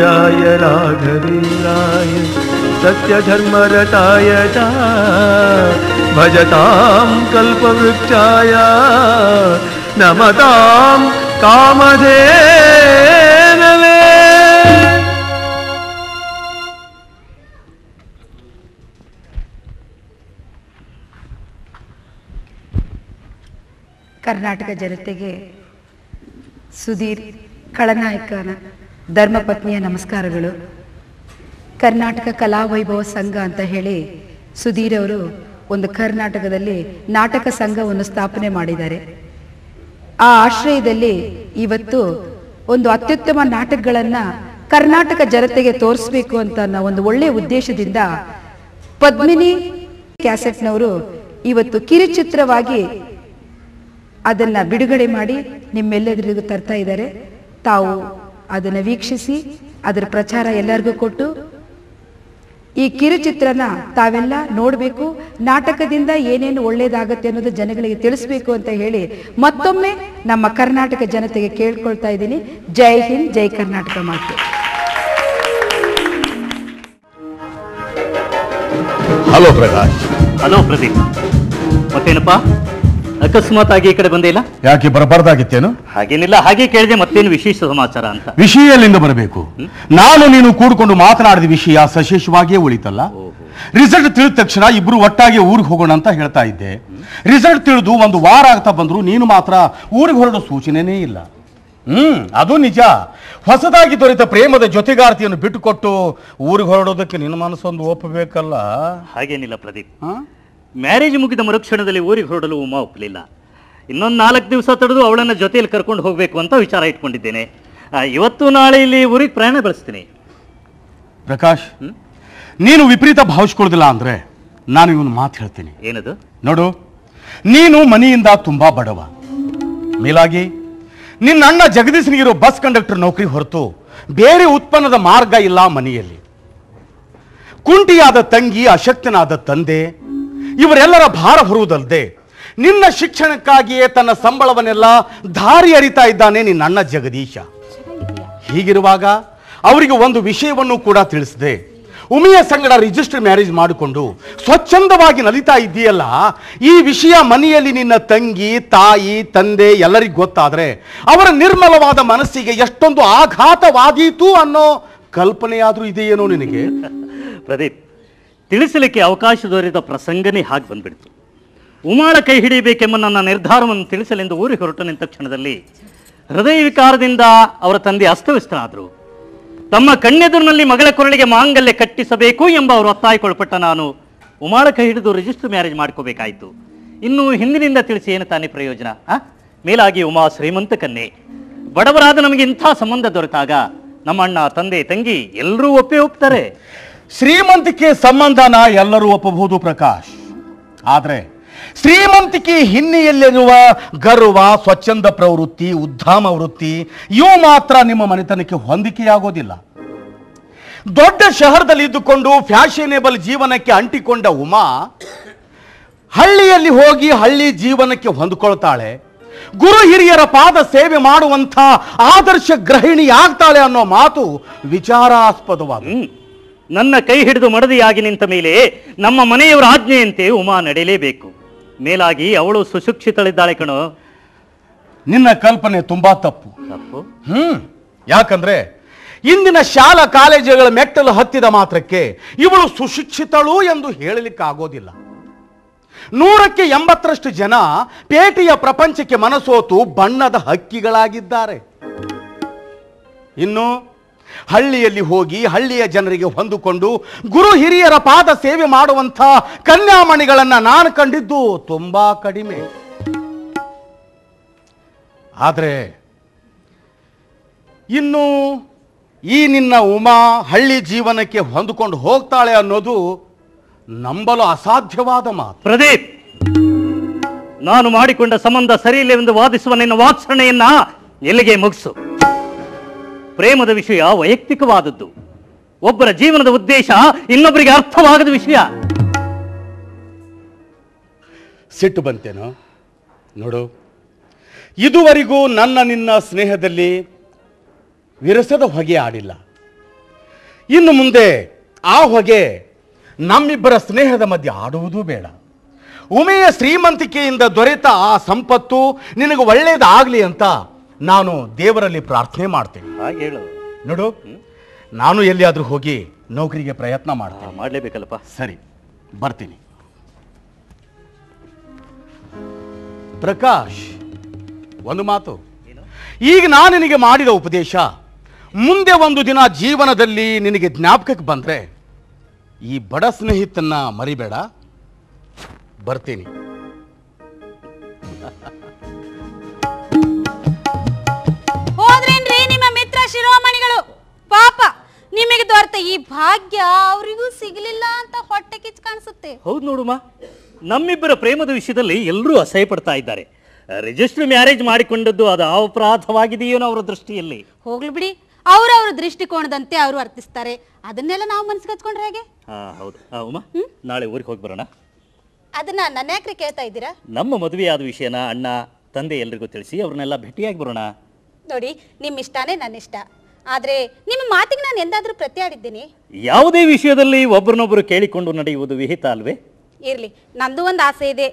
पूज्याय राघवेन्द्राय सत्यधर्मरताय च भजतां कल्पवृक्षाय नमतां कामधेनवे। ಕರ್ನಾಟಕ ಜನತೆಗೆ ಸುಧೀರ್ ಖಳನಾಯಕನ ಧರ್ಮಪತ್ನಿಯ ನಮಸ್ಕಾರಗಳು. ಕರ್ನಾಟಕ ಕಲಾವೈಭವ ಸಂಘ ಅಂತ ಹೇಳಿ ಸುಧೀರ್ ಅವರು ಒಂದು ಕರ್ನಾಟಕದಲ್ಲಿ ನಾಟಕ ಸಂಘವನ್ನು ಸ್ಥಾಪನೆ ಮಾಡಿದ್ದಾರೆ. ಆ ಆಶ್ರಯದಲ್ಲಿ ಇವತ್ತು ಒಂದು ಅತ್ಯುತ್ತಮ ನಾಟಕಗಳನ್ನು ಕರ್ನಾಟಕ ಜನತೆಗೆ ತೋರಿಸಬೇಕು ಅಂತ ಒಂದು ಒಳ್ಳೆಯ ಉದ್ದೇಶದಿಂದ ಪದ್ಮಿನಿ ಕ್ಯಾಸೆಟ್ನವರು ಇವತ್ತು ಕಿರುಚಿತ್ರವಾಗಿ ಅದನ್ನ ಬಿಡುಗಡೆ ಮಾಡಿ ನಿಮ್ಮೆಲ್ಲರಿಗೂ ತರ್ತಾ ಇದ್ದಾರೆ. ತಾವು ಅದನ್ನು ವೀಕ್ಷಿಸಿ ಅದರ ಪ್ರಚಾರ ಎಲ್ಲರಿಗೂ ಕೊಟ್ಟು ಈ ಕಿರುಚಿತ್ರನ ತಾವೆಲ್ಲ ನೋಡಬೇಕು, ನಾಟಕದಿಂದ ಏನೇನು ಒಳ್ಳೇದಾಗತ್ತೆ ಅನ್ನೋದು ಜನಗಳಿಗೆ ತಿಳಿಸ್ಬೇಕು ಅಂತ ಹೇಳಿ ಮತ್ತೊಮ್ಮೆ ನಮ್ಮ ಕರ್ನಾಟಕ ಜನತೆಗೆ ಕೇಳ್ಕೊಳ್ತಾ ಇದ್ದೀನಿ. ಜೈ ಹಿಂದ್, ಜೈ ಕರ್ನಾಟಕ ಮಾತು. ಹಲೋ ಪ್ರಕಾಶ್. ಹಲೋ ಪ್ರದೀಪ್. ಮತ್ತೇನಪ್ಪ ಅಕಸ್ಮಾತ್ ಆಗಿ ಈ ಕಡೆ ಬಂದೇ ಇಲ್ಲ? ಯಾಕೆ ಬರಬಾರ್ದಾಗಿತ್ತೇನು? ಹಾಗೇನಿಲ್ಲ, ಹಾಗೆ ಕೇಳಿದೆ ಮತ್ತೇನು ವಿಶೇಷ ಸಮಾಚಾರ ಅಂತ. ವಿಷಯ ಎಲ್ಲಿಂದ ಬರಬೇಕು? ನಾನು ನೀನು ಕೂಡ್ಕೊಂಡು ಮಾತನಾಡಿದ ವಿಷಯ ಸಶೇಷವಾಗಿಯೇ ಉಳಿತಲ್ಲ. ರಿಸಲ್ಟ್ ತಿಳಿದ ತಕ್ಷಣ ಇಬ್ರು ಒಟ್ಟಾಗಿ ಊರಿಗೆ ಹೋಗೋಣ ಅಂತ ಹೇಳ್ತಾ ಇದ್ದೆ. ರಿಸಲ್ಟ್ ತಿಳಿದು ಒಂದು ವಾರ ಆಗ್ತಾ ಬಂದ್ರು ನೀನು ಮಾತ್ರ ಊರಿಗೆ ಹೊರಡೋ ಸೂಚನೆನೇ ಇಲ್ಲ. ಅದು ನಿಜ. ಹೊಸದಾಗಿ ದೊರೆತ ಪ್ರೇಮದ ಜೊತೆಗಾರ್ತಿಯನ್ನು ಬಿಟ್ಟುಕೊಟ್ಟು ಊರಿಗೆ ಹೊರಡೋದಕ್ಕೆ ನಿನ್ನ ಮನಸ್ಸೊಂದು ಒಪ್ಪಬೇಕಲ್ಲ. ಹಾಗೇನಿಲ್ಲ ಪ್ರದೀಪ್, ಮ್ಯಾರೇಜ್ ಮುಗಿದ ಮರುಕ್ಷಣದಲ್ಲಿ ಊರಿಗೆ ಹೊರಡಲು ಉಮಾ ಒಪ್ಪಲಿಲ್ಲ. ಇನ್ನೊಂದು 4 ದಿವಸ ತಡೆದು ಅವಳನ್ನು ಜೊತೆಯಲ್ಲಿ ಕರ್ಕೊಂಡು ಹೋಗಬೇಕು ಅಂತ ವಿಚಾರ ಇಟ್ಕೊಂಡಿದ್ದೇನೆ. ಇವತ್ತು ನಾಳೆ ಇಲ್ಲಿ ಊರಿಗೆ ಪ್ರಯಾಣ ಬೆಳೆಸ್ತೀನಿ. ಪ್ರಕಾಶ್, ನೀನು ವಿಪರೀತ ಭಾವಿಸ್ಕೊಳ್ಳೋದಿಲ್ಲ ಅಂದ್ರೆ ನಾನು ಇವನು ಮಾತು ಹೇಳ್ತೀನಿ. ಏನದು? ನೋಡು, ನೀನು ಮನೆಯಿಂದ ತುಂಬಾ ಬಡವ. ಮೇಲಾಗಿ ನಿನ್ನ ಅಣ್ಣ ಜಗದೀಶನಿಗಿರೋ ಬಸ್ ಕಂಡಕ್ಟರ್ ನೌಕರಿ ಹೊರತು ಬೇರೆ ಉತ್ಪನ್ನದ ಮಾರ್ಗ ಇಲ್ಲ ಮನೆಯಲ್ಲಿ. ಕುಂಟಿಯಾದ ತಂಗಿ, ಅಶಕ್ತನಾದ ತಂದೆ, ಇವರೆಲ್ಲರ ಭಾರ ಹೊರುವುದಲ್ಲದೆ ನಿನ್ನ ಶಿಕ್ಷಣಕ್ಕಾಗಿಯೇ ತನ್ನ ಸಂಬಳವನ್ನೆಲ್ಲ ದಾರಿ ಅರಿತಾ ಇದ್ದಾನೆ ನಿನ್ನ ಅಣ್ಣ ಜಗದೀಶ. ಹೀಗಿರುವಾಗ ಅವರಿಗೆ ಒಂದು ವಿಷಯವನ್ನು ಕೂಡ ತಿಳಿಸಿದೆ. ಉಮಿಯ ಸಂಗಡ ರಿಜಿಸ್ಟರ್ ಮ್ಯಾರೇಜ್ ಮಾಡಿಕೊಂಡು ಸ್ವಚ್ಛಂದವಾಗಿ ನಲಿತಾ ಇದ್ದೀಯಲ್ಲ, ಈ ವಿಷಯ ಮನೆಯಲ್ಲಿ ನಿನ್ನ ತಂಗಿ, ತಾಯಿ, ತಂದೆ ಎಲ್ಲರಿಗೂ ಗೊತ್ತಾದ್ರೆ ಅವರ ನಿರ್ಮಲವಾದ ಮನಸ್ಸಿಗೆ ಎಷ್ಟೊಂದು ಆಘಾತವಾದೀತು ಅನ್ನೋ ಕಲ್ಪನೆಯಾದ್ರೂ ಇದೆಯೇನೋ ನಿನಗೆ? ಪ್ರದೀಪ್, ತಿಳಿಸಲಿಕ್ಕೆ ಅವಕಾಶ ದೊರೆತ ಪ್ರಸಂಗನೇ ಹಾಗೆ ಬಂದ್ಬಿಡ್ತು. ಉಮಾಳ ಕೈ ಹಿಡಿಯಬೇಕೆಂಬ ನನ್ನ ನಿರ್ಧಾರವನ್ನು ತಿಳಿಸಲೆಂದು ಊರಿಗೆ ಹೊರಟು ನಿಂತ ಕ್ಷಣದಲ್ಲಿ ಹೃದಯ ವಿಕಾರದಿಂದ ಅವರ ತಂದೆ ಅಸ್ತವ್ಯಸ್ತನಾದರು. ತಮ್ಮ ಕಣ್ಣೆದುರಿನಲ್ಲಿ ಮಗಳ ಕೊರಳಿಗೆ ಮಾಂಗಲ್ಯ ಕಟ್ಟಿಸಬೇಕು ಎಂಬ ಅವರು ಒತ್ತಾಯಕ್ಕೊಳಪಟ್ಟ ನಾನು ಉಮಾಳ ಕೈ ಹಿಡಿದು ರಿಜಿಸ್ಟರ್ ಮ್ಯಾರೇಜ್ ಮಾಡ್ಕೋಬೇಕಾಯಿತು. ಇನ್ನು ಹಿಂದಿನಿಂದ ತಿಳಿಸಿ ಏನು ತಾನೇ ಪ್ರಯೋಜನ? ಮೇಲಾಗಿ ಉಮಾ ಶ್ರೀಮಂತ ಕನ್ಯೆ. ಬಡವರಾದ ನಮಗೆ ಇಂಥ ಸಂಬಂಧ ದೊರೆತಾಗ ನಮ್ಮ ಅಣ್ಣ, ತಂದೆ, ತಂಗಿ ಎಲ್ಲರೂ ಒಪ್ತಾರೆ. ಶ್ರೀಮಂತಿಕೆ ಸಂಬಂಧನ ಎಲ್ಲರೂ ಒಪ್ಪಬಹುದು ಪ್ರಕಾಶ್. ಆದ್ರೆ ಶ್ರೀಮಂತಿಕೆ ಹಿನ್ನೆಲೆಯಲ್ಲಿರುವ ಗರ್ವ, ಸ್ವಚ್ಛಂದ ಪ್ರವೃತ್ತಿ, ಉದ್ಧಾಮ ವೃತ್ತಿ ಇವು ಮಾತ್ರ ನಿಮ್ಮ ಮನೆತನಕ್ಕೆ ಹೊಂದಿಕೆಯಾಗೋದಿಲ್ಲ. ದೊಡ್ಡ ಶಹರದಲ್ಲಿ ಇದ್ದುಕೊಂಡು ಫ್ಯಾಷನೇಬಲ್ ಜೀವನಕ್ಕೆ ಅಂಟಿಕೊಂಡ ಉಮಾ ಹಳ್ಳಿಯಲ್ಲಿ ಹೋಗಿ ಹಳ್ಳಿ ಜೀವನಕ್ಕೆ ಹೊಂದಿಕೊಳ್ತಾಳೆ. ಗುರು ಹಿರಿಯರ ಪಾದ ಸೇವೆ ಮಾಡುವಂಥ ಆದರ್ಶ ಗೃಹಿಣಿ ಆಗ್ತಾಳೆ ಅನ್ನೋ ಮಾತು ವಿಚಾರಾಸ್ಪದವಾದ. ನನ್ನ ಕೈ ಹಿಡಿದು ಮಡದಿಯಾಗಿ ನಿಂತ ಮೇಲೆ ನಮ್ಮ ಮನೆಯವರ ಆಜ್ಞೆಯಂತೆ ಉಮಾ ನಡೆಯಲೇಬೇಕು. ಮೇಲಾಗಿ ಅವಳು ಸುಶಿಕ್ಷಿತಳಿದ್ದಾಳೆ ಕಣೋ. ನಿನ್ನ ಕಲ್ಪನೆ ತುಂಬಾ ತಪ್ಪು. ಯಾಕಂದ್ರೆ ಇಂದಿನ ಶಾಲಾ ಕಾಲೇಜುಗಳ ಮೆಟ್ಟಲು ಹತ್ತಿದ ಮಾತ್ರಕ್ಕೆ ಇವಳು ಸುಶಿಕ್ಷಿತಳು ಎಂದು ಹೇಳಲಿಕ್ಕಾಗೋದಿಲ್ಲ. 100ಕ್ಕೆ 80ರಷ್ಟು ಜನ ಪೇಟೆಯ ಪ್ರಪಂಚಕ್ಕೆ ಮನಸೋತು ಬಣ್ಣದ ಹಕ್ಕಿಗಳಾಗಿದ್ದಾರೆ. ಇನ್ನು ಹಳ್ಳಿಯಲ್ಲಿ ಹೋಗಿ ಹಳ್ಳಿಯ ಜನರಿಗೆ ಹೊಂದಿಕೊಂಡು ಗುರು ಹಿರಿಯರ ಪಾದ ಸೇವೆ ಮಾಡುವಂಥ ಕನ್ಯಾಮಣಿಗಳನ್ನ ನಾನು ಕಂಡಿದ್ದು ತುಂಬಾ ಕಡಿಮೆ. ಆದರೆ ಇನ್ನು ಈ ನಿನ್ನ ಉಮಾ ಹಳ್ಳಿ ಜೀವನಕ್ಕೆ ಹೊಂದಿಕೊಂಡು ಹೋಗ್ತಾಳೆ ಅನ್ನೋದು ನಂಬಲು ಅಸಾಧ್ಯವಾದ ಮಾತು. ಪ್ರದೀಪ್, ನಾನು ಮಾಡಿಕೊಂಡ ಸಂಬಂಧ ಸರಿಯಿಲ್ಲ ಎಂದು ವಾದಿಸುವ ನಿನ್ನ ವಾತ್ಸರಣೆಯನ್ನ ಎಲ್ಲಿಗೆ ಮುಗಿಸು. ಪ್ರೇಮದ ವಿಷಯ ವೈಯಕ್ತಿಕವಾದದ್ದು. ಒಬ್ಬರ ಜೀವನದ ಉದ್ದೇಶ ಇನ್ನೊಬ್ಬರಿಗೆ ಅರ್ಥವಾಗದ ವಿಷಯ. ಸಿಟ್ಟು ಬಂತೇನೋ? ನೋಡು, ಇದುವರೆಗೂ ನನ್ನ ನಿನ್ನ ಸ್ನೇಹದಲ್ಲಿ ವಿರಸದ ಹೊಗೆ ಆಡಿಲ್ಲ. ಇನ್ನು ಮುಂದೆ ಆ ಹೊಗೆ ನಮ್ಮಿಬ್ಬರ ಸ್ನೇಹದ ಮಧ್ಯೆ ಆಡುವುದೂ ಬೇಡ. ಉಮೆಯ ಶ್ರೀಮಂತಿಕೆಯಿಂದ ದೊರೆತ ಆ ಸಂಪತ್ತು ನಿನಗೆ ಒಳ್ಳೆಯದಾಗಲಿ ಅಂತ ನಾನು ದೇವರಲ್ಲಿ ಪ್ರಾರ್ಥನೆ ಮಾಡ್ತೇನೆ. ಹಾಗೆ ಹೇಳು. ನೋಡು, ನಾನು ಎಲ್ಲಿಯಾದರೂ ಹೋಗಿ ನೌಕರಿಗೆ ಪ್ರಯತ್ನ ಮಾಡ್ತೇನೆ. ಮಾಡಲೇಬೇಕಲ್ಲಪ್ಪ. ಸರಿ, ಬರ್ತೀನಿ. ಪ್ರಕಾಶ್, ಒಂದು ಮಾತು. ಈಗ ನಾನು ನಿನಗೆ ಮಾಡಿದ ಉಪದೇಶ ಮುಂದೆ ಒಂದು ದಿನ ಜೀವನದಲ್ಲಿ ನಿನಗೆ ಜ್ಞಾಪಕಕ್ಕೆ ಬಂದರೆ ಈ ಬಡ ಸ್ನೇಹಿತನ್ನ ಮರಿಬೇಡ. ಬರ್ತೀನಿ. ಹೋದ್ರೇನ್ರಿ ನಿಮ್ಮ ಮಿತ್ರ ಶಿರೋಮಣಿಗಳು? ಪಾಪ, ನಿಮಗೆ ದೊರೆತ ಈ ಭಾಗ್ಯ ಅವರಿಗೂ ಸಿಗಲಿಲ್ಲ ಅಂತ ಹೊಟ್ಟೆ ಕಿಚ್ಚು ಕಾಣಿಸುತ್ತೆ. ಹೌದು ನೋಡುಮ್ಮ, ನಮ್ಮಿಬ್ಬರ ಪ್ರೇಮದ ವಿಷಯದಲ್ಲಿ ಎಲ್ಲರೂ ಅಸಹ್ಯ ಪಡ್ತಾ ಇದ್ದಾರೆ. ರಿಜಿಸ್ಟರ್ ಮ್ಯಾರೇಜ್ ಮಾಡಿಕೊಂಡದ್ದು ಅದು ಅಪರಾಧವಾಗಿದೆಯೇನೋ ಅವರ ದೃಷ್ಟಿಯಲ್ಲಿ. ಹೋಗ್ಲಿ ಬಿಡಿ, ಅವ್ರವ್ರ ದೃಷ್ಟಿಕೋನದಂತೆ ಅವರು ಅರ್ಥಿಸ್ತಾರೆ. ಅದನ್ನೆಲ್ಲ ನಾವು ಮನಸ್ಸಿಗೆ ಹಚ್ಕೊಂಡ್ರೆ ಹೇಗೆ? ಹೌದು. ಉಮಾ, ನಾಳೆ ಊರಿಗೆ ಹೋಗಿ ಬರೋಣ. ಅದನ್ನ ನನ್ನ ಯಾಕ್ರಿ ಕೇಳ್ತಾ ಇದ್ದೀರಾ? ನಮ್ಮ ಮದುವೆಯಾದ ವಿಷಯನ ಅಣ್ಣ ತಂದೆ ಎಲ್ರಿಗೂ ತಿಳಿಸಿ ಅವ್ರನ್ನೆಲ್ಲ ಭೇಟಿಯಾಗಿ ಬರೋಣ. ನೋಡಿ, ನಿಮ್ಮ ಇಷ್ಟನೇ ನನ್ನ ಇಷ್ಟ. ಆದ್ರೆ ನಿಮ್ಮ ಮಾತಿಗೆ ನಾನು ಎಂದಾದ್ರೂ ಪ್ರತಿಯಾಡಿದ್ದೇನೆ? ಯಾವುದೇ ವಿಷಯದಲ್ಲಿ ಒಬ್ಬರನ್ನೊಬ್ಬರು ಕೇಳಿಕೊಂಡು ನಡೆಯುವುದು ವಿಹಿತ ಅಲ್ವೇ? ಇರ್ಲಿ, ನಂದು ಒಂದು ಆಸೆ ಇದೆ.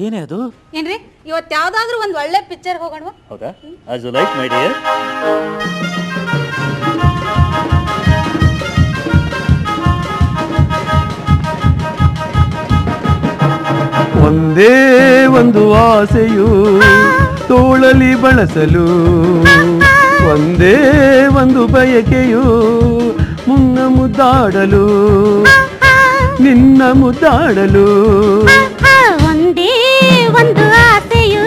ಏನೇ ಅದು? ಏನ್ರಿ, ಇವತ್ತು ಯಾವ್ದಾದ್ರು ಒಂದು ಒಳ್ಳೆ ಪಿಕ್ಚರ್ ಹೋಗೋಣವಾ? ಹೌದಾ? As you like my dear. ಒಂದೇ ಒಂದು ಆಸೆಯು ತೋಳಲಿ ಬಳಸಲು, ಒಂದೇ ಒಂದು ಬಯಕೆಯು ಮುನ್ನ ಮುದ್ದಾಡಲು, ನಿನ್ನ ಮುದ್ದಾಡಲು. ಒಂದೇ ಒಂದು ಆಸೆಯು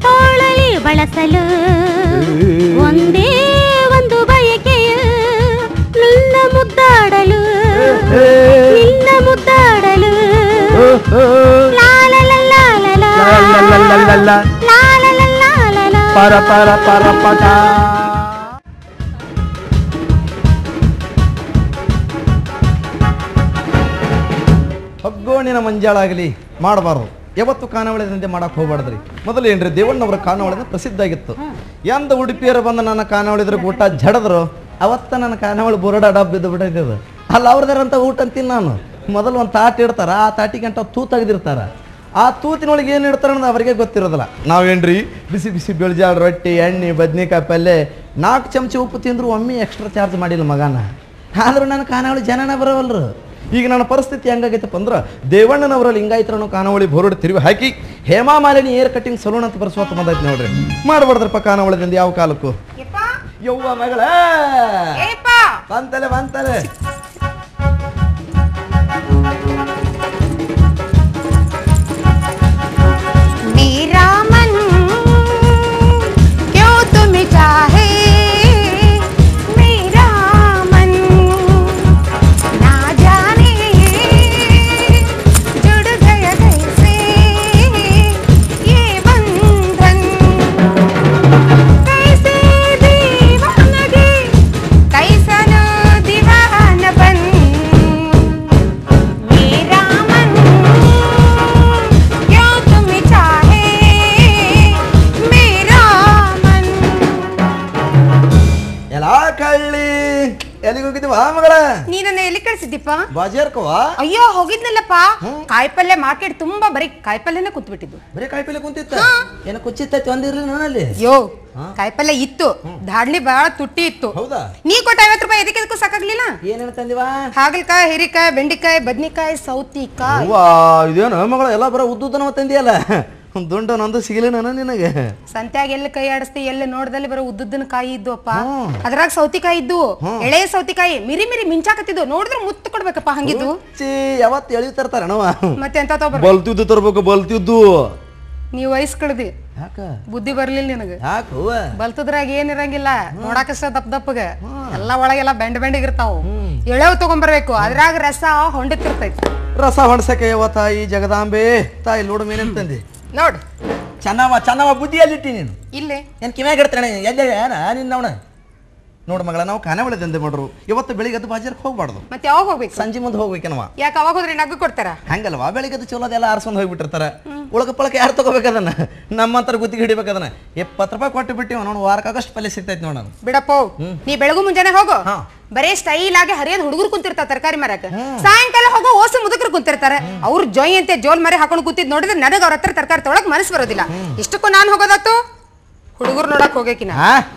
ತೋಳಲಿ ಬಳಸಲು, ಒಂದೇ ಒಂದು ಬಯಕೆಯು ನಿನ್ನ ಮುದ್ದಾಡಲು, ನಿನ್ನ ಮುದ್ದಾಡಲು. ಪರ ಪರ ಪರ ಪಟ. ಹಗ್ಗೋಣಿನ ಮಂಜಾಳಾಗಲಿ ಮಾಡಬಾರ್ದು, ಯಾವತ್ತು ಖಾನಾವಳಿದಂತೆ ಮಾಡಕ್ಕೆ ಹೋಗ್ಬಾರ್ದ್ರಿ. ಮೊದಲು ಏನ್ರಿ, ದೇವಣ್ಣವರ ಖಾನಾವಳಿದ ಪ್ರಸಿದ್ಧ ಆಗಿತ್ತು. ಎಂದ ಉಡುಪಿಯರು ಬಂದು ನನ್ನ ಖಾನಾವಳಿದ್ರೆ ಊಟ ಜಡದ್ರು, ಅವತ್ತ ನನ್ನ ಖಾನಾವಳಿ ಬುರಡ ಡಬ್ ಬಿದ್ದು ಬಿಟ್ಟಿದ್ದು. ಅಲ್ಲ, ಅವ್ರದಾರಂತ ಊಟ ಅಂತೀನಿ ನಾನು. ಮೊದಲು ಒಂದು ತಾಟ್ ಇಡ್ತಾರ, ಆ ತಾಟಿಗೆ ಅಂತ ತೂತು ತೆಗೆದಿರ್ತಾರ. ಆ ತೂತಿನೊಳಗೆ ಏನು ಇಡ್ತಾರೆ ಅನ್ನೋದು ಅವರಿಗೆ ಗೊತ್ತಿರೋದಿಲ್ಲ. ನಾವೇನ್ರಿ ಬಿಸಿ ಬಿಸಿ ಬೆಳ್ಜಾಳ ರೊಟ್ಟಿ, ಎಣ್ಣೆ, ಬದ್ನಿಕಾಯಿ ಪಲ್ಯ, 4 ಚಮಚ ಉಪ್ಪು ತಿಂದ್ರು ಒಮ್ಮೆ ಎಕ್ಸ್ಟ್ರಾ ಚಾರ್ಜ್ ಮಾಡಿಲ್ಲ ಮಗನ. ಆದ್ರೂ ನನ್ನ ಖಾನಾವಳಿ ಜನನ ಬರೋವಲ್ರು. ಈಗ ನನ್ನ ಪರಿಸ್ಥಿತಿ ಹೆಂಗಾಗೈತಪ್ಪ ಅಂದ್ರೆ, ದೇವಣ್ಣನವರಲ್ಲಿ ಹಿಂಗಾಯ್ತು ಖಾನಾವಳಿ ಬೋರ್ಡ್ ತಿರುವಿ ಹಾಕಿ Hema Malini air cutting saloon ಅಂತ ಬರ್ಸೋತ ಬಂದೈತಿ ನೋಡ್ರಿ. ಮಾಡಬಾರ್ದ್ರಪ್ಪ ಖಾನಾವಳಿದಿಂದ ಯಾವ ಕಾಲಕ್ಕೂ. ಯವ್ವ ಮಗಳ ಬಂತಲೆ ಬಂತಲೆ. मेरा मन क्यों तुम्हें चाहे, मेरा मन ना जाने जुड़ गया कैसे ये बंधन, कैसे दीवानगी कैसन दीवानपन. मेरा मन क्यों तुम्हें चाहे, मेरा मन. ಎಲ್ಲಾ ಕಳ್ಳಿ ಎಲ್ಲಿಗೆ ಹೋಗಿದ್ದೀವ ಮಗಳ? ನೀನನ್ನ ಎಲ್ಲಿ ಕಳ್ಸಿದ್ದೀಪ? ಬಾಜಾರ್ಕವಾ? ಅಯ್ಯೋ ಹೋಗಿದ್ನಲ್ಲಪ್ಪ. ಕಾಯಿಪಲ್ಯ ಮಾರ್ಕೆಟ್ ತುಂಬಾ ಬರೀ ಕಾಯಿಪಲ್ಯನೇ ಕೂತ್ಬಿಟ್ಟಿದ್ದು. ಬರೀ ಕಾಯಿಪಲ್ಲೆ ಕುಂತಿತ್ತ? ಏನ ಕುಚ್ಚಿತ್ತೈತಿ ಒಂದಿರ್ಲಿ ನಾನಲ್ಲಿ. ಅಯ್ಯೋ ಕಾಯಿಪಲ್ಯ ಇತ್ತು, ಧಾಡ್ಲಿ ಬಹಳ ತುಟ್ಟಿ ಇತ್ತು. ಹೌದಾ? ನೀ ಕೊಟ್ಟ 50 ರೂಪಾಯಿ ಎದಕ್ಕೆ ಸಾಕಾಗ್ಲಿಲ್ಲ? ಏನೇನ ತಂದಿವಾ? ಹಾಗಲಕಾಯಿ, ಹಿರಿಕಾಯಿ, ಬೆಂಡಿಕಾಯಿ, ಬದ್ನಿಕಾಯಿ, ಸೌತಿಕಾಯಿ. ಅವ್ವಾ ಇದೇನು ಮಗಳ ಎಲ್ಲ ಬರೋ ಉದ್ದುದನವ ತಂದಿಯಲ್ಲ. ದುಂಡ ನಂದು ಸಿಗಲಿಲ್ಲ ನಿನಗೆ. ಸಂತ್ಯಾಗ ಎಲ್ಲಿ ಕೈ ಆಡಿಸ್ತಿ, ಎಲ್ಲಿ ನೋಡ್ದಲ್ಲಿ ಬರೋ ಉದ್ದುದ್ದನ ಕಾಯಿ ಇದ್ದು ಅಪ್ಪ. ಅದ್ರಾಗ ಸೌತಿಕಾಯಿ ಇದ್ದು, ಎಳೆ ಸೌತಿಕಾಯಿ ಮಿರಿ ಮಿರಿ ಮಿಂಚಾಕತ್ತಿದ್ದು, ನೋಡಿದ್ರೆ ಮುತ್ತು ಕೊಡ್ಬೇಕಪ್ಪ ಹಂಗಿದ್ದು. ಯಾವತ್ತು ಎಳಿ ತರ್ತಾರಣವ? ಮತ್ತೆ ಎಂತ ತಗೋಬರ್ಬೇಕು? ಬಲ್ತಿದ್ದು ತರ್ಬೇಕು, ಬಲ್ತಿದ್ದು. ನೀವ್ ವಯಸ್ಸು ಕಳ್ದಿ, ಯಾಕ ಬುದ್ಧಿ ಬರ್ಲಿಲ್ಲ ನಿನಗ. ಯಾಕ ಬಲ್ತದ್ರಾಗ ಏನಿರಂಗಿಲ್ಲ, ನೋಡಾಕಷ್ಟ ದಪ್ಪ ದಪ್ಪಗ, ಎಲ್ಲ ಒಳಗೆಲ್ಲ ಬೆಂಡಿಗೆ ಇರ್ತಾವ. ಎಳೆವ್ ತಗೊಂಡ್ಬರ್ಬೇಕು, ಅದ್ರಾಗ ರಸ ಹೊಂಡತಿರ್ತೈತಿ. ರಸ ಹೊಣಸಕ್ಕೆ ಯಾವ ತಾಯಿ ಜಗದಾಂಬೆ ತಾಯಿ ನೋಡು ಮೀನಂತಂದಿ ನೋಡ್. ಚೆನ್ನವ ಬುದ್ಧಿಯಲ್ಲಿಟ್ಟಿ ನೀನು. ಇಲ್ಲೇ ಏನು ಕಿವ್ಯಾಗ ಇಡ್ತಾನೆ ಎಲ್ಲಿ ನಿನ್ನವನ. ನೋಡು ಮಗಳ, ನಾವು ಖಾನಾವಳಿ ದಂಧೆ ಮಾಡ್ರು. ಇವತ್ತು ಬೆಳಿಗ್ಗೆ ಅದು ಬಾಜಾರ್ಗೆ ಹೋಗ್ಬಾರ್ದು, ಮತ್ತೆ ಯಾವಾಗ ಹೋಗ್ಬೇಕು? ಸಂಜೆ ಮುಂದೆ ಹೋಗ್ಬೇಕನವ. ಯಾಕೆ ಅವಾಗ ಹೋದ್ರೆ ನಗ್ಗು ಕೊಡ್ತಾರ? ಹಂಗಲ್ವಾ, ಬೆಳಿಗ್ಗೆ ಚಲೋದೆಲ್ಲ ಆರ್ಸ್ಕೊಂಡು ಹೋಗ್ಬಿಟ್ಟಿರ್ತಾರೆ. ಉಳಕ ಪಳಕ ಯಾರು ತಗೋಬೇಕದನ್ನ? ನಮ್ಮಂತರ ಗುತ್ತಿಗೆ ಹಿಡಿಬೇಕದನ್ನ. 70 ರೂಪಾಯಿ ಕೊಟ್ಟು ಬಿಟ್ಟಿವ ನೋಡು, ವಾರಕ್ಕಾಗಷ್ಟು ಪಲ್ಯ ಸಿಗ್ತೈತಿ ನೋಡ. ಬಿಡಪ್ಪೋ, ನೀ ಬೆಳಗು ಮುಂಜಾನೆ ಹೋಗು, ಬರೇ ಸ್ಟೈಲ್ ಆಗಿ ಹರಿಯದ್ ಹುಡುಗರು ಕುಂತಿರ್ತಾರ ತರಕಾರಿ ಮಾರಕ. ಸಾಯಂಕಾಲ ಹೋಗೋ ಓಸು ಮುದುಕರು ಕುಂತಿರ್ತಾರೆ. ಅವ್ರು ಜೊಯ್ ಅಂತೆ ಜೋಲ್ ಮರಿ ಹಾಕೊಂಡು ಕೂತಿದ್ ನೋಡಿದ್ರೆ ನನಗ ಅವ್ರ ಹತ್ರ ತರಕಾರಿ ತೊಳಕ್ ಮನಸ್ಸು ಬರೋದಿಲ್ಲ. ಇಷ್ಟಕ್ಕೂ ನಾನು ಹೋಗೋದಾತು ಹುಡುಗರು ನೋಡಕ್ ಹೋಗಕಿನ.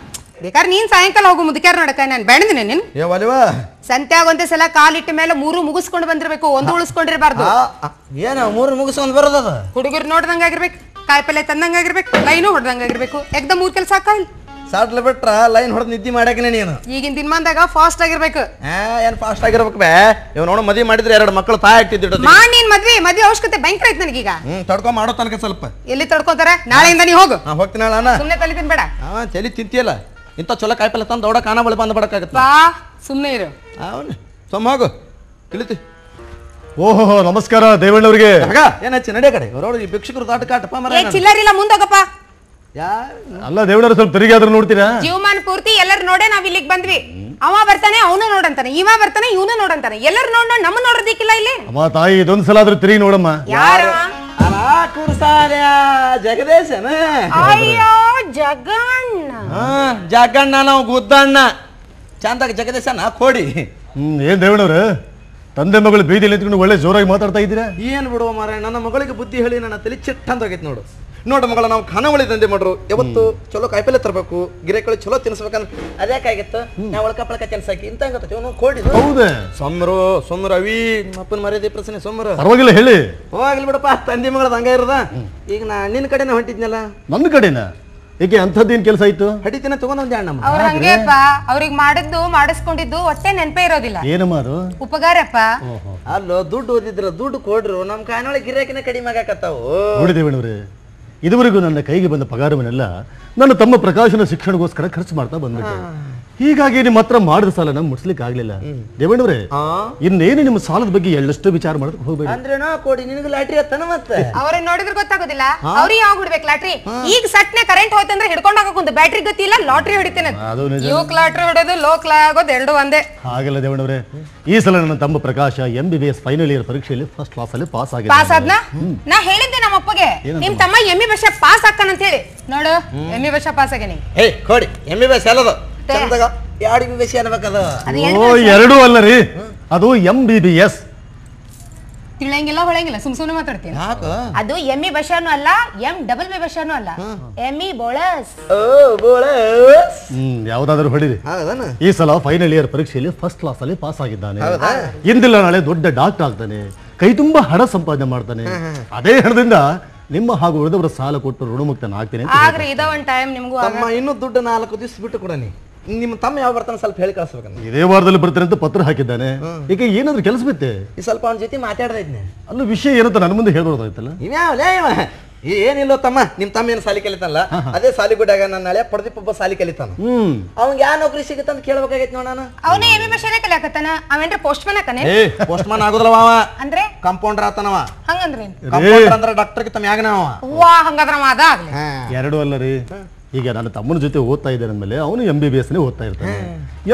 ಬೇಕಾದ್ರೆ ನೀನ್ ಸಾಯಂಕಾಲ ಹೋಗು ಮುದುಕ್ಯಾರ ನೋಡಕ. ನಾನು ಬೇಡದಿನ ನೀನ್ ಸಂತ್ಯಾಗ ಒಂದೇ ಸಲ ಕಾಲಿಟ್ಟ ಮೇಲೆ 3 ಮುಗಿಸ್ಕೊಂಡು ಬಂದಿರ್ಬೇಕು, 1 ಉಳಿಸ್ಕೊಂಡಿರ್ಬಾರ್ದು. ಏನ 3 ಮುಗಿಸ್ಕೊಂಡ್ ಬರೋದದ? ಹುಡುಗರು ನೋಡ್ದಂಗಾಗಿರ್ಬೇಕು, ಕಾಯಿಪಲ್ಲೆ ತಂದಂಗಾಗಿರ್ಬೇಕು, ಲೈನು ಹೊಡ್ದಂಗಾಗಿರ್ಬೇಕು. ಎಕ್ದಮ್ 3 ಕೆಲಸ ಸಾಕ. ಸಾಟ್ಲ ಬಿಟ್ರ ಲೈನ್ ಹೊಡೆದ್ ನಿದ್ದಿ ಮಾಡಾಕಿನ ನೀನು. ಈಗಿನ ದಿನಮಾನದಾಗ ಫಾಸ್ಟ್ ಆಗಿರ್ಬೇಕು. ಏನ್ ಫಾಸ್ಟ್ ಆಗಿರ್ಬೇಕು ಬೇ? ಇವ್ ನೋಡು ಮದ್ವಿ ಮಾಡಿದ್ರೆ 2 ಮಕ್ಕಳು ತಾಯಿ ಆಗ್ತಿದ್ದಿಟ್ಟು. ನೀನ್ ಮದ್ವೆ ಅವಶ್ಯಕತೆ ಭಯಂಕರ ಐತ್ ನನಗೀಗ. ತಡ್ಕೊ ಮಾಡೋ ತನಕ ಸ್ವಲ್ಪ. ಎಲ್ಲಿ ತಡ್ಕೋತಾರ? ನಾಳೆಯಿಂದ ನೀ ಹೋಗು. ಹೋಗ್ತೀನಿ ಅಣ್ಣ. ಸುಮ್ನೆ ತಲೆ ತಿನ್ಬೇಡ. ತಲೆ ತಿಂತಿಯಲ್ಲ, ಇಂಥ ಚೊಲೋ ಕಾಯಿಪಲ್ಲೆ ತಂದು ದೊಡ್ಡ ಕಾಣ ಬಳಿ ಬಂದು ಬಡಕಾಗತ್ತ. ಬಾ ಸುಮ್ನೆ ಇರು. ಅವನು ಸೊಮ್ಮ ಹೋಗು ತಿಳಿತಿ. ಓಹೋ ನಮಸ್ಕಾರ ದೇವಣ್ಣವ್ರಿಗೆ. ಏನಾಚಿ ನಡೆ ಕಡೆ ಅವ್ರವ್ರು ಈ ಭಿಕ್ಷುಕರು ದಾಟ ಕಾಟಪ್ಪ ಮರ. ಚಿಲ್ಲರಿಲ್ಲ ಮುಂದೋಗಪ್ಪ. ಅಲ್ಲ ದೇವಣ್ಣವ್ರು ಸ್ವಲ್ಪ ತಿರುಗಿ ಆದ್ರೂ ನೋಡ್ತೀರಾ? ಜೀವಮಾನ ಪೂರ್ತಿ ಎಲ್ಲರೂ ನೋಡೇ ನಾವ್ ಇಲ್ಲಿಗೆ ಬಂದ್ವಿ. ಅವ ಬರ್ತಾನೆ ಅವನು ನೋಡಂತಾನೆ, ಇವ ಬರ್ತಾನೆ ಇವನು ನೋಡಂತಾನೆ. ಎಲ್ಲರೂ ನೋಡ್ ನಮ್ಮ ನೋಡೋದಿಕ್ಕಿಲ್ಲ ಇಲ್ಲಿ. ಅಮ್ಮ ತಾಯಿ ಇದೊಂದ್ಸಲ ಆದ್ರೂ ತಿರುಗಿ ನೋಡಮ್ಮ. ಯಾರ ಜಗದೇಶನ? ಅಯ್ಯೋ ಜಗಣ್ಣ. ಜಗಣ್ಣ ನಾವು ಗುದ್ದಣ್ಣ ಚಂದಾಗ ಜಗದೇಶನ ಕೋಡಿ. ಏನ್ ದೇವಣ್ಣವ್ರೆ ತಂದೆ ಮಗಳು ಬೀದಿಲಿ ನಿಂತ್ಕೊಂಡು ಒಳ್ಳೆ ಜೋರಾಗಿ ಮಾತಾಡ್ತಾ ಇದ್ದೀರಾ? ಏನ್ ಬಿಡುವ ಮಾರ, ನನ್ನ ಮಗಳಿಗೆ ಬುದ್ಧಿ ಹೇಳಿ ನನ್ನ ತಲೆ ಚಿಟ್ಟಂತ ಹೋಗೈತೆ ನೋಡು. ನೋಡು ಮಗಳ, ನಾವು ಖಾನಾವಳಿ ದಂಧೆ ಮಾಡ್ರು. ಯಾವತ್ತು ಚಲೋ ಕಾಯಿಪಲ್ಲೆ ತರಬೇಕು, ಗಿರೇಕಳಿ ಚಲೋ ತಿನ್ಸ್ಬೇಕಂತ ಅದ್ಯಾಕಾಗಿತ್ತು. ನಾವು ಒಳಕ ಪಳಕ ತಿನ್ಸಾಕಿ ಇಂತ ಕೋಡಿ. ಹೌದೇ ಸೊಮ್ಮರು ಅವಿ ಅಪ್ಪನ ಮರ್ಯಾದೆ ಪ್ರಶ್ನೆ ಸೊಮ್ಮರು. ಪರವಾಗಿಲ್ಲ ಹೇಳಿ. ಹೋಗ್ಲಿ ಬಿಡಪ್ಪ, ತಂದೆ ಮಗಳದ ಹಂಗ ಇರದ. ಈಗ ನಾ ನಿನ್ನ ಕಡೆನ ಹೊಂಟಿದ್ನಲ್ಲ. ನನ್ನ ಕಡೆನ? ಏಕೆ ಅಂಥದ್ದೇನ್ ಕೆಲಸ ಆಯ್ತು? ಹಡಿತಿನ ತಗೊಂಡ್ ಅಣ್ಣ. ಅವ್ರ ಹಂಗೇಪ್ಪ, ಅವ್ರಿಗೆ ಮಾಡಿದ್ದು ಮಾಡಿಸ್ಕೊಂಡಿದ್ದು ಒಟ್ಟೆ ನೆನಪೇ ಇರೋದಿಲ್ಲ. ಏನಮ್ಮ ಅದು? ಉಪಕಾರಪ್ಪ. ಅಲ್ಲೋ ದುಡ್ಡು ಓದಿದ್ರ ದುಡ್ಡು ಕೊಡ್ರು, ನಮ್ ಕಾಯಿನೊಳಗೆ ಗಿರಾಕಿನ ಕಡಿಮೆ ಆಗಾಕತ್ತಾವು. ನೋಡಿ ದೇವಣ್ಣವ್ರೆ, ಇದುವರೆಗೂ ನನ್ನ ಕೈಗೆ ಬಂದ ಪಗಾರವನ್ನೆಲ್ಲ ನನ್ನ ತಮ್ಮ ಪ್ರಕಾಶನ ಶಿಕ್ಷಣಗೋಸ್ಕರ ಖರ್ಚು ಮಾಡ್ತಾ ಬಂದ್ಬಿಟ್ಟೆ. ಹೀಗಾಗಿ ನಿಮ್ಮ ಹತ್ರ ಮಾಡಿದ ಸಾಲನ ಮುಟ್ಸ್ಲಿಕ್ಕೆ ಆಗ್ಲಿಲ್ಲ. ದೇವಣ್ಣವ್ರೆ, ಇನ್ನೇನು ನಿಮ್ಮ ಸಾಲದ ಬಗ್ಗೆ ಎಳ್ಳಷ್ಟು ವಿಚಾರ ಮಾಡಕ್ ಹೋಗ್ಬೇಡಿ. ಅಂದ್ರೇನೋ ಕೊಡಿ ನಿನಗೆ ಲಾಟ್ರಿ ಹತ್ತನ ಮತ್ತೆ. ಅವ್ರನ್ನ ನೋಡಿದ್ರೆ ಗೊತ್ತಾಗೋದಿಲ್ಲ, ಅವ್ರಿಗೆ ಯಾವಾಗ ಬಿಡ್ಬೇಕು ಲಾಟ್ರಿ? ಈಗ ಸಟ್ನೆ ಕರೆಂಟ್ ಹೋಯ್ತಂದ್ರೆ ಹಿಡ್ಕೊಂಡು ಹೋಗಕ್ಕೆ ಬ್ಯಾಟ್ರಿ ಗತಿ ಇಲ್ಲ, ಲಾಟ್ರಿ ಹೊಡಿತೇನೆ. ಯೋಕ್ ಲಾಟ್ರಿ ಹೊಡೋದು ಲೋಕ್ ಆಗೋದು ಎರಡು ಒಂದೇ. ಹಾಗಲ್ಲ ದೇವಣ್ಣವ್ರೆ, ಈ ಸಲ ನನ್ನ ತಮ್ಮ ಪ್ರಕಾಶ MBBS ಫೈನಲ್ ಇಯರ್ ಪರೀಕ್ಷೆಯಲ್ಲಿ ಫಸ್ಟ್ ಕ್ಲಾಸ್ ಅಲ್ಲಿ ಪಾಸ್ ಆಗಿದೆ. ಪಾಸ್ ಆದ್ನ? ನಾ ಹೇಳಿದ್ದೆ ನಮ್ಮ ಅಪ್ಪಗೆ ನಿಮ್ ತಮ್ಮ MBBS ಪಾಸ್ ಆಗ್ತಾನ ಅಂತ ಹೇಳಿ. ನೋಡು MBBS ಪಾಸ್ ಆಗೇನಿ. ಹೇ ಕೊಡಿ MBBS ಎಲ್ಲದು ಚಂದಾಗ ಯಾಡಿ MBBS ಅನ್ಬೇಕದು. ಓ ಎರಡೂ ಅಲ್ಲ ರೀ, ಅದು MBBS. ತಿಳಂಗಿಲ್ಲ ಹೊಳಂಗಿಲ್ಲ ಸುಮ್ಸುಮ್ನೆ ಮಾತಾಡ್ತೀನಿ. ಅದು MBBS ಅಲ್ಲ, MBBS ಅಲ್ಲ, ME ಬೋಳಸ್. ಓ ಬೋಳಸ್. ಯಾವ್ದಾದ್ರು ಹೊಡಿರಿ. ಹೌದನ? ಈ ಸಲ ಫೈನಲ್ ಇಯರ್ ಪರೀಕ್ಷೆಯಲ್ಲಿ ಫಸ್ಟ್ ಕ್ಲಾಸ್ ಅಲ್ಲಿ ಪಾಸ್ ಆಗಿದ್ದಾನೆ. ಇಂದಿಲ್ಲ ನಾಳೆ ದೊಡ್ಡ ಡಾಕ್ಟರ್ ಆಗ್ತಾನೆ, ಕೈ ತುಂಬಾ ಹಣ ಸಂಪಾದನೆ ಮಾಡ್ತಾನೆ. ಅದೇ ಹಣದಿಂದ ನಿಮ್ಮ ಹಾಗೂ ಉಳಿದವರ ಸಾಲ ಕೊಟ್ಟು ಋಣಮುಕ್ತನ ಆಗ್ತೇನೆ. ಆದ್ರೆ ಇದ ಒಂದ್ ಟೈಮ್ ನಿಮ್ಗೂ ತಮ್ಮ ಇನ್ನೂ ದುಡ್ಡು 4 ದಿವಸ ಬಿಟ್ಟು ಕೊಡನಿ. ನಿಮ್ಮ ತಮ್ಮ ಯಾವ ಬರ್ತಾನೆ ಸ್ವಲ್ಪ ಹೇಳಿ ಕಳಿಸ್ಬೇಕಂತ. ಇದೇ ವಾರದಲ್ಲಿ ಬರ್ತಾರೆ ಅಂತ ಪತ್ರ ಹಾಕಿದ್ದಾನೆ. ಈಗ ಏನಾದ್ರು ಕೆಲಸ ಬಿತ್ತೆ? ಈ ಸ್ವಲ್ಪ ಅವನ ಜೊತೆ ಮಾತಾಡ್ತಾ ಇದ್ನೆ. ಅಲ್ಲ ವಿಷಯ ಏನಂತ ನನ್ನ ಮುಂದೆ ಹೇಳ್ಬೋದಾಯ್ತಲ್ಲ. ಏನಿಲ್ಲ ತಮ್ಮ, ನಿಮ್ ತಮ್ಮ ಏನು ಸಾಲಿ ಕಲಿತಾನಲ್ಲ, ಅದೇ ಸಾಲಿ ಗುಡ್ಡಾಗ ನನ್ನ ನಾಳೆ ಪಡದಿಪ್ಪ ಸಾಲಿ ಕಲಿತಾನ. ಅವ್ನಿಗೆ ಯಾವ ನೌಕರಿ ಸಿಗುತ್ತೆ ಅಂತ ಕೇಳ್ಬೇಕಾಗೈತಿ ನೋಡ ನಾನು. ಅವನೇ MBBS ಕಲಿಯಾಕತ್ತಾನ. ಅವೇನ್ರ ಪೋಸ್ಟ್ ಮ್ಯಾನ್ ಆಕನೆ? ಪೋಸ್ಟ್ ಮ್ಯಾನ್ ಆಗುದಿಲ್ಲ ಅವ. ಅಂದ್ರೆ ಕಂಪೌಂಡರ್ ಆತನವ. ಹಂಗಂದ್ರೆ ಕಂಪೌಂಡರ್ ಅಂದ್ರೆ ಡಾಕ್ಟರ್ ತಮ್ಮ ಯಾಗನವ. ವಾ ಹಂಗಾದ್ರ ಮಾದ ಆಗ್ಲಿ. ಎರಡು ಅಲ್ಲ ರೀ, ಈಗ ನನ್ನ ತಮ್ಮನ ಜೊತೆ ಓದ್ತಾ ಇದ್ದಾನೆ ಅಂದ್ಮೇಲೆ ಅವನು MBBS ನೇ ಓದ್ತಾ ಇರ್ತಾನೆ.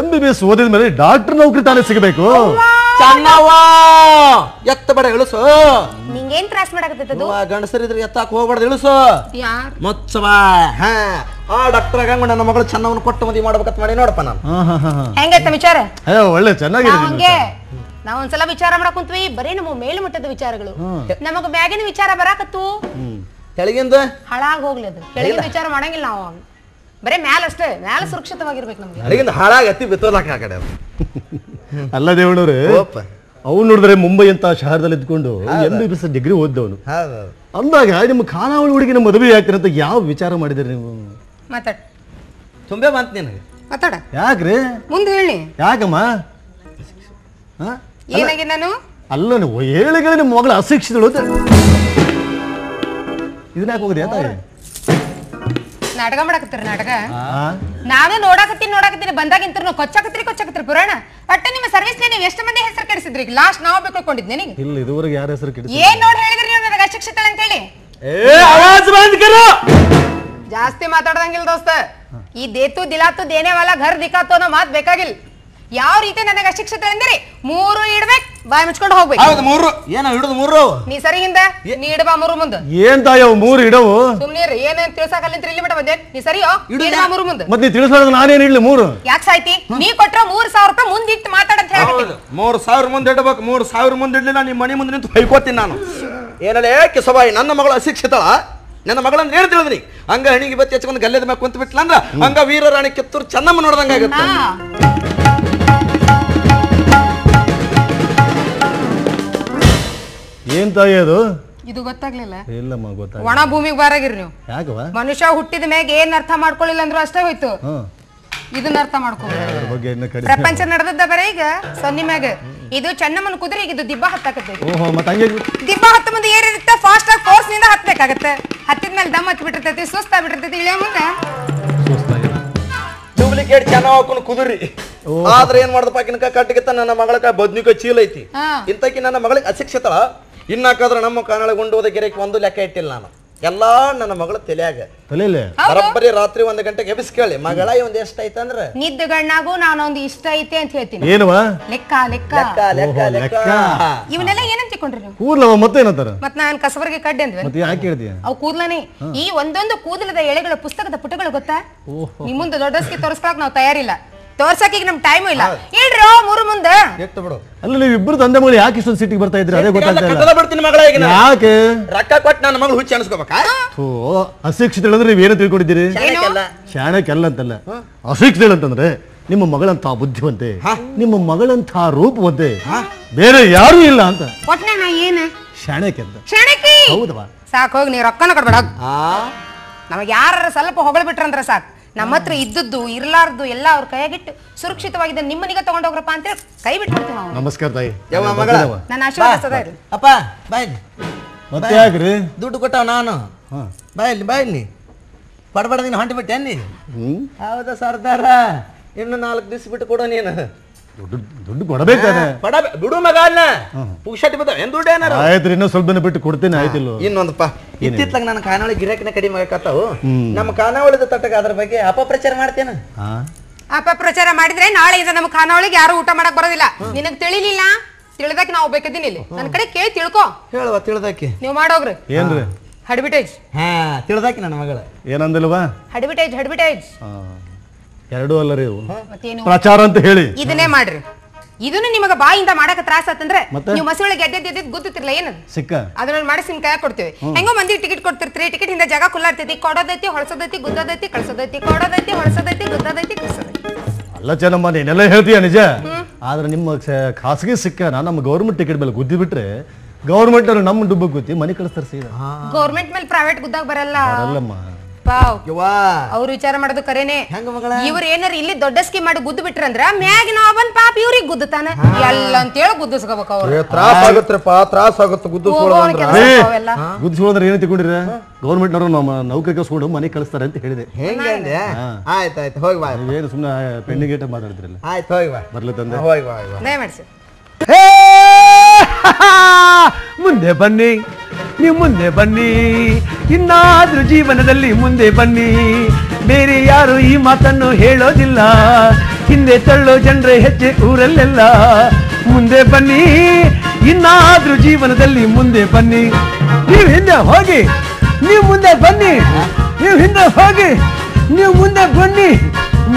MBBS ಓದಿದ ಮೇಲೆ ಡಾಕ್ಟರ್ ನೌಕರಿ ತಾನೇ ಸಿಗಬೇಕು. ಎತ್ತ ಬೇಡ ಇಳಿಸು. ನಿಂಗೇನ್ ತ್ರಾಸ ಮಾಡಕತ್ತದು? ಗಂಡಸರಿದ್ರೆ ಎತ್ತಾಕ ಹೋಗ್ಬಾರ್ದು, ಇಳಿಸು. ಮುಚ್ಚಬಾ. ಆ ಡಾಕ್ಟರ್ ಆಗಂಗ ನನ್ನ ಮಗಳು ಚೆನ್ನವನ್ನ ಕೊಟ್ಟು ಮದುವೆ ಮಾಡ್ಬೇಕಂತ ಮಾಡಿ ನೋಡಪ್ಪ ನಾನು. ಹೆಂಗೈತ ವಿಚಾರ? ಒಳ್ಳೆ ಚೆನ್ನಾಗಿದೆ. ಹಂಗೆ ನಾವ್ ಒಂದ್ಸಲ ವಿಚಾರ ಮಾಡಕ್ ಕುಂತ್ವಿ, ಬರೀ ನಮ್ಮ ಮೇಲ್ಮಟ್ಟದ ವಿಚಾರಗಳು. ನಮಗ ಮ್ಯಾಗಿನ ವಿಚಾರ ಬರಾಕತ್ತು, ತೆಳಗಿಂದ ಹಾಳಾಗ್ ಹೋಗ್ಲಿ. ಅದು ಕೆಳಗಿನ ವಿಚಾರ ಮಾಡಂಗಿಲ್ಲ ನಾವು, ಬರೇ ಮ್ಯಾಲ ಅಷ್ಟೇ. ಮ್ಯಾಲ ಸುರಕ್ಷಿತವಾಗಿರ್ಬೇಕು ನಮ್ಗೆ. ತೆಳಗಿಂದ ಹಾಳಾಗಿ ಅತಿ ಬಿತ್ತೋಲಾಕ ಆ ಕಡೆ. ಅಲ್ಲ ದೇವಣ್ಣವ್ರೆ, ಅವ್ನು ನೋಡಿದ್ರೆ ಮುಂಬೈ ಅಂತ ಶಹರದಲ್ಲಿ ಇದ್ಕೊಂಡು MBBS ಡಿಗ್ರಿ ಓದ್ದವನು. ಅಂದಾಗ ನಿಮ್ಮ ಖಾನಾವಳಿ ಹುಡುಗಿನ ಮದುವೆ ಆಗ್ತೀರ ಅಂತ ಯಾವ ವಿಚಾರ ಮಾಡಿದ್ರಿ ನೀವು? ಮಾತಾಡ ತುಂಬೆ ಬಂತ ನಿನಗೆ. ಮಾತಾಡ. ಯಾಕ್ರಿ? ಮುಂದೆ ಹೇಳಿ. ಯಾಕಮ್ಮ? ಏನಾಗಿ ನಾನು? ಅಲ್ಲ ನೀವು ಹೇಳಿದ್ರೆ ನಿಮ್ಮ ಮಗಳು ಅಶಿಕ್ಷಿತಳು ಅಂತ ಇದನ್ನ ಯಾಕೆ ಹೋಗ್ರಿ ಅಂತ ನಾಟಕ ಮಾಡಕತ್ತೀರಿ. ನಾಟಕ ನಾನು ನೋಡಾಕತ್ತೀನಿ ಬಂದಾಗಿಂತ ಕೊಚ್ಚಾಕತ್ತೀರಿ ಪುರಾಣ. ಒಟ್ಟ ನಿಮ್ಮ ಸರ್ವಿಸ್ ನೀವು ಎಷ್ಟು ಮಂದಿ ಹೆಸರು ಕೆಡಿಸಿದ್ರಿ? ಲಾಸ್ಟ್ ನಾವು ಬೇಕೊಳ್ಕೊಂಡಿದ್ದೆ ನಿನಗೆ. ಇಲ್ಲ ಇದುವರೆಗೆ ಯಾರ ಹೆಸರು ಕೆಡಿಸಿ ಏನ್ ನೋಡಿ ಹೇಳಿದ್ರಿ ನೀವು ನನಗೆ ಅಶಿಕ್ಷಿತಳು ಅಂತ ಹೇಳಿ? ಜಾಸ್ತಿ ಮಾತಾಡ್ದಂಗಿಲ್ಲ ದೋಸ್ತ. ಈ ದೇತು ದಿಲಾತು ದೇನೆ ವಾಲ ಘರ್ ದಿಕ್ಕಾತು ಅನ್ನೋ ಮಾತು ಬೇಕಾಗಿಲ್ಲ. ಯಾವ ರೀತಿ ನನಗೆ ಅಶಿಕ್ಷಿತಳು ಅಂದಿರಿ? 3 ಇಡ್ಬೇಕು ಬಾಯ್ ಮುಚ್ಕೊಂಡು ಹೋಗ್ಬೇಕು ಹೌದು ಮೂರು ಏನ ಹಿಡಿದು ಮೂರು ನೀ ಸರಿ ಹಿಂದ ನೀ ಇಡಬಾ ಮೂರು ಮುಂದೆ ಏನ್ ತಾಯವ್ ಮೂರು ಇಡವು ಸುಮ್ನೆ ಏನೇನ್ ತಿಳ್ಸಾಕಲ್ಲಿಂತ ಇಲ್ಲಿ ಬಿಟ್ಟ ಬಂದೆ ನೀ ಸರಿಯೋ ಇಡಬಾ ಮೂರು ಮುಂದೆ ಮತ್ತೆ ನೀ ತಿಳಿಸ್ಲಾರ್ದ ನಾನೇನ್ ಇಡ್ಲಿ ಮೂರು ಯಾಕೆ ಸಾಯ್ತಿ ನೀ ಕೊಟ್ರ 3,000 ರೂಪಾಯಿ ಮುಂದಿಟ್ಟು ಮಾತಾಡಂತ ಹೇಳ್ತೀನಿ 3,000 ಮುಂದೆ ಇಡಬೇಕು 3,000 ಮುಂದೆ ಇಡ್ಲಿಲ್ಲ ನಿಮ್ಮ ಮನೆ ಮುಂದೆ ನಿಂತು ಬೈಕೋತೀನಿ ನಾನು ಏನಲ್ಲೇ ಕಿಸಬಾಯಿ ನನ್ನ ಮಗಳು ಅಶಿಕ್ಷಿತಳ ನನ್ನ ಮಗಳನ್ನ ಏನು ತಿಳಿದ್ರಿ ಹಂಗ ಹಣಿಗೆ ಬತ್ತಿ ಹಚ್ಕೊಂಡು ಗಲ್ಲೆದ ಮ್ಯಾಗ ಕುಂತ ಬಿಟ್ಲ ಅಂದ್ರ ಹಂಗ ವೀರರಾಣಿ ಕಿತ್ತೂರು ಚೆನ್ನಮ್ಮ ನೋಡ್ದಂಗಾಗುತ್ತೆ ಏನ್ ತಾಯಿ ಅದು ಇದು ಗೊತ್ತಾಗ್ಲಿಲ್ಲ ಇಲ್ಲಮ್ಮ ಗೊತ್ತಾಗ ಒಣ ಭೂಮಿಗೆ ಬಾರಾಗಿರಿ ನೀವು ಯಾಕವ ಮನುಷ್ಯ ಹುಟ್ಟಿದ ಮ್ಯಾಗ ಏನ್ ಅರ್ಥ ಮಾಡ್ಕೊಳ್ಳಿಲ್ಲ ಅಂದ್ರೂ ಅಷ್ಟೇ ಹೋಯ್ತು ಇದನ್ನ ಅರ್ಥ ಮಾಡ್ಕೋಬೇಕು ಬಗ್ಗೆ ಪ್ರಪಂಚ ನಡೆದದ್ದ ಬರ ಈಗ ಸೊನ್ನಿ ಮ್ಯಾಗ ಇದು ಚೆನ್ನಮ್ಮನ ಕುದುರೆ ಈಗ ಇದು ದಿಬ್ಬ ಹತ್ತಾಕತ್ತೆ ಓಹೋ ಮತ್ತೆ ಹಂಗೆ ದಿಬ್ಬ ಹತ್ತ ಮುಂದೆ ಏನಿರುತ್ತೆ ಫಾಸ್ಟ್ ಆಗಿ ಫೋರ್ಸ್ ನಿಂದ ಹತ್ಬೇಕಾಗತ್ತೆ ಹತ್ತಿದ ಮೇಲೆ ದಮ್ ಹತ್ತಿ ಬಿಟ್ಟಿರ್ತೈತಿ ಸುಸ್ತಾ ಬಿಟ್ಟಿರ್ತೈತಿ ಇಳಿಯೋ ಮುಂದೆ ಡೂಪ್ಲಿಕೇಟ್ ಚೆನ್ನಾಗ್ ಹಾಕೊಂಡು ಕುದುರಿ ಆದ್ರೆ ಏನ್ ಮಾಡ್ದಪ್ಪ ಆಕಿನ ಕಟ್ಟಿಗಿತ್ತ ನನ್ನ ಮಗಳ ಬದ್ನಿಕಾಯಿ ಚೀಲ ಐತಿ ಇಂತಕಿ ನನ್ನ ಮಗಳಿಗೆ ಅಶಿಕ್ಷಿತಳ ಇನ್ನಾಕಾದ್ರೆ ನಮ್ಮ ಕಾನಾಳಗೊಂಡು ಗೆರೆಗೆ ಒಂದು ಲೆಕ್ಕ ಇಟ್ಟಿಲ್ಲ ನಾನು ಎಲ್ಲಾ ನನ್ನ ಮಗಳ ತಲೆಯಾಗ ತಲೆಯಲ್ಲೇ ಬರಬ್ಬರಿ ರಾತ್ರಿ 1 ಗಂಟೆಗೆ ಎಬ್ಬಿಸ್ ಕೇಳಿ ಮಗಳ ಒಂದ್ ಎಷ್ಟ ಐತಂದ್ರ ನಿದ್ದಗಣ್ಣಾಗೂ ನಾನೊಂದು ಇಷ್ಟ ಐತೆ ಅಂತ ಹೇಳ್ತೀನಿ ಏನವ ಲೆಕ್ಕ ಲೆಕ್ಕ ಲೆಕ್ಕ ಲೆಕ್ಕ ಲೆಕ್ಕ ಇವನ್ನೆಲ್ಲ ಏನಂತ ತಿಳ್ಕೊಂಡ್ರಿ ನೀವು ಕೂದ್ಲವ ಮತ್ತೆ ಏನಂತಾರ ಮತ್ ನಾನ್ ಕಸಬರ್ಗೆ ಕಡ್ಡೆ ಅಂದ್ವಿ ಮತ್ತೆ ಯಾಕೆ ಹೇಳ್ತೀಯ ಅವು ಕೂದ್ಲನೇ ಈ ಒಂದೊಂದು ಕೂದಲದ ಎಳೆಗಳ ಪುಸ್ತಕದ ಪುಟಗಳು ಗೊತ್ತಾ ನಿಮ್ ಮುಂದೆ ದೊಡ್ಡಸ್ಕಿ ತೋರಿಸ್ಕೊಳಕ್ ನಾವು ತಯಾರಿಲ್ಲ ತೋರ್ಸಕ್ ಈಗ ನಮ್ ಟೈಮು ಇಲ್ಲ ಹೇಳ್ರಿ ಮೂರು ಮುಂದೆ ಎತ್ತು ಬಿಡು ಅಲ್ಲ ನೀವು ಇಬ್ಬರು ತಂದೆ ಮಗಳು ಯಾಕೆ ಇಷ್ಟೊಂದು ಸಿಟಿಗೆ ಬರ್ತಾ ಇದ್ರಿ ಅದೇ ಗೊತ್ತಾಗ್ತಾ ಬಿಡ್ತೀನಿ ಮಗಳ ಈಗ ಯಾಕೆ ರೊಕ್ಕ ಕೊಟ್ಟು ನನ್ನ ಮಗಳು ಹುಚ್ಚಿ ಅನ್ಸ್ಕೋಬೇಕಾ ಅಶಿಕ್ಷಿತ ಹೇಳಿದ್ರೆ ನೀವೇನು ತಿಳ್ಕೊಂಡಿದ್ದೀರಿ ಶಾಣಕ್ಕೆಲ್ಲ ಅಂತಲ್ಲ ಅಶಿಕ್ಷಿತ ಅಂತಂದ್ರೆ ನಿಮ್ಮ ಮಗಳಂತ ಬುದ್ಧಿವಂತೆ ನಿಮ್ಮ ಮಗಳಂತ ರೂಪವಂತೆ ಬೇರೆ ಯಾರು ಇಲ್ಲ ಅಂತ ಒಟ್ನೆ ನಾ ಏನ ಶಾಣಕ್ಕೆ ಅಂತ ಕ್ಷಣಕ್ಕಿ ಹೌದವಾ ಸಾಕು ಹೋಗಿ ನೀ ರೊಕ್ಕನ ಕೊಡ್ಬೇಡ ನಮಗೆ ಯಾರ ಸ್ವಲ್ಪ ಹೊಗಳ ಬಿಟ್ರಂದ್ರೆ ಸಾಕು ನಮ್ಮ ಹತ್ರ ಇದ್ದದ್ದು ಇರ್ಲಾರ್ದು ಎಲ್ಲ ಅವ್ರ ಕೈಯಾಗಿಟ್ಟು ಸುರಕ್ಷಿತವಾಗಿದ್ದ ನಿಮ್ಮನಿಗೆ ತಗೊಂಡೋಗ್ರಪ್ಪ ಅಂತೇಳಿ ಕೈ ಬಿಟ್ಬಿಡ್ತೀವಿ ನಾವು ನಮಸ್ಕಾರ ತಾಯಿ ನನ್ನ ಆಶೀರ್ವಾದ ಸದಾ ಇರು. ಅಪ್ಪ ಬಾಯ್ಲಿ ಮತ್ತೆ ಯಾಕ್ರಿ ದುಡ್ಡು ಕೊಟ್ಟವ ನಾನು ಬಾಯ್ಲಿ ಬಾಯ್ಲಿ ಬಡಬಡ ನೀನು ಹೊಂಟಿ ಬಿಟ್ಟೆ ನೀ ಹೌದಾ ಸರ್ದಾರ ಇನ್ನು 4 ದಿವಸ ಬಿಟ್ಟು ಕೊಡೋ ನೀನು ದುಡ್ಡು ಕೊಡಬೇಕಾದ್ರೆ ಬಿಡು ಮಗ ಅಲ್ಲ ಪುಕ್ಷಟಿ ಬಿದ್ದಾವ ಏನ್ ದುಡ್ಡು ಏನಾರ ಆಯ್ತ್ರಿ ಇನ್ನೂ ಸ್ವಲ್ಪ ದಿನ ಬಿಟ್ಟು ಕೊಡ್ತೇನೆ ಆಯ್ತಿಲ್ಲ ಇನ್ನೊಂದಪ್ಪ ಇತ್ತಿತ್ಲಾಗ ನನ್ನ ಖಾನಾವಳಿ ಗಿರಾಕಿನ ಕಡಿಮೆ ಆಗತ್ತಾವು ನಮ್ಮ ಖಾನಾವಳಿದ ತಟ್ಟಗ ಅದ್ರ ಬಗ್ಗೆ ಅಪಪ್ರಚಾರ ಮಾಡ್ತೇನೆ ಅಪಪ್ರಚಾರ ಮಾಡಿದ್ರೆ ನಾಳೆಯಿಂದ ನಮ್ಮ ಖಾನಾವಳಿಗೆ ಯಾರು ಊಟ ಮಾಡಕ್ ಬರೋದಿಲ್ಲ ನಿನಗ್ ತಿಳಿಲಿಲ್ಲ ತಿಳಿದಕ್ಕೆ ನಾವು ಬೇಕದೀನಿ ಇಲ್ಲಿ ನನ್ನ ಕಡೆ ಕೇಳಿ ತಿಳ್ಕೊ ಹೇಳುವ ತಿಳಿದಾಕಿ ನೀವು ಮಾಡೋಗ್ರಿ ಏನ್ರಿ ಅಡ್ವರ್ಟೈಸ್ ಹಾ ತಿಳಿದಾಕಿ ನನ್ನ ಮಗಳ ಏನಂದಿಲ್ವಾ ಅಡ್ವರ್ಟೈಸ್ ಎರಡೂ ಅಲ್ಲ ರೀ ಮತ್ತೇನು ಪ್ರಚಾರ ಅಂತ ಹೇಳಿ ಇದನ್ನೇ ಮಾಡ್ರಿ ಇದನ್ನು ನಿಮಗೆ ಬಾಯಿಂದ ಮಾಡಕ ತ್ರಾಸ ಆತಂದ್ರೆ ನೀವು ಮಸಿ ಒಳಗೆ ಎದ್ದೆದ್ದು ಗೊತ್ತಿರ್ತಿರ್ಲ ಏನದು ಸಿಕ್ಕ ಅದನ್ನ ಮಾಡಿಸಿ ನಿಮ್ ಕೈ ಕೊಡ್ತೀವಿ ಹೆಂಗೋ ಮಂದಿ ಟಿಕೆಟ್ ಕೊಡ್ತಿರ್ತೀರಿ ಟಿಕೆಟ್ ಇಂದ ಜಾಗ ಕುಲ್ಲಾಡ್ತೈತಿ ಕೊಡೋದೈತಿ ಹೊಳಸೋದೈತಿ ಗುದ್ದೋದೈತಿ ಕಳ್ಸೋದೈತಿ ಕೊಡೋದೈತಿ ಹೊಳಸೋದೈತಿ ಗುದ್ದೋದೈತಿ ಕಳ್ಸೋದೈತಿ ಅಲ್ಲ ಚೆನ್ನಮ್ಮ ನೀನೆಲ್ಲ ಹೇಳ್ತೀಯ ನಿಜ ಆದ್ರೆ ನಿಮ್ಮ ಖಾಸಗಿ ಸಿಕ್ಕ ನಮ್ಮ ಗೌರ್ಮೆಂಟ್ ಟಿಕೆಟ್ ಮೇಲೆ ಗುದ್ದಿ ಬಿಟ್ರೆ ಗೌರ್ಮೆಂಟ್ ಅವ್ರು ನಮ್ಮ ಡುಬ್ಬ ಗುದ್ದಿ ಮನೆ ಕಳಿಸ್ತಾರೆ ಸೀದಾ ಗೌರ್ಮೆಂಟ್ ಮೇಲೆ ಪ್ರೈವೇಟ್ ಗುದ್ದಾಗ ಬರಲ್ಲ ಅಲ್ಲಮ್ಮ ಅವ್ರು ವಿಚಾರ ಮಾಡೋದು ಕರೇನೆ ಇವ್ರು ಏನಾರ ಇಲ್ಲಿ ದೊಡ್ಡ ಸ್ಕೀಮ್ ಮಾಡಿ ಗುದ್ದು ಬಿಟ್ರಂದ್ರ ಮ್ಯಾಗ ನಾವ್ ಬಂದ್ ಪಾಪ ಇವ್ರಿಗೆ ಗುದ್ದುತ್ತಾನ ಎಲ್ಲ ಅಂತೇಳಿ ಗುದ್ದಿಸ್ಕೋಬೇಕು ಅವ್ರು ತ್ರಾಸ ಆಗುತ್ತಪ್ಪ ತ್ರಾಸ ಆಗುತ್ತೆ ಗುದ್ದಿಸೋದ್ರೆ ಏನು ತಿಳ್ಕೊಂಡಿರ ಗೌರ್ಮೆಂಟ್ ನವರು ನಮ್ಮ ನೌಕರಿ ಕಸ್ಕೊಂಡು ಮನೆ ಕಳಿಸ್ತಾರೆ ಅಂತ ಹೇಳಿದೆ ಹೆಂಗೆ ಆಯ್ತಾಯ್ತು ಹೋಗಿ ಬಾ ಏನು ಸುಮ್ಮನೆ ಪೆಂಡಿಂಗ್ ಏಟ ಮಾತಾಡಿದ್ರಲ್ಲ ಆಯ್ತು ಹೋಗಿ ಬಾ ಬರ್ಲಿ ತಂದೆ ಹೋಗಿ ಬಾ ದಯಮಾಡಿಸಿ ಮುಂದೆ ಬನ್ನಿ ನೀವು ಮುಂದೆ ಬನ್ನಿ ಇನ್ನಾದ್ರೂ ಜೀವನದಲ್ಲಿ ಮುಂದೆ ಬನ್ನಿ ಬೇರೆ ಯಾರು ಈ ಮಾತನ್ನು ಹೇಳೋದಿಲ್ಲ ಹಿಂದೆ ತಳ್ಳೋ ಜನರೇ ಹೆಚ್ಚೆ ಊರಲ್ಲೆಲ್ಲ ಮುಂದೆ ಬನ್ನಿ ಇನ್ನಾದ್ರೂ ಜೀವನದಲ್ಲಿ ಮುಂದೆ ಬನ್ನಿ ನೀವು ಹಿಂದೆ ಹೋಗಿ ನೀವು ಮುಂದೆ ಬನ್ನಿ ನೀವು ಹಿಂದೆ ಹೋಗಿ ನೀವು ಮುಂದೆ ಬನ್ನಿ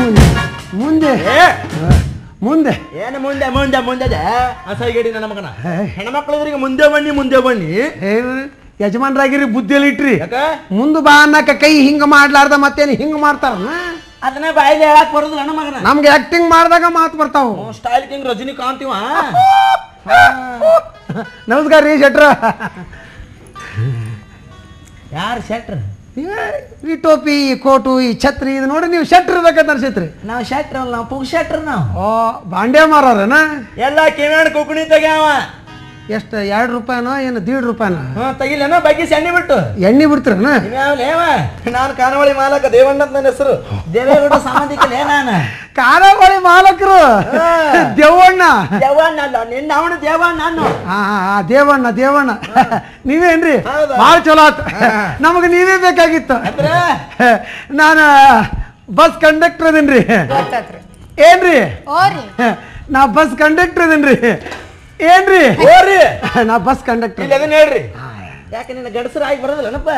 ಮುಂದೆ ಮುಂದೆ ಏನು ಮುಂದೆ ಮುಂದೆ ಮುಂದೆ ಅಸೈಗೇಡಿ ನನ್ನ ಮಗನ ಹೆಣ್ಮಕ್ಳಿದ್ರಿಗೆ ಮುಂದೆ ಬನ್ನಿ ಯಜಮಾನ್ರಾಗಿರಿ ಬುದ್ಧಿಯಲ್ಲಿ ಇಟ್ರಿ ಮುಂದೆ ಬಾ ಅನ್ನಕ ಕೈ ಹಿಂಗ ಮಾಡ್ಲಾರ್ದ ಮತ್ತೇನು ಹಿಂಗ ಮಾಡ್ತಾರ ಅದನ್ನ ಬಾಯಿಗೆ ಹೇಳಕ್ ಬರೋದಿಲ್ಲ ನನ್ನ ಮಗನ ನಮ್ಗೆ ಆಕ್ಟಿಂಗ್ ಮಾಡಿದಾಗ ಮಾತು ಬರ್ತಾವ ಸ್ಟೈಲ್ ಕಿಂಗ್ ರಜನಿಕಾಂತ್ ಇವ ನಮಸ್ಕಾರ ರೀ ಶೆಟ್ರ ಯಾರು ಶೆಟ್ರ್ ಈ ಟೋಪಿ ಈ ಕೋಟು ಈ ಛತ್ರಿ ಇದು ನೋಡಿ ನೀವು ಶೆಟ್ರ್ ಬೇಕಂತ ಅನ್ಸೈತ್ರಿ ನಾವು ಶೆಟ್ರ್ ಅಲ್ಲ ನಾವು ಪುಗ್ ಶೆಟ್ರ್ ನಾವು ಓ ಬಾಂಡೆ ಮಾರನ ಎಲ್ಲ ಕಿವ್ಯಾಣ ಕುಕುಣಿ ತೆಗ್ಯಾವ ಎಷ್ಟು 2 ರೂಪಾಯಿನೋ ಏನು 1.5 ರೂಪಾಯಿನ ತೆಗಿಲೇನೋ ಬಗ್ಗೆ ಎಣ್ಣೆ ಬಿಟ್ಟು ಎಣ್ಣೆ ಬಿಡ್ತೀರನ ನಾನು ಕಾನವಳಿ ಮಾಲಕ ದೇವಣ್ಣ ಅಂತ ನನ್ನ ಹೆಸರು ದೇವೇಗೌಡ ಸಾಮಾಜಿಕಲೇ ನಾನು ಕಾನವಳಿ ಮಾಲಕರು ದೇವಣ್ಣ ದೇವಣ್ಣ ಅಲ್ಲ ನಿನ್ನ ಅವನು ದೇವಣ್ಣ ನಾನು ದೇವಣ್ಣ ದೇವಣ್ಣ ನೀವೇನ್ರಿ ಭಾಳ ಚಲೋ ಆತ ನಮಗೆ ನೀವೇ ಬೇಕಾಗಿತ್ತು ನಾನು ಬಸ್ ಕಂಡಕ್ಟರ್ ಅದೇನ್ರಿ ಏನ್ರಿ ನಾ ಬಸ್ ಕಂಡಕ್ಟರ್ ಅದೇನ್ರಿ ಏನ್ರಿ ಹೋರಿ ನಾ ಬಸ್ ಕಂಡಕ್ಟರ್ ಇಲ್ಲಿ ಅದನ್ನ ಹೇಳ್ರಿ ಯಾಕೆ ನಿನ್ನ ಗಡಸರ ಆಗಿ ಬರೋದಿಲ್ಲನಪ್ಪ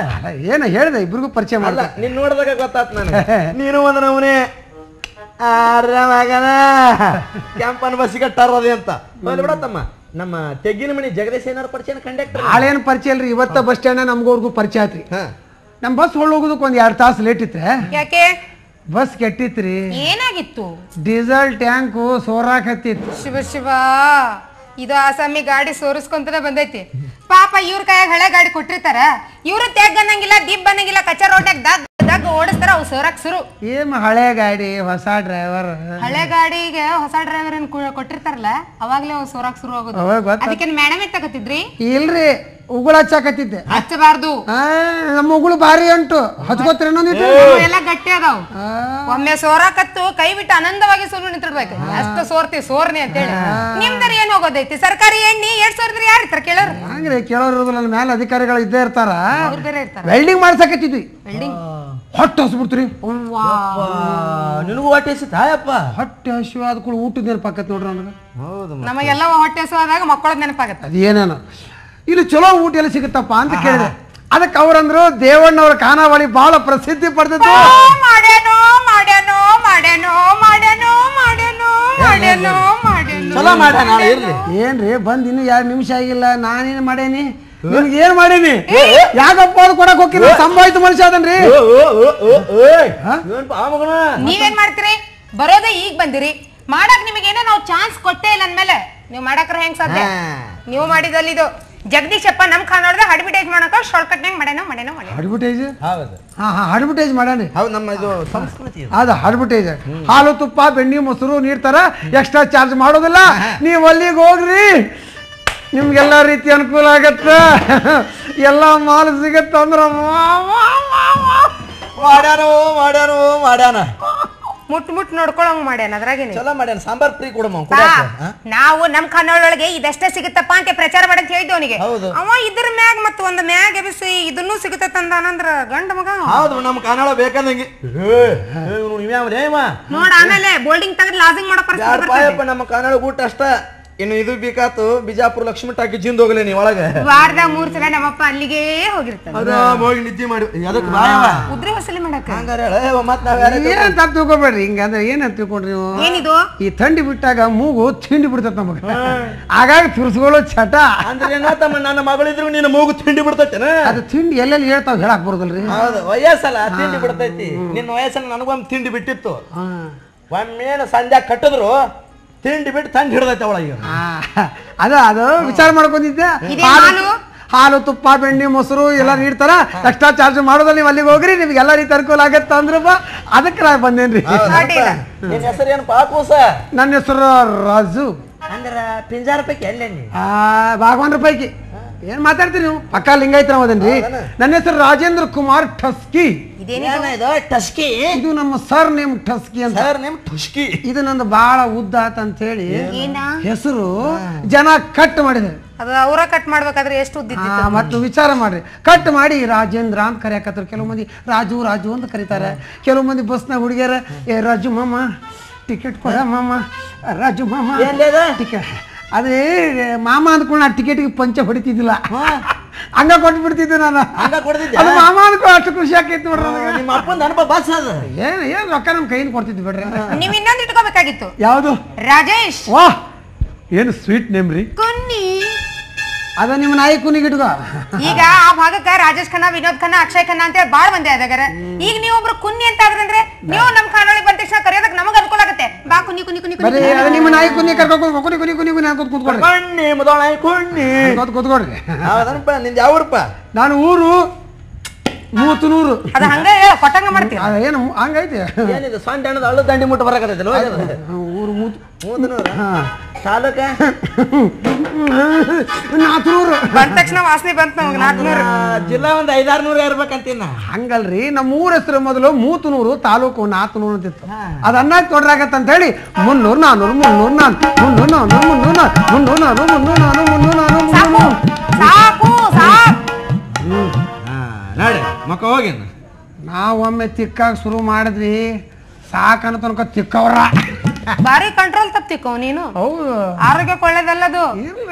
ಏನ ಹೇಳ್ದೆ ಇಬ್ರಿಗೂ ಪರಿಚಯ ಅಲ್ಲ ಮಾಡಲ್ಲ ನೀನ್ ನೋಡಿದಾಗ ಗೊತ್ತಾತ್ ನನಗೆ ನೀನು ಒಂದು ನಮೂನೆ ಆರಾಮಗನ ಕ್ಯಾಂಪನ್ ಬಸ್ಸಿಗೆ ಟರ್ರದೆ ಅಂತ ಹೋಗ್ಲಿ ಬಿಡತ್ತಮ್ಮ ನಮ್ಮ ತೆಗ್ಗಿನ ಮನಿ ಜಗದೀಶ್ ಏನಾರು ಪರಿಚಯ ಕಂಡಕ್ಟರ್ ಹಾಳೇನು ಪರಿಚಯ ಅಲ್ರಿ ಇವತ್ತ ಬಸ್ ಸ್ಟ್ಯಾಂಡ್ ನಮ್ಗವ್ರಿಗೂ ಪರಿಚಯ ಆತ್ರಿ ನಮ್ ಬಸ್ ಹೋಗೋದಕ್ಕೆ ಒಂದ್ 2 ತಾಸು ಲೇಟ್ ಇತ್ತೆ ಯಾಕೆ ಬಸ್ ಕೆಟ್ಟಿತ್ರಿ ಏನಾಗಿತ್ತು ಡೀಸೆಲ್ ಟ್ಯಾಂಕು ಸೋರಾಕತ್ತಿತ್ತು ಶಿವ ಶಿವ ಇದು ಆಸಾಮಿ ಗಾಡಿ ಸೋರಿಸ್ಕೊಂತನೇ ಬಂದೈತಿ ಪಾಪ ಇವ್ರ ಕೈಯಾಗ ಹಳೆ ಗಾಡಿ ಕೊಟ್ಟಿರ್ತಾರ ಇವ್ರು ತೆಗ್ ಅನ್ನಂಗಿಲ್ಲ ದಿಬ್ ಅನ್ನಂಗಿಲ್ಲ ಕಚ್ಚಾ ರೋಡ್ನಾಗ ದಗ್ ದಗ್ ಓಡಿಸ್ತಾರ ಅವ್ ಸೋರಕ್ ಶುರು ಏನ್ ಹಳೆ ಗಾಡಿ ಹೊಸ ಡ್ರೈವರ್ ಹಳೆ ಗಾಡಿಗೆ ಹೊಸ ಡ್ರೈವರ್ ಏನ್ ಕೊಟ್ಟಿರ್ತಾರಲ್ಲ ಅವಾಗ್ಲೇ ಅವ್ ಸೋರಕ್ ಶುರು ಆಗೋದು ಅದಕ್ಕೆ ಮೇಡಮ್ ಎತ್ತಕತ್ತಿದ್ರಿ ಇಲ್ರಿ ಉಗುಳ ಹಚ್ಚಾಕತ್ತಿದ್ದೆ ಹಚ್ಚಬಾರ್ದು ನಮ್ಮ ಉಗುಳು ಭಾರಿ ಅಂಟು ಹಚ್ಕೋತ್ರಿ ಎಲ್ಲ ಗಟ್ಟಿ ಅದಾವ್ ಒಮ್ಮೆ ಸೋರಾಕತ್ತು ಕೈ ಬಿಟ್ಟು ಆನಂದವಾಗಿ ಸುಳ್ಳು ನಿಂತಿಡ್ಬೇಕು ಅಷ್ಟು ಸೋರ್ತಿ ಸೋರ್ನಿ ಅಂತೇಳಿ ನಿಮ್ದರ ಏನ್ ಹೋಗೋದೈತಿ ಸರ್ಕಾರಿ ಎಣ್ಣಿ 2000 ಯಾರು ಇರ್ತಾರ ಕೇಳೋರು ಹಂಗ್ರಿ ಕೇಳೋರು ಇರೋದಿಲ್ಲ ನನ್ನ ಮೇಲೆ ಅಧಿಕಾರಿಗಳು ಇದ್ದೇ ಇರ್ತಾರ ಅವ್ರು ಬೇರೆ ಇರ್ತಾರ ವೆಲ್ಡಿಂಗ್ ಮಾಡ್ಸಕತ್ತಿದ್ವಿ ವೆಲ್ಡಿಂಗ್ ಹೊಟ್ಟೆ ಹಸ್ಬಿಡ್ತೀರಿ ನಿನಗೂ ಹೊಟ್ಟೆ ಹಸಿತಾಯಪ್ಪ ಹೊಟ್ಟೆ ಹಸಿವು ಆದ ಕೂಡ ಊಟದ ನೆನಪಾಕತ್ ನೋಡ್ರಿ ನನಗೆ ಹೌದು ನಮಗೆಲ್ಲ ಹೊಟ್ಟೆ ಹಸುವಾದಾಗ ಮಕ್ಕಳದ್ ನೆನಪಾಗತ್ತೆ ಅದೇನೇನು ಇಲ್ಲಿ ಚಲೋ ಊಟ ಎಲ್ಲ ಸಿಗುತ್ತಪ್ಪ ಅಂತ ಕೇಳಿದೆ ಅದಕ್ಕೆ ಅವ್ರಂದ್ರು ದೇವಣ್ಣವ್ರ ಖಾನಾವಳಿ ಬಹಳ ಪ್ರಸಿದ್ಧಿ ಪಡೆದಿತ್ತು ಮಾಡ್ಯಾನೋ ಮಾಡ್ಯಾನೋ ಮಾಡ್ಯಾನೋ ಮಾಡ್ಯಾನೋ ಮಾಡ್ಯಾನೋ ಮಾಡ್ಯಾನೋ ಮಾಡ್ಯಾನೋ ಚಲೋ ಮಾಡ್ಯಾನ ಇರ್ಲಿ ಏನ್ರಿ ಬಂದ್ ಇನ್ನು 2 ನಿಮಿಷ ಆಗಿಲ್ಲ ನಾನೇನ್ ಮಾಡೇನಿ ನಿಮ್ಗೆ ಏನ್ ಮಾಡೀನಿ ಯಾಕಪ್ಪ ಅದು ಕೊಡಕ್ ಹೋಗಿಲ್ಲ ಸಂಭಾವಿತ ಮನುಷ್ಯ ಅದನ್ರಿ ನೀವೇನ್ ಮಾಡ್ತೀರಿ ಬರೋದೇ ಈಗ ಬಂದಿರಿ ಮಾಡಕ್ ನಿಮಗೇನೋ ನಾವು ಚಾನ್ಸ್ ಕೊಟ್ಟೇ ಇಲ್ಲ ಅಂದ್ಮೇಲೆ ನೀವು ಮಾಡಕ್ರ ಹೆಂಗ್ ಸಾಧ್ಯ ನೀವು ಮಾಡಿದಲ್ಲಿ ಇದು ಜಗದೀಶಪ್ಪ ನಮ್ ಖಾನಾವಳಿದ ಅಡ್ವರ್ಟೈಸ್ ಮಾಡಕ ಶಾರ್ಟ್ ಕಟ್ ಮಾಡ್ಯಾನೋ ಮಾಡ್ಯಾನೋ ಅಡ್ವರ್ಟೈಸ್ ಹೌದು ಹಾ ಅಡ್ವರ್ಟೈಸ್ ಮಾಡ್ಯಾನಿ ಹೌದು ನಮ್ಮ ಇದು ಸಂಸ್ಕೃತಿ ಅದು ಅಡ್ವರ್ಟೈಸ್ ಹಾಲು ತುಪ್ಪ ಬೆಣ್ಣೆ ಮೊಸರು ನೀಡ್ತಾರ ಎಕ್ಸ್ಟ್ರಾ ಚಾರ್ಜ್ ಮಾಡೋದಿಲ್ಲ ನೀವು ಅಲ್ಲಿಗೆ ಹೋಗ್ರಿ ನಿಮ್ಗೆಲ್ಲ ರೀತಿ ಅನುಕೂಲ ಆಗತ್ತ ಎಲ್ಲ ಮಾಲ್ ಸಿಗತ್ತ ಅಂದ್ರ ಮಾಡ್ಯಾನೋ ಮಾಡ್ಯಾನೋ ಮಾಡ್ಯಾನ ಮುಟ್ ಮುಟ್ ನೋಡ್ಕೊಳಂಗ್ ಮಾಡ್ಯಾನ ಅದ್ರಾಗೇನೆ ಚಲೋ ಮಾಡ್ಯಾನ ಸಾಂಬಾರ್ ಫ್ರೀ ಕೊಡಮ್ಮ ನಾವು ನಮ್ ಖಾನಾವಳಿಯೊಳಗೆ ಇದಷ್ಟೇ ಸಿಗುತ್ತಪ್ಪ ಅಂತ ಪ್ರಚಾರ ಮಾಡಂತ ಹೇಳಿದ್ವಿ ಅವನಿಗೆ ಹೌದು. ಅವ ಇದ್ರ ಮ್ಯಾಗ ಮತ್ತ ಒಂದ್ ಮ್ಯಾಗ ಎಬಿಸಿ ಇದನ್ನು ಸಿಗುತ್ತಂದ್ರ ಗಂಡ ಮಗ ಹೌದು ನಮ್ಮ ಕಾನಾಳ ಬೇಕಾದಂಗೆ ನೋಡ ಆಮೇಲೆ ಬೋಲ್ಡಿಂಗ್ ತೆಗೆದು ಲಾಸಿಂಗ್ ಮಾಡೋ ಪರಿಸ್ಥಿತಿ ಪಾಯಪ್ಪ ನಮ್ಮ ಕಾನಾಳ ಊಟ ಅಷ್ಟ ಇನ್ನು ಇದು ಬೇಕಾತು ಬಿಜಾಪುರ ಲಕ್ಷ್ಮಿ ಟಾಕಿ ಜಿಂದ ಹೋಗಲೇ ನೀ ಒಳಗೆ ವಾರದ 3 ಸಲ ನಮ್ಮಪ್ಪ ಅಲ್ಲಿಗೆ ಹೋಗಿರ್ತಾನೆ ಆರಾಮ್ ಹೋಗಿ ನಿದ್ದೆ ಮಾಡಿ ಅದಕ್ಕೆ ಬಾಯವ ಉದ್ರಿ ವಸೂಲಿ ಮಾಡಕ ಹಂಗಾರೆ ಮತ್ ನಾವ್ ಏನಂತ ತಿಳ್ಕೊಬೇಡ್ರಿ ಹಿಂಗಂದ್ರೆ ಏನಂತ ತಿಳ್ಕೊಂಡ್ರಿ ನೀವು ಏನಿದು ಈ ಥಂಡಿ ಬಿಟ್ಟಾಗ ಮೂಗು ತಿಂಡಿ ಬಿಡ್ತೈತ ನಮಗ ಹಾಗಾಗಿ ತುರ್ಸ್ಕೊಳ್ಳೋ ಚಟ ಅಂದ್ರೆ ಏನತ್ತಮ್ಮ ನನ್ನ ಮಗಳಿದ್ರು ನಿನ್ನ ಮೂಗು ತಿಂಡಿ ಬಿಡ್ತೈತೇನ ಅದು ತಿಂಡಿ ಎಲ್ಲೆಲ್ಲಿ ಹೇಳ್ತಾವ ಹೇಳಕ್ ಬರೋದಲ್ರಿ ಹೌದು ವಯಸ್ಸಲ್ಲ ತಿಂಡಿ ಬಿಡ್ತೈತಿ ನಿನ್ನ ವಯಸ್ಸನ್ನ ನನಗೊಮ್ಮೆ ತಿಂಡಿ ಬಿಟ್ಟಿತ್ತು ಒಮ್ಮೇನು ಸಂಜೆ ಕಟ್ಟಿದ್ರು ತಿಂಡಿ ಬಿಟ್ಟು ತಂದು ಹಿಡ್ದೈತೆ ಒಳಗೆ ಅದು ವಿಚಾರ ಮಾಡ್ಕೊಂಡಿದ್ದೆ ಹಾಲು ತುಪ್ಪ ಬೆಣ್ಣೆ ಮೊಸರು ಎಲ್ಲ ನೀಡ್ತಾರ ಎಕ್ಸ್ಟ್ರಾ ಚಾರ್ಜ್ ಮಾಡೋದಲ್ಲ ನೀವು ಅಲ್ಲಿಗೆ ಹೋಗ್ರಿ ನಿಮ್ಗೆ ಎಲ್ಲ ರೀತಿ ಅನುಕೂಲ ಆಗತ್ತ ಅಂದ್ರಪ್ಪ ಅದಕ್ಕೆ ನಾ ಬಂದೇನ್ರಿ ನಿನ್ನ ಹೆಸರು ಏನು ಪಾಕೂಸ ನನ್ನ ಹೆಸರು ರಾಜು ಅಂದ್ರೆ ಪಿಂಜಾರ ಪೈಕಿ ಎಲ್ಲೇ ನೀ ಭಾಗವಾನ್ರ ಪೈಕಿ ಏನ್ ಮಾತಾಡ್ತೀರಿ ನೀವು ಪಕ್ಕಾ ಲಿಂಗಾಯತ್ರ ಹೋದನ್ರಿ ನನ್ನ ಹೆಸರು ರಾಜೇಂದ್ರ ಕುಮಾರ್ ಠಸ್ಕಿ ಟಸ್ಕಿ ಇದು ನಮ್ಮ ಸರ್ ನೇಮ್ ಠಸ್ಕಿ ಅಂತ ಸರ್ ನೇಮ್ ಠಸ್ಕಿ ಇದು ನಂದು ಬಹಳ ಉದ್ದ ಆತ ಅಂತ ಹೇಳಿ ಹೆಸರು ಜನ ಕಟ್ ಮಾಡಿದ್ದಾರೆ ಅದು ಅವರ ಕಟ್ ಮಾಡ್ಬೇಕಾದ್ರೆ ಎಷ್ಟು ಉದ್ದಿತ್ತು ಮತ್ತು ವಿಚಾರ ಮಾಡ್ರಿ ಕಟ್ ಮಾಡಿ ರಾಜೇಂದ್ರ ಅಂತ ಕರೆಯಕತ್ತಾರೆ ಕೆಲವು ಮಂದಿ ರಾಜು ರಾಜು ಅಂತ ಕರೀತಾರೆ ಕೆಲವು ಮಂದಿ ಬಸ್ನಾಗ ಹುಡುಗಿಯರ ಏ ರಾಜು ಮಾಮ ಟಿಕೆಟ್ ಕೊಡ ಮಾಮ ರಾಜು ಮಾಮ ಟಿಕೆಟ್ ಅದೇ ಮಾಮ ಅಂದ್ಕೊಂಡು ನಾ ಟಿಕೆಟ್ಗೆ ಪಂಚ ಹೊಡಿತಿದ್ದಿಲ್ಲ ಹಂಗ ಕೊಟ್ಟು ಬಿಡ್ತಿದ್ದೆ ನಾನು ಅದು ಮಾಮ ಅಂದ್ಕೊಂಡು ಅಷ್ಟು ಖುಷಿ ಆಕೈತಿ ನೋಡ್ರಿ ನಿಮ್ಮ ಅಪ್ಪನ ಅನುಭವ ಬಸ್ ಅದು ಏನ್ ರೊಕ್ಕ ನಮ್ಮ ಕೈಯಿಂದ ಕೊಡ್ತಿದ್ವಿ ಬಿಡ್ರಿ ನೀವ್ ಇನ್ನೊಂದು ಇಟ್ಕೋಬೇಕಾಗಿತ್ತು ಯಾವುದು ರಾಜೇಶ್ ವಾ ಏನು ಸ್ವೀಟ್ ನೇಮ್ ರೀ ಕುನ್ನಿ ಅದ ನಿಮ್ಮ ನಾಯಿ ಕುನಿಗೆ ಇಟ್ಕೋ ಈಗ ಆ ಭಾಗಕ್ಕ ರಾಜೇಶ್ ಖನ್ನಾ ವಿನೋದ್ ಖನ್ನಾ ಅಕ್ಷಯ್ ಖನ್ನಾ ಅಂತ ಹೇಳಿ ಬಾಳ್ ಮಂದಿ ಆದಾಗರ ಈಗ ನೀವೊಬ್ರು ಕುನ್ನಿ ಅಂತ ಆದ್ರಂದ್ರೆ ನೀವು ನಮ್ ಖಾನಾವಳಿ ಬಂದ ತಕ್ಷಣ ಕರೆಯೋದಕ್ಕೆ ನಮಗ ಅನುಕೂಲ ಆಗುತ್ತೆ ಬಾ ಕುನ್ನಿ ಕುನ್ನಿ ಕುನ್ನಿ ಬರೀ ನಿಮ್ಮ ನಾಯಿ ಕುನ್ನಿ ಕರ್ಕೊಂಡು ಕುನಿ ಕುನಿ ಕುನಿ ಕುನಿ ಅನ್ಕೋತ ಕೂತ್ಕೊಡ್ರಿ ಕುನ್ನಿ ಮೊದಲ ಕುನ್ನಿ ಕೂತ್ಕೊಡ್ರಿ ಹೌದನಪ್ಪ ನಿಂದ ಯಾವ ಊರಪ್ಪ ನಾನು ಊರು ಮೂತನೂರು ಅದ ಹಂಗ ಪಟಂಗ ಮಾಡ್ತೀವಿ ಏನು ಹಂಗೈತಿ ಏನಿದೆ ಸಣ್ಣ ಹಣ್ಣದ ಹಳ್ಳ ದಂಡಿ ಮುಟ್ಟ ಬರಕತ್ತೈತಲ್ಲ ಊರು ಮೂತನೂರು ತಾಲೂಕ ನಾಲ್ಕನೂರು ಬಂದ ತಕ್ಷಣ ವಾಸನೆ ಬಂತ ನಮ್ಗೆ 400 ಜಿಲ್ಲಾ ಒಂದು 500-600 ಇರ್ಬೇಕಂತೀನ ಹಂಗಲ್ರಿ ನಮ್ಮ ಊರ ಹೆಸರು ಮೊದಲು ಮೂತನೂರು ತಾಲೂಕು 400 ಅಂತಿತ್ತು ಅದ್ ಅನ್ನ ತೊಡ್ರಾಗತ್ತ ಅಂತ ಹೇಳಿ 300 400 ಸಾಕು ನಾಳೆ ಮಕ್ಕ ಹೋಗಿ ನಾವೊಮ್ಮೆ ತಿಕ್ಕಾಗ ಶುರು ಮಾಡಿದ್ವಿ ಸಾಕನ್ನ ತನಕ ತಿಕ್ಕವ್ರ ಬಾರಿ ಕಂಟ್ರೋಲ್ ತಪ್ತಿಕೋ ನೀನು. ಹೌದು ಆರೋಗ್ಯಕ್ಕೆ ಒಳ್ಳೇದಲ್ಲದು.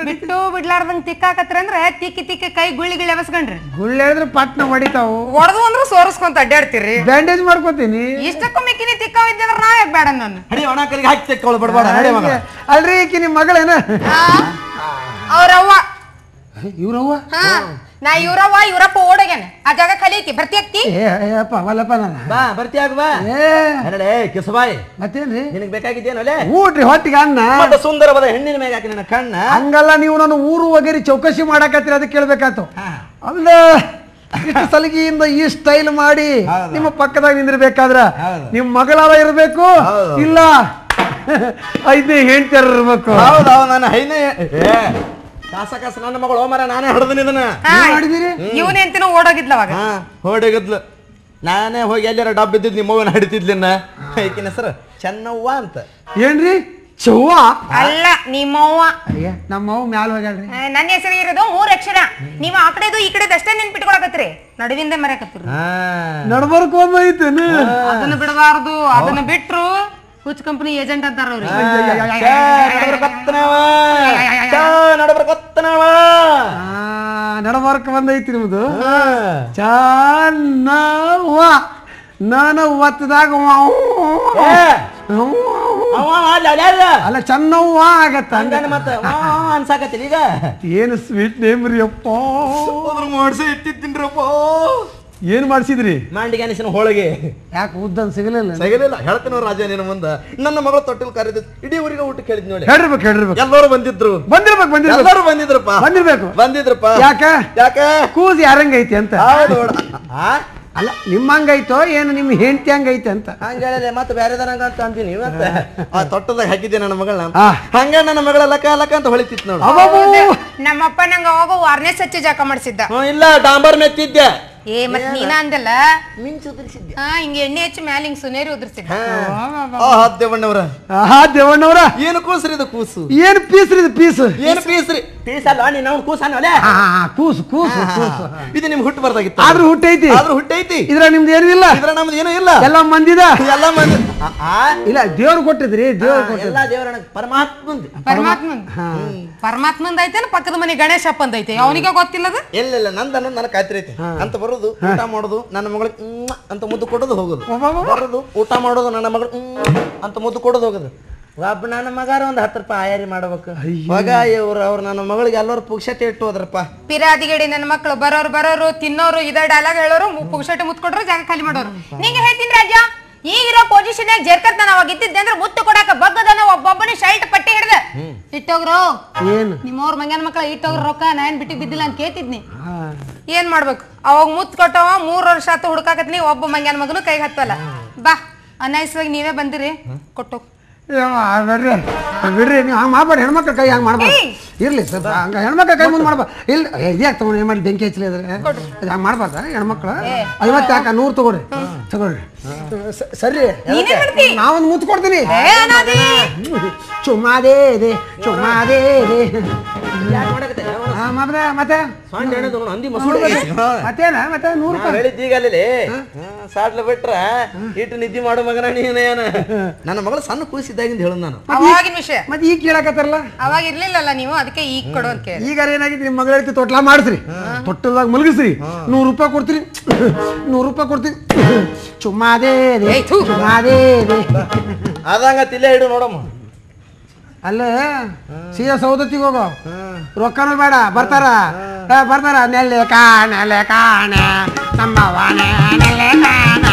ಬಿಟ್ಟು ಬಿಡ್ಲಾರ್ದಂಗ್ ತಿಕ್ಕಾಕತ್ರಿ ಅಂದ್ರೆ ತಿಕ್ಕಿ ತಿಕ್ಕಿ ಕೈ ಗುಳ್ಳಿ ಗಿಳಿ ಎಬಸ್ಕೊಂಡ್ರಿ. ಗುಳ್ಳೆ ಹೇಳಿದ್ರೆ ಪಟ್ನ ಹೊಡಿತಾವು. ಹೊಡೆದು ಅಂದ್ರೆ ಸೋರಿಸ್ಕೊಂತ ಅಡ್ಡಾಡ್ತೀರಿ. ಬ್ಯಾಂಡೇಜ್ ಮಾಡ್ಕೋತೀನಿ. ಇಷ್ಟಕ್ಕೂ ಮಿಕ್ಕಿನಿ ತಿಕ್ಕಾವ್ ಇದ್ದಂದ್ರೆ ನಾವ್ ಯಾಕೆ ಬೇಡ ನಾನು. ಹಡಿ ಒಣ ಕಲಿಗೆ ಹಾಕಿ ತೆಕ್ಕೊಳ್ಳ ಬಡಬೇಡ ನಡಿ ಮಗ. ಅಲ್ರಿ ಈಕಿ ನಿಮ್ ಮಗಳೇನ? ಅವ್ರವ್ವ. ಇವ್ರವ್ವ? ನಾ ಇವ್ರಪ್ಪ ಓಡೋಗ್ಯಾನ. ಆ ಜಾಗ ಕಲಿಯಕಿ ಬರ್ತಿಯಾಕ್ತಿ? ಅಪ್ಪ ಅವಲ್ಲಪ್ಪ ನಾನು. ಬಾ ಬರ್ತಿಯಾಗ ಬಾ. ನಡೆ ಕಿಸಬಾಯಿ. ಮತ್ತೇನ್ರಿ ನಿನಗೆ ಬೇಕಾಗಿದ್ದೇನಲ್ಲೇ? ಊಟ್ರಿ ಹೊಟ್ಟಿಗೆ ಅನ್ನ. ಮತ್ತೆ ಸುಂದರವಾದ ಹೆಣ್ಣಿನ ಮೇಲೆ ಹಾಕಿ ನನ್ನ ಕಣ್ಣ. ಹಂಗಲ್ಲ, ನೀವು ನಾನು ಊರು ಒಗೇರಿ ಚೌಕಸಿ ಮಾಡಕತ್ತೀರಿ, ಅದಕ್ಕೆ ಕೇಳ್ಬೇಕಾಯ್ತು. ಅಲ್ಲ ಇಷ್ಟು ಸಲಿಗೆಯಿಂದ ಈ ಸ್ಟೈಲ್ ಮಾಡಿ ನಿಮ್ಮ ಪಕ್ಕದಾಗ ನಿಂದಿರ್ಬೇಕಾದ್ರ ನಿಮ್ ಮಗಳಾರ ಇರ್ಬೇಕು, ಇಲ್ಲ 5ನೇ ಹೆಂಡ್ತಿಯರ್ ಇರ್ಬೇಕು. ಹೌದೌದು, ನಾನು 5ನೇ ಕಾಸ ನನ್ನ ಮಗಳು ಮರ ನಾನೇ ಹೊಡೆದನಿ ಇದನ್ನ. ಮಾಡಿದಿರಿ ಇವನೇ ಅಂತಿನೋ ಓಡೋಗಿದ್ಲ ಅವಾಗ. ಹೊಡೆಗದ್ಲು. ನಾನೇ ಹೋಗಿ ಎಲ್ಲಾರ ಡಬ್ ಇದ್ದಿದ್ ನಿಮ್ಮವ್ವನ ಹಿಡಿತಿದ್ಲಿನ್ನ. ಈಕಿನ ಹೆಸರು ಚೆನ್ನವ್ವ ಅಂತ. ಏನ್ರಿ ಚವ್ವ? ಅಲ್ಲ ನಿಮ್ಮವ್ವ. ಅಯ್ಯ ನಮ್ಮವ್ವ ಮ್ಯಾಲ ಹೋಗ್ಯಾಳ್ರಿ. ನನ್ನ ಹೆಸರು ಇರೋದು 3 ಅಕ್ಷರ. ನೀವು ಆ ಕಡೆದು ಈ ಕಡೆದು ಅಷ್ಟೇ ನೆನ್ಪಿಟ್ಕೊಳಕತ್ರಿ, ನಡುವಿಂದ ಮರ್ಯಾಕತ್ರಿ. ನಡ್ಬರ್ಕ್ ಒಂದೈತೇನ? ಅದನ್ನ ಬಿಡಬಾರ್ದು. ಅದನ್ನ ಬಿಟ್ರು ಹುಚ್ಚ ಕಂಪನಿ ಏಜೆಂಟ್ ಅಂತಾರ ಅವ್ರಿಗೆ. ನಡಬರ್ಕ್ ಬಂದೈತಿ ನಿಮ್ದು. ಚನ್ನವ್ವ ನಾನು ಒತ್ತದಾಗ ಅಲ್ಲ ಚೆನ್ನವ್ವ ಆಗತ್ತ ಅನ್ಸಾಕತ್ತೀನಿ ಈಗ. ಏನು ಸ್ವೀಟ್ ನೇಮ್ ರೀ ಅಪ್ಪ. ಮಾಡ್ಸಿ ಇಟ್ಟಿದ್ದೀನ್ರಪ್ಪ. ಏನ್ ಮಾಡ್ಸಿದ್ರಿ? ಮಾಂಡಿಗೆ ಅನಿಸಿನ ಹೋಳಿಗೆ. ಯಾಕೆ ಉದ್ದನ್ ಸಿಗಲಿಲ್ಲ? ಸಿಗಲಿಲ್ಲ. ಹೇಳ್ತೇನೆ ರಾಜ ನಿನ್ನ ಮುಂದ. ನನ್ನ ಮಗಳು ತೊಟ್ಟಿಲ್ ಕರೆದ ಇಡೀ ಊರಿಗೆ ಊಟ ಕೇಳಿದ್ ನೋಡಿ. ಹೇಳಿರ್ಬೇಕು ಎಲ್ಲರೂ ಬಂದಿದ್ರು. ಎಲ್ಲರೂ ಬಂದಿದ್ರಪ್ಪ. ಯಾಕೆ ಕೂಸಿ ಯಾರಂಗೈತಿ ಅಂತ. ಹೌದು. ಅಲ್ಲ ನಿಮ್ಮಂಗೈತೋ ಏನು ನಿಮ್ಮ ಹೆಂಡತಿ ಹಂಗೈತೆ ಅಂತ ಹಂಗ ಹೇಳಿದೆ. ಮತ್ತೆ ಬೇರೆದರಂಗ ಅಂತ ಅಂತೀನಿ. ಮತ್ತೆ ಆ ತೊಟ್ಟದಾಗ ಹಾಕಿದ್ದೆ ನನ್ನ ಮಗಳನ್ನ. ಹಂಗ ನನ್ನ ಮಗಳ ಲಕ ಲಕ ಅಂತ ಹೊಳಿತಿತ್ತು ನೋಡು. ನಮ್ಮಪ್ಪ ನಂಗ ಅವಾಗ ವಾರ್ನೆಸ್ ಹಚ್ಚಿ ಜಾಕ ಮಾಡಿಸಿದ್ದ. ಇಲ್ಲ ಡಾಂಬರ್ ಮೆತ್ತಿದ್ದೆ. ಮತ್ ನೀನ ಅಂದಲ್ಲ ಮಿಂಚು ಉದುರಿಸಿದ್ದೆ. ಹಿಂಗ ಎಣ್ಣೆ ಹಚ್ಚಿ ಮ್ಯಾಲ ಹಿಂಗ್ ಸುನೇರಿ ಉದುರಿಸಿದ್ದ. ದೇವಣ್ಣವ್ರ ಏನು ಕೂಸ್ರಿ ಇದು? ಕೂಸು ಏನು ಪೀಸ್ರಿ ಇದು? ಪೀಸು ಏನು ಪೀಸ್ರಿ? ಪೀಸ್ ಅಲ್ಲ ನೀನು ಕೂಸಲ್ಲ. ಕೂಸು ಕೂಸು ಕೂಸು ಇದು ನಿಮ್ಗೆ ಹುಟ್ಟು ಬರ್ದಾಗಿತ್ತು. ಆದ್ರೂ ಹುಟ್ಟೈತಿ. ಇದ್ರ ನಿಮ್ದು ಏನೂ ಇಲ್ಲ. ಇದ್ರ ನಮ್ದು ಏನೂ ಇಲ್ಲ. ಎಲ್ಲ ಮಂದಿದ ಇಲ್ಲ. ದೇವ್ರು ಕೊಟ್ಟಿದ್ರಿ. ಎಲ್ಲ ದೇವರ ಪರಮಾತ್ಮಂದ ಐತೇನ ಪಕ್ಕದ ಮನೆ ಗಣೇಶಪ್ಪ ಅಂತ ಐತೆ. ಅವನಿಗೆ ಗೊತ್ತಿಲ್ಲದ? ಇಲ್ಲ ನಂದನ್ನ ನನ್ನ ಖಾತ್ರಿ ಐತಿ ಅಂತ ಬರೋದು, ಊಟ ಮಾಡೋದು, ನನ್ನ ಮಗಳಿಗೆ ಅಂತ ಮುದ್ದು ಕೊಡೋದು ಹೋಗೋದು. ಬರೋದು, ಊಟ ಮಾಡೋದು, ನನ್ನ ಮಗಳು ಅಂತ ಮುದ್ದು ಕೊಡೋದು ಹೋಗೋದು. ಒಬ್ಬ ನನ್ನ ಮಗಾರ ಒಂದ್ 10 ರೂಪಾಯಿ ಆಯಾರಿ ಮಾಡ್ಬೇಕು. ಮಗ ಅವ್ರು ನನ್ನ ಮಗಳಿಗೆ ಎಲ್ಲರೂ ಪುಕ್ಷಟೆ ಇಟ್ಟು ಹೋದ್ರಪ್ಪ. ಪಿರಾದಿಗಡಿ ನನ್ನ ಮಕ್ಕಳು ಬರೋರು ತಿನ್ನೋರು ಇದ ಡೈಲಾಗ್ ಹೇಳೋರು, ಪುಕ್ಷಟೆ ಮುತ್ಕೊಟ್ರು, ಜಾಗ ಖಾಲಿ ಮಾಡೋರು. ನಿಂಗೆ ಹೇಳ್ತೀನಿ ರಾಜ, ಈಗಿರೋ ಪೊಸಿಷನ್ ಜರ್ಕತ್ ನಾನು ಅವಾಗ ಇದ್ದಿದ್ದೆ ಅಂದ್ರೆ ಮುತ್ತು ಕೊಡಾಕ ಬಗ್ಗದನ ಒಬ್ಬೊಬ್ಬನೇ ಶರ್ಟ್ ಪಟ್ಟಿ ಹಿಡ್ದ ಇಟ್ಟೋಗ್ರು. ನಿಮ್ಮವ್ರ ಮಂಗ್ಯಾನ ಮಕ್ಕಳ ಇಟ್ಟೋಗ್ರ ರೊಕ್ಕ ನಾನ್ ಬಿಟ್ಟು ಬಿದ್ದಿಲ್ಲ ಅಂತ ಕೇಳ್ತಿದ್ನಿ. ಏನ್ ಮಾಡ್ಬೇಕು? ಅವಾಗ ಮುತ್ ಕೊಟ್ಟವ 3 ವರ್ಷ ಆತ ಹುಡ್ಕಾಕತ್ನಿ. ಒಬ್ಬ ಮಂಗ್ಯಾನ ಮಗನು ಕೈಗೆ ಹತ್ತಲ್ಲ. ಬಾ ಅನಾಯಸವಾಗಿ ನೀವೇ ಬಂದಿರಿ, ಕೊಟ್ಟು ಬಿಡ್ರಿ ನೀವು ಹಂಗ ಮಾಡ್ಬೇಡಿ. ಹೆಣ್ಮಕ್ಳ ಕೈ ಹಂಗ ಮಾಡ್ಬಾರ್ದು. ಇರ್ಲಿ ಸರ್, ಹಂಗ ಹೆಣ್ಮಕ್ಳ ಕೈ ಮುಂದೆ ಮಾಡ್ಬಾರ್ದು. ಇಲ್ಲ ಇದ್ಯಾಕೆ ತಗೊಂಡು ಏನ್ ಮಾಡಿ ಬೆಂಕಿ ಹಚ್ಚಲಿ ಅದ್ರೆ ಹಂಗ ಮಾಡ್ಬಾರ್ದ ಹೆಣ್ಮಕ್ಳು. 50 ಯಾಕ 100 ತಗೊಳ್ರಿ. ಸರಿ ನಾವೊಂದು ಮುತ್ತು ಕೊಡ್ತೀನಿ. ಚುಮ್ಮಾದೇ ಮತ್ತೆ ಮತ್ತೇನ ಮತ್ತೆ 100 ರೂಪಾಯಿ ಸಾಟ್ಲ ಬಿಟ್ರ ಇಟ್ಟು ನಿದ್ದೆ ಮಾಡೋ ಮಗನ ನೀನ. ನನ್ನ ಮಗಳು ಸಣ್ಣ ಕೂಸಿದ್ದಾಗಿಂದ ಹೇಳ ನಾನು. ಅವಾಗಿನ ವಿಷಯ ಮತ್ತೆ ಈಗ ಕೇಳಕತ್ತಾರಲ್ಲ. ಅವಾಗ ಇರ್ಲಿಲ್ಲಲ್ಲ ನೀವು, ಅದಕ್ಕೆ ಈಗ ಕೊಡು ಅಂತ ಕೇಳಿ. ಈಗ ಏನಾಗಿತ್ತು? ನಿಮ್ಮ ಮಗಳ ರೀತಿ ತೊಟ್ಲ ಮಾಡಿಸ್ರಿ, ತೊಟ್ಟಲ್ದಾಗ ಮಲಗಿಸ್ರಿ, 100 ರೂಪಾಯಿ ಕೊಡ್ತೀನಿ. 100 ರೂಪಾಯಿ ಕೊಡ್ತೀನಿ. ಚುಮ್ಮಾದೇ ಅದಂಗ ತಿಲ್ಲ ಇಡು ನೋಡಮ್ಮ. ಅಲ್ಲ ಸೀದಾ ಸೌದತ್ತಿಗೆ ಹೋಗೋ, ರೊಕ್ಕನೂ ಬೇಡ. ಬರ್ತಾರ ನೆಲೆ ಕಾಣ ನಮ್ಮವಾನೆ ನೆಲೆ ಕಾಣ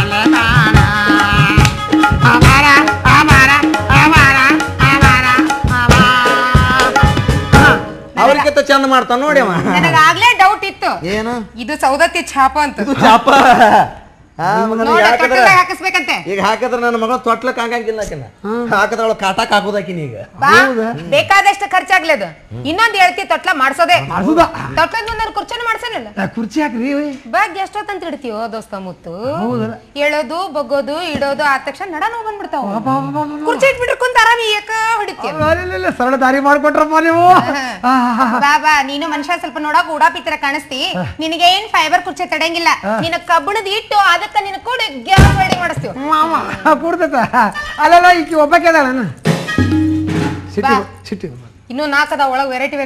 ಅವ್ರಿಗಿಂತ ಚಂದ ಮಾಡ್ತಾನ ನೋಡಿ ಅವ. ನನಗಾಗ್ಲೇ ಡೌಟ್ ಇತ್ತು, ಏನು ಇದು ಸೌದತ್ತಿ ಛಾಪ ಅಂತ. ಹಾಕಿಸ್ಬೇಕಂತೆ. ಈಗ ಹಾಕಿದ್ರೆ ನನ್ನ ಮಗಳು ತೊಟ್ಲಕ್ ಆಗಂಗಿಲ್ಲ. ಹಾಕಿದ್ರೆ ಅವಳು ಕಾಟಾಕ್ ಹಾಕೋದಾಕಿನ. ಈಗ ಬೇಕಾದಷ್ಟು ಖರ್ಚಾಗ್ಲದು. ಇನ್ನೊಂದ್ ಹೇಳ್ತಿ ತೊಟ್ಲ ಮಾಡ್ಸೋದೆ. ತೊಟ್ಲದ ಮುಂದೆ ಕುರ್ಚಿನೂ ಮಾಡ್ಸಲಿಲ್ಲ. ಕುರ್ಚಿ ಹಾಕ್ರಿ ಬಾಗ್ ಎಷ್ಟೊತ್ತಂತ ಇಡ್ತೀವೋ ದೋಸ್ತ ಮುತ್ತು. ಹೇಳೋದು ಬಗ್ಗೋದು ಇಡೋದು ಆದ ತಕ್ಷಣ ನಡ ನೋವು ಬಂದ್ಬಿಡ್ತಾವ. ಕುರ್ಚಿ ಇಟ್ಬಿಟ್ರೆ ಕುಂತ ಆರಾಮಿ ಏಕ ಹೊಡಿತೀವಿ. ಸರಳ ದಾರಿ ಮಾಡ್ಕೊಟ್ರಪ್ಪ ನೀವು. ಬಾಬಾ ನೀನು ಮನುಷ್ಯ ಸ್ವಲ್ಪ ನೋಡಕ್ ಉಡಾಪಿತರ ಕಾಣಿಸ್ತಿ. ನಿನಗೆ ಏನ್ ಫೈಬರ್ ಕುರ್ಚಿ ತಡಂಗಿಲ್ಲ. ನಿನ್ನ ಕಬ್ಬಣದ ಇಟ್ಟು ಅದಕ್ಕ ನಿನ್ನ ಕೂಡ ಗ್ಯಾಸ್ ರೆಡಿ ಮಾಡಿಸ್ತೀವಿ. ಕೊಡ್ತೈತ. ಅಲ್ಲಲ್ಲ ಈಕಿ ಒಬ್ಬಕ್ಕೆ ಅದಾಳ. ಸಿಟ್ಟಿ ಇನ್ನೂ 4 ಅದ ಒಳಗ್ ವೆರೈಟಿ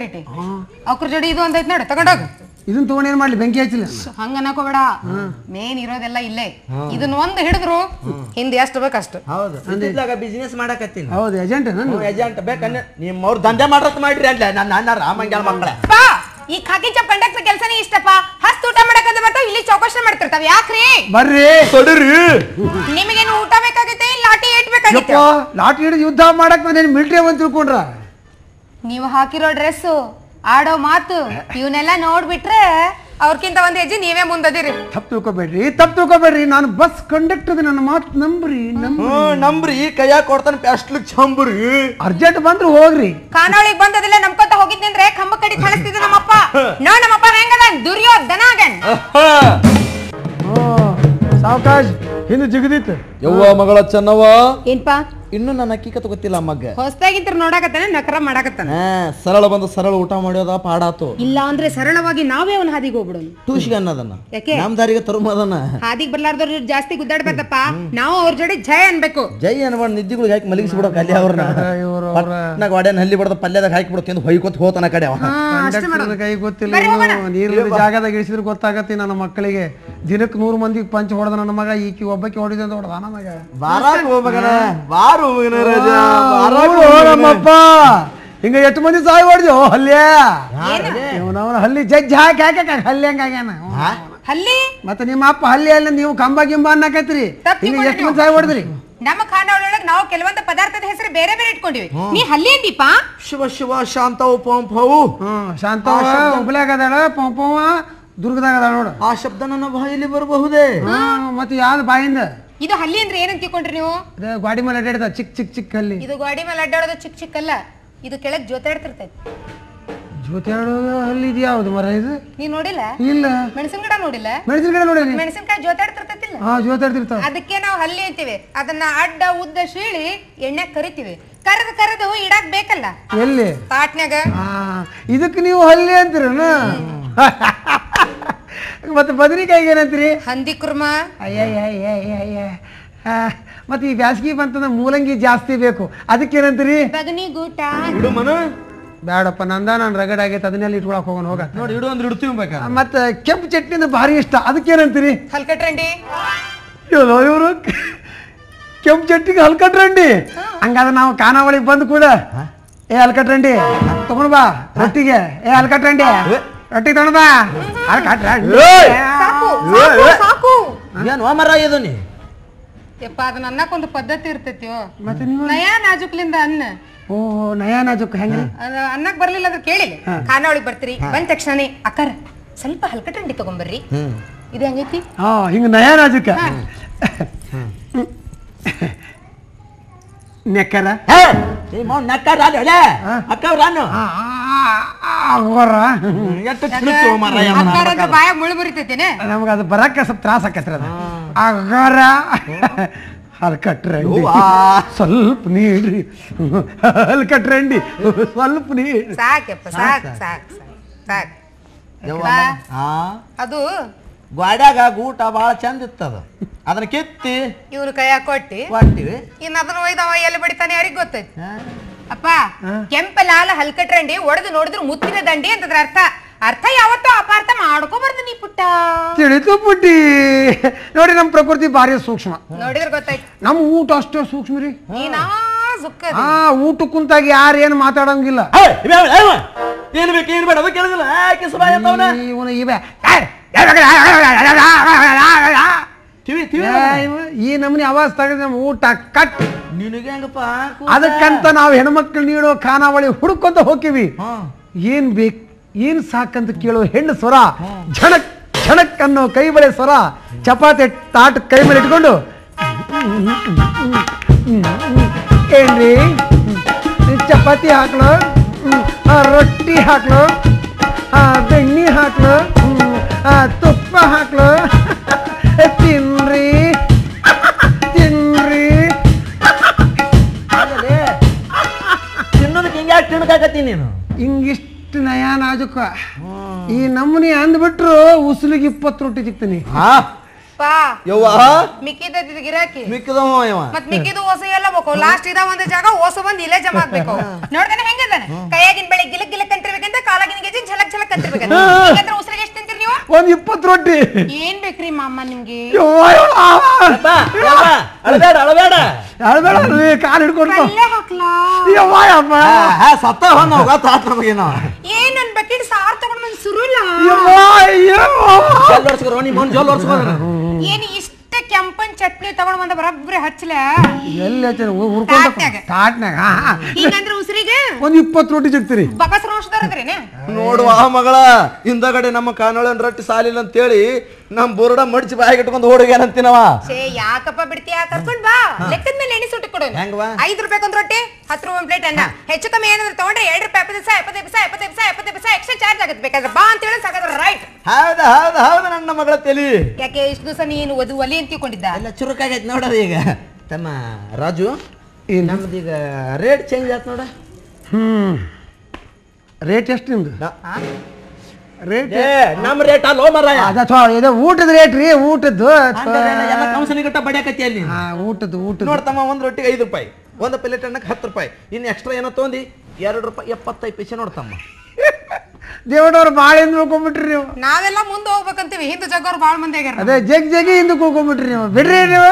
ಅವ್ರ ಜೋಡಿ ಇದು ಒಂದೈತ್ ನೋಡು ತಗೊಂಡೋಗ. ಇದನ್ನ ತಗೊಂಡ್ ಏನ್ ಮಾಡ್ಲಿ, ಬೆಂಕಿ ಹಚ್ಚಿಲ್ಲ? ಹಂಗ ಅನ್ನಕೋಬೇಡ, ಮೇನ್ ಇರೋದೆಲ್ಲ ಇಲ್ಲೇ. ಇದನ್ನ ಒಂದ್ ಹಿಡಿದ್ರು ಹಿಂದೆ ಎಷ್ಟು ಬೇಕಷ್ಟು. ಹೌದು ಬಿಸಿನೆಸ್ ಮಾಡಕತ್ತೀನಿ. ಹೌದು ಏಜೆಂಟ್ ಏಜೆಂಟ್ ಬೇಕನ್ನ ನಿಮ್ಮವ್ರು ದಂಧೆ ಮಾಡ್ರತ್ ಮಾಡ್ರಿ ಅಲ್ಲ ನನ್ನ ಅಣ್ಣ ರಾಮಂಗ್ಯಾಳ ಮಕ್ಕಳ. ಈ ಖಾಕಿ ಚಪ್ ಕಂಡಕ್ಟರ್ ಕೆಲಸನೇ ಇಷ್ಟಪ್ಪ. ಹಸ್ತ್ ಊಟ ಮಾಡಕಂತ ಬರ್ತಾವ, ಇಲ್ಲಿ ಚೌಕಾಶಿ ಮಾಡ್ತಿರ್ತಾವ. ಯಾಕ್ರಿ? ಬರ್ರಿ ತೊಡರಿ. ನಿಮಗೇನು ಊಟ ಬೇಕಾಗೈತೆ, ಲಾಟಿ ಏಟ್ ಬೇಕಾಗೈತೆ? ಲಾಟಿ ಹಿಡಿದು ಯುದ್ಧ ಮಾಡಕ್ ನಾನೇನು ಮಿಲಿಟರಿ ಅಂತ ತಿಳ್ಕೊಂಡ್ರ? ನೀವು ಹಾಕಿರೋ ಡ್ರೆಸ್, ಆಡೋ ಮಾತು ಇವನ್ನೆಲ್ಲ ನೋಡ್ಬಿಟ್ರೆ ಅವ್ರಕ್ಕಿಂತ ಒಂದ್ ಹೆಜ್ಜೆ ನೀವೇ ಮುಂದದಿರಿ. ತಪ್ಪು ತಿಳ್ಕೊಬೇಡ್ರಿ. ನಾನು ಬಸ್ ಕಂಡಕ್ಟರ್, ನನ್ನ ಮಾತು ನಂಬ್ರಿ. ಕೈಯಾಗ ಕೊಡ್ತಾನೆ ಅಷ್ಟು ಚಂಬ್ರಿ. ಅರ್ಜೆಂಟ್ ಬಂದ್ರು ಹೋಗ್ರಿ. ಖಾನಾವಳಿಗೆ ಬಂದದಿಲ್ಲ ನಮ್ಕೊಂತ ಹೋಗಿದ್ನಿ ಅಂದ್ರೆ ಕಂಬ ಕಡಿ ಕಳಿಸ್ತಿದ್ದೆ ನಮ್ಮಪ್ಪ. ನಮ್ಮಪ್ಪ ಹೆಂಗದ ದುರ್ಯೋಧನಾಗನ್. ಸಾವಕಾಶ್ ಹಿಂದೆ ಜಿಗದಿತ್ತು. ಯವ್ವ ಮಗಳ ಚೆನ್ನವ ಏನ್ಪಾ ಇನ್ನು ನನ್ನ ಅಕ್ಕಿ ಗೊತ್ತಿಲ್ಲ ಮಗ್ಗ. ಹೊಸದಾಗಿಂತ ನೋಡಾಕತ್ತಾನೆ, ನಕರ ಮಾಡಾಕತ್ತಾನ. ಸರಳ ಬಂದು ಸರಳ ಊಟ ಮಾಡ್ಯೋದ ಪಾಡಾತು. ಇಲ್ಲ ಅಂದ್ರೆ ಸರಳವಾಗಿ ನಾವೇ ಅವನ ಹಾದಿಗೆ ಹೋಗ್ಬಿಡೋನು. ಟೂಷಿಗೆ ಅನ್ನೋದನ್ನ ಯಾಕೆ ನಮ್ ದಾರಿಗೆ ತರುಮದನ್ನ ಹಾದಿಗೆ ಬರ್ಲಾರ್ದವ್ರ ಜಾಸ್ತಿ ಗುದ್ದಾಡ್ಬಾರ್ದಪ್ಪ. ನಾವು ಅವ್ರ ಜೋಡಿ ಜೈ ಅನ್ಬೇಕು. ಜೈ ಅನ್ಬಾರ್ದು, ನಿದ್ದಿಗಳಿಗೆ ಹಾಕಿ ಮಲಗಿಸ್ಬಿಡೋ ಅಲ್ಲಿ ಅವ್ರನ್ನ ಗಾಡಿಯನ್ನು ಹಲ್ಲಿ ಬಿಡದ ಪಲ್ಯದಾಗ ಹಾಕಿ ಬಿಡೋ ಹೊಯ್ಕೊತ್ ಹೋತನ ಕಡೆ ಅವ. ಕೈ ಗೊತ್ತಿಲ್ಲ, ನೀರಿನ ಜಾಗದಾಗ ಇಳಿಸಿದ್ರೆ ಗೊತ್ತಾಗತ್ತೆ ನನ್ನ ಮಕ್ಕಳಿಗೆ. ದಿನಕ್ಕೆ 100 ಮಂದಿಗೆ ಪಂಚ್ ಹೊಡೆದ ನನ್ನ ಮಗ, ಈಕಿ ಒಬ್ಬಕ್ಕೆ ಹೊಡಿದ ಅಂತ ಹೊಡೆದ ನನ್ನ ಮಗ. ನಮ್ಮಪ್ಪ ಹಿಂಗ ಎಷ್ಟು ಮಂದಿ ಸಾಯಿ ಹೊಡೆದು ಹಲ್ಯ ಹಲ್ಲಿ ಜಜ್ಜಿ ಹಾಕಿ ಹಲ್ಲಿ ಹಂಗಾಗ್ಯಾನ ಹಲ್ಲಿ. ಮತ್ತೆ ನಿಮ್ಮ ಅಪ್ಪ ಹಲ್ಲಿ ಅಲ್ಲಿ ನೀವು ಕಂಬ ಗಿಂಬ ಅನ್ನಕತ್ರಿ, ಹಿಂಗ ಎಷ್ಟು ಮಂದಿ ಸಾಯಿ ಹೊಡೆದ್ರಿ? ನಮ್ಮ ಖಾನಾವಳಿಯೊಳಗೆ ನಾವು ಕೆಲವೊಂದು ಪದಾರ್ಥದ ಹೆಸರು ಬೇರೆ ಬೇರೆ ಇಟ್ಕೊಂಡಿವಿ. ನೀ ಹಲ್ಲಿ ಅಂದೀಪ? ಶಿವ ಶಿವ ಶಾಂತವು ಪಂಪವು. ಶಾಂತವ ಹುಬ್ಳ್ಯಾಗ ಅದಾಳ, ಪಂಪವ ದುರ್ಗದಾಗ ಅದಾಳ ನೋಡು. ಆ ಶಬ್ದ ನನ್ನ ಬಾಯಲ್ಲಿ ಬರಬಹುದೇ? ಮತ್ತೆ ಯಾವ್ದು ಬಾಯಿಂದ? ಇದು ಹಲ್ಲಿ ಅಂದ್ರೆ ಏನಂತ ತಿಳ್ಕೊಂಡ್ರಿ ನೀವು? ಗಾಡಿ ಮೇಲೆ ಅಡ್ಡಾಡ್ದ ಚಿಕ್ಕ ಹಲ್ಲಿ. ಇದು ಗಾಡಿ ಮೇಲೆ ಅಡ್ಡಾಡೋದು ಚಿಕ್ಕ ಅಲ್ಲ, ಇದು ಕೆಳಗ್ ಜೋತಾಡ್ತಿರ್ತೈತಿ. ಜೋತಾಡೋದು ಹಲ್ಲಿ ಇದು ಯಾವ್ದು ಮರ ಇದು? ನೀ ನೋಡಿಲ್ಲ? ಇಲ್ಲ. ಮೆಣಸಿನ ಗಿಡ ನೋಡಿಲ್ಲ? ಮೆಣಸಿನ ಗಿಡ ನೋಡಿ. ಮೆಣಸಿನಕಾಯಿ ಜೋತಾಡ್ತಿರ್ತೈತಿಲ್ಲ? ಜೋತಾಡ್ತಿರ್ತಾವ. ಅದಕ್ಕೆ ನಾವು ಹಲ್ಲಿ ಅಂತೀವಿ. ಅದನ್ನ ಅಡ್ಡ ಉದ್ದ ಶೀಳಿ ಎಣ್ಣೆ ಕರಿತೀವಿ. ಕರೆದು ಇಡಾಕ್ ಬೇಕಲ್ಲ ಎಲ್ಲಿ? ತಾಟ್ನ್ಯಾಗ. ಇದಕ್ಕೆ ನೀವು ಹಲ್ಲಿ ಅಂತೀರನ? ಮತ್ತೆ ಬದನಿಕಾಯಿಗೆ ಏನಂತೀರಿ? ಹಂದಿ ಕುರ್ಮ. ಮತ್ತೆ ಈ ಬ್ಯಾಸಗಿ ಬಂತಂದ್ರೆ ಮೂಲಂಗಿ ಜಾಸ್ತಿ ಬೇಕು, ಅದಕ್ಕೇನಂತೀರಿ? ಬಗನಿ ಗೂಟ. ಬೇಡಪ್ಪ ನಂದ ನಾನು ರಗಡ್ ಆಗೈತೆ, ಅದನ್ನೆಲ್ಲ ಇಟ್ಕೊಳಕ್ ಹೋಗೋಣ. ಹೋಗ ನೋಡಿ ಇಡು ಅಂದ್ರೆ ಇಡ್ತೀವಿ ಬೇಕಾ. ಮತ್ತೆ ಕೆಂಪು ಚಟ್ನಿ ಭಾರಿ ಇಷ್ಟ, ಅದಕ್ಕೇನಂತೀರಿ? ಹಲ್ಕಟ್ರಂಡಿ. ಇವರು ಕೆಂಪು ಚಟ್ನಿಗೆ ಹಲ್ಕಟ್ರಂಡಿ. ಹಂಗಾದ್ರೆ ನಾವು ಖಾನಾವಳಿಗೆ ಬಂದು ಕೂಡ ಹಲ್ಕಟ್ರಂಡಿ ತಗೊಂಡ್ ಬಾ ರೊಟ್ಟಿಗೆ. ಹಲ್ಕಟ್ರಂಡಿ ರೊಟ್ಟಿ ತಗೊಂಡ್ ಬಾ. ಸಾಕು. ಏನ್ ಮರ ಇದು ನೀ? ಯಪ್ಪ ಅದನ್ನ ಅನ್ನಕ್ಕೊಂದು ಪದ್ಧತಿ ಇರ್ತೈತಿ. ಮತ್ತೆ ನಯಾ ನಾಜುಕ್ಲಿಂದ ಅನ್ನ. ಓ ನಯಾ ನಾಜುಕ್ ಹೆಂಗ? ಅನ್ನಕ್ ಬರ್ಲಿಲ್ಲ ಅಂದ್ರೆ ಕೇಳಿಲ್ಲ, ಖಾನಾವಳಿಗೆ ಬರ್ತೀರಿ, ಬಂದ ತಕ್ಷಣ ಅಕ್ಕಾರ ಸ್ವಲ್ಪ ಹಲ್ಕಟ್ರಂಡಿ ತಗೊಂಬರ್ರಿ. ಇದು ಹೆಂಗೈತಿ? ಹಿಂಗ ನಯಾ ನಾಜುಕ ನೆಕ್ಕರ ಬಾಯಾಗ ಮುಳು ಮುರಿತೈತೇನೆ. ನಮ್ಗ ಅದು ಬರಕ್ಕೆ ಸ್ವಲ್ಪ ತ್ರಾಸ ಆಕತ್ರಿ. ಅದು ಅಗರ ಹಲ್ಕಟ್ರಂಡಿ ಸ್ವಲ್ಪ ನೀಡ್ರಿ, ಹಲ್ಕಟ್ರಂಡಿ ಸ್ವಲ್ಪ ನೀಡ್ರಿ. ಸಾಕಪ್ಪ ಸಾಕು ಸಾಕು ಸಾಕು. ಅದು ಗಾಡ್ಯಾಗ ಊಟ ಬಹಳ ಚಂದ ಇತ್ತದ, ಅದನ್ನ ಕಿತ್ತಿ ಇವ್ರ ಕೈಯಾಗ ಕೊಟ್ಟಿವಿ. ಇನ್ನ ಅದನ್ನ ಒಯ್ದವ ಎಲ್ಲಿ ಬಿಡ್ತಾನೆ ಯಾರಿಗ್ ಗೊತ್ತೈತಿ. ಅಪ್ಪ ಕೆಂಪ ಲಾಲ ಹಲ್ಕಟ್ರಂಡಿ ಒಡೆದು ನೋಡಿದ್ರು ಮುತ್ತಿನ ದಂಡಿ ಅಂತದ್ರ ಅರ್ಥ. ಅರ್ಥ ಯಾವತ್ತೂ ಅಪಾರ್ಥ ಮಾಡ್ಕೋಬಾರ್ದು ನೀ ಪುಟ್ಟ. ತಿಳಿತು ಪುಟ್ಟಿ. ನೋಡಿ ನಮ್ ಪ್ರಕೃತಿ ಭಾರಿ ಸೂಕ್ಷ್ಮ, ನೋಡಿದ್ರೆ ಗೊತ್ತಾಯ್ತು. ನಮ್ ಊಟ ಅಷ್ಟೇ ಸೂಕ್ಷ್ಮ ರೀ. ಊಟ ಕುಂತಾಗ ಯಾರು ಏನು ಮಾತಾಡಂಗಿಲ್ಲ. ಏನ್ ಬೇಕು ಏನ್ ಬೇಡ ಕೇಳಿದಿಲ್ಲ. ಈ ನಮ್ನಿ ಆವಾಜ್ ತೆಗೆದು ನಮ್ ಊಟ ಕಟ್. ನಿನಗೆ ಹೆಂಗಪ್ಪ? ಅದಕ್ಕಂತ ನಾವು ಹೆಣ್ಮಕ್ಳು ನೀಡೋ ಖಾನಾವಳಿ ಹುಡುಕೊಂತ ಹೋಗ್ತೀವಿ. ಏನ್ ಬೇಕು ಏನ್ ಸಾಕಂತ ಕೇಳೋ ಹೆಣ್ಣು ಸ್ವರ, ಝಣಕ್ ಝಣಕ್ ಅನ್ನೋ ಕೈ ಬಳೆ ಸ್ವರ, ಚಪಾತಿ ತಾಟ ಕೈ ಮೇಲೆ ಇಟ್ಕೊಂಡು ಏನ್ರಿ ಚಪಾತಿ ಹಾಕ್ಲು, ರೊಟ್ಟಿ ಹಾಕ್ಲು, ಬೆಣ್ಣೆ ಹಾಕ್ಲು, ತುಪ್ಪ ಹಾಕ್ಲು, ತಿನ್ರಿ ತಿನ್ರಿ. ತಿನ್ನೋದಕ್ಕೆ ಹಿಂಗ್ಯಾಕೆ ತಿನ್ಕಾಕತ್ತಿ ನೀನು? ಹಿಂಗಿಷ್ಟು ನಯಾ ನಾಜುಕ ಈ ನಮ್ಮನಿ ಅಂದ್ಬಿಟ್ರು ಉಸುಲಿಗೆ 20 ರೊಟ್ಟಿ ಸಿಗ್ತೀನಿ. ಪಾ ಯವ್ವ ಮಿಕ್ಕಿದ ಗಿರಾಕಿ ಮಿಕ್ಕಿದವ ಇವ ಮತ್ ಮಿಕ್ಕಿದು ಓಸ ಎಲ್ಲ ಬೇಕು ಲಾಸ್ಟ್ ಇದ ಒಂದ್ ಜಾಗ ಓಸ ಬಂದ್ ಇಲ್ಲೇ ಜಮಾ ಆಗ್ಬೇಕು ನೋಡ್ತಾನೆ ಹೆಂಗದಾನೆ ಕೈಯಾಗಿನ ಬೆಳೆ ಗಿಲಕ್ ಗಿಲಕ್ ಅಂತಿರ್ಬೇಕಂತ ಕಾಲಾಗಿನ ಗೆಜಿ ಝಲಕ್ ಝಲಕ್ ಅಂತಿರ್ಬೇಕಂತ ಹಂಗಂದ್ರೆ ಉಸಿರಿಗೆ ಎಷ್ಟು ತಿಂತೀರಿ ನೀವು? ಒಂದ್ 20 ರೊಟ್ಟಿ. ಏನ್ ಬೇಕ್ರಿ ಮಾಮ ನಿಮ್ಗೆ? ಅಳಬೇಡ ಅಳ್ಬೇಡ್ರಿ, ಕಾಲ್ ಹಿಡ್ಕೊಂಡು ಪಲ್ಯ ಹಾಕ್ಲಾ? ಸತ್ತ ನಮಗೇನೋ ಏನ್ ನನ್ ಬಕೆಟ್ ಸಾರ್ ತಗೊಂಡ್ ಬಂದ್ ಸುರುಲ್ಲ ಏನ್ ಇಷ್ಟ ಕೆಂಪನ್ ಚಟ್ನಿ ತಗೊಂಡ್ ಬಂದ ಬರಬ್ರಿ ಹಚ್ಚಲ ಎಲ್ಲಿ ಹುರ್ಕೊಂಡು ತಾಟ್ನಾಗ ಹಿಂಗಂದ್ರೆ ಉಸಿರಿಗೆ ಒಂದ್ 20 ರೊಟ್ಟಿ ಜಗ್ತೀರಿ. ಬಕಸ್ ರೋಷದವ್ರದ್ರೇನೆ ನೋಡುವ ಮಗಳ ಹಿಂದಗಡೆ ನಮ್ಮ ಕಾನೋಳನ್ ರೊಟ್ಟಿ ಸಾಲಿಲ್ಲ ಅಂತೇಳಿ ನಮ್ ಬೋರ್ಡ ಮಡ್ಚಿ ಬಾಯಿಗೆ ಇಟ್ಕೊಂಡು ಓಡುಗೇನಂತೀನವ. ಯಾಕಪ್ಪ ಬಿಡ್ತೀಯ? ಕರ್ಕೊಂಡ್ ಬಾ. ಲೆಕ್ಕದ ಮೇಲೆ ಎಣ್ಣೆ ಸುಟ್ಟು ಕೊಡು. 5 ರೂಪಾಯಿ ಒಂದ್ ರೊಟ್ಟಿ, 10 ರೂಪಾಯಿ ಒಂದ್ ಪ್ಲೇಟ್ ಅನ್ನ. ಹೆಚ್ಚು ಕಮ್ಮಿ ಏನಾದ್ರು ತಗೊಂಡ್ರೆ 2 ರೂಪಾಯಿ 75 ಪೈಸೆ ಎಕ್ಸ್ಟ್ರಾ ಚಾರ್ಜ್ ಆಗುತ್ತೆ. ಬೇಕಾದ್ರೆ ಬಾ ಅಂತ ಹೇಳಿ ಸಾಕಾದ್ರೆ ರೈಟ್. ಹೌದು ನನ್ನ ಮಗಳ ತಲಿ. ಯಾಕೆ ಇಷ್ಟು ದಿವಸ ನೀನು ಒಲಿ ಅಂತ ತಿಳ್ಕೊಂಡಿದ್ದ? ಎಲ್ಲ ಚುರುಕಾಗೈತೆ ನೋಡೋದು ಈಗ. ತಮ್ಮ ರಾಜು, ನಮ್ದೀಗ ರೇಟ್ ಚೇಂಜ್ ಆಯ್ತು ನೋಡ. ರೇಟ್ ಎಷ್ಟು ನಿಮ್ದು? ರೇಟ್ ನಮ್ ರೇಟ್ ಅಲ್ಲೋ ಮರಾಯ. ಇದು ಊಟದ ರೇಟ್ ರೀ, ಊಟದ್ದು ಎಲ್ಲ ಕಂಸನಿಗಟ್ಟ ಬಡಿಯಾಕತ್ತಿ ಅಲ್ಲಿ. ಊಟದ್ದು ನೋಡ್ತಮ್ಮ, ಒಂದ್ ರೊಟ್ಟಿಗೆ 5 ರೂಪಾಯಿ, ಒಂದು ಪ್ಲೇಟ್ ಅನ್ನಕ್ಕೆ 10 ರೂಪಾಯಿ, ಇನ್ನು ಎಕ್ಸ್ಟ್ರಾ ಏನೋ ತೊಂದಿ 2 ರೂಪಾಯಿ 75 ಪೈಸೆ ನೋಡ್ತಮ್ಮ. ದೇವಡವ್ರು ಬಾಳ ಹಿಂದ್ ಹೋಗ್ಕೊಂಡ್ಬಿಟ್ರಿ ನೀವು. ನಾವೆಲ್ಲ ಮುಂದೆ ಹೋಗ್ಬೇಕಂತೀವಿ, ಹಿಂದೆ ಜಗ್ಗವ್ರು ಬಾಳ ಮಂದಿ ಆಗ್ಯಾರ. ಅದೇ ಜಗಿ ಹಿಂದಕ್ಕೆ ಹೋಗ್ಕೊಂಡ್ಬಿಟ್ರಿ ನೀವು. ಬಿಡ್ರಿ ನೀವು.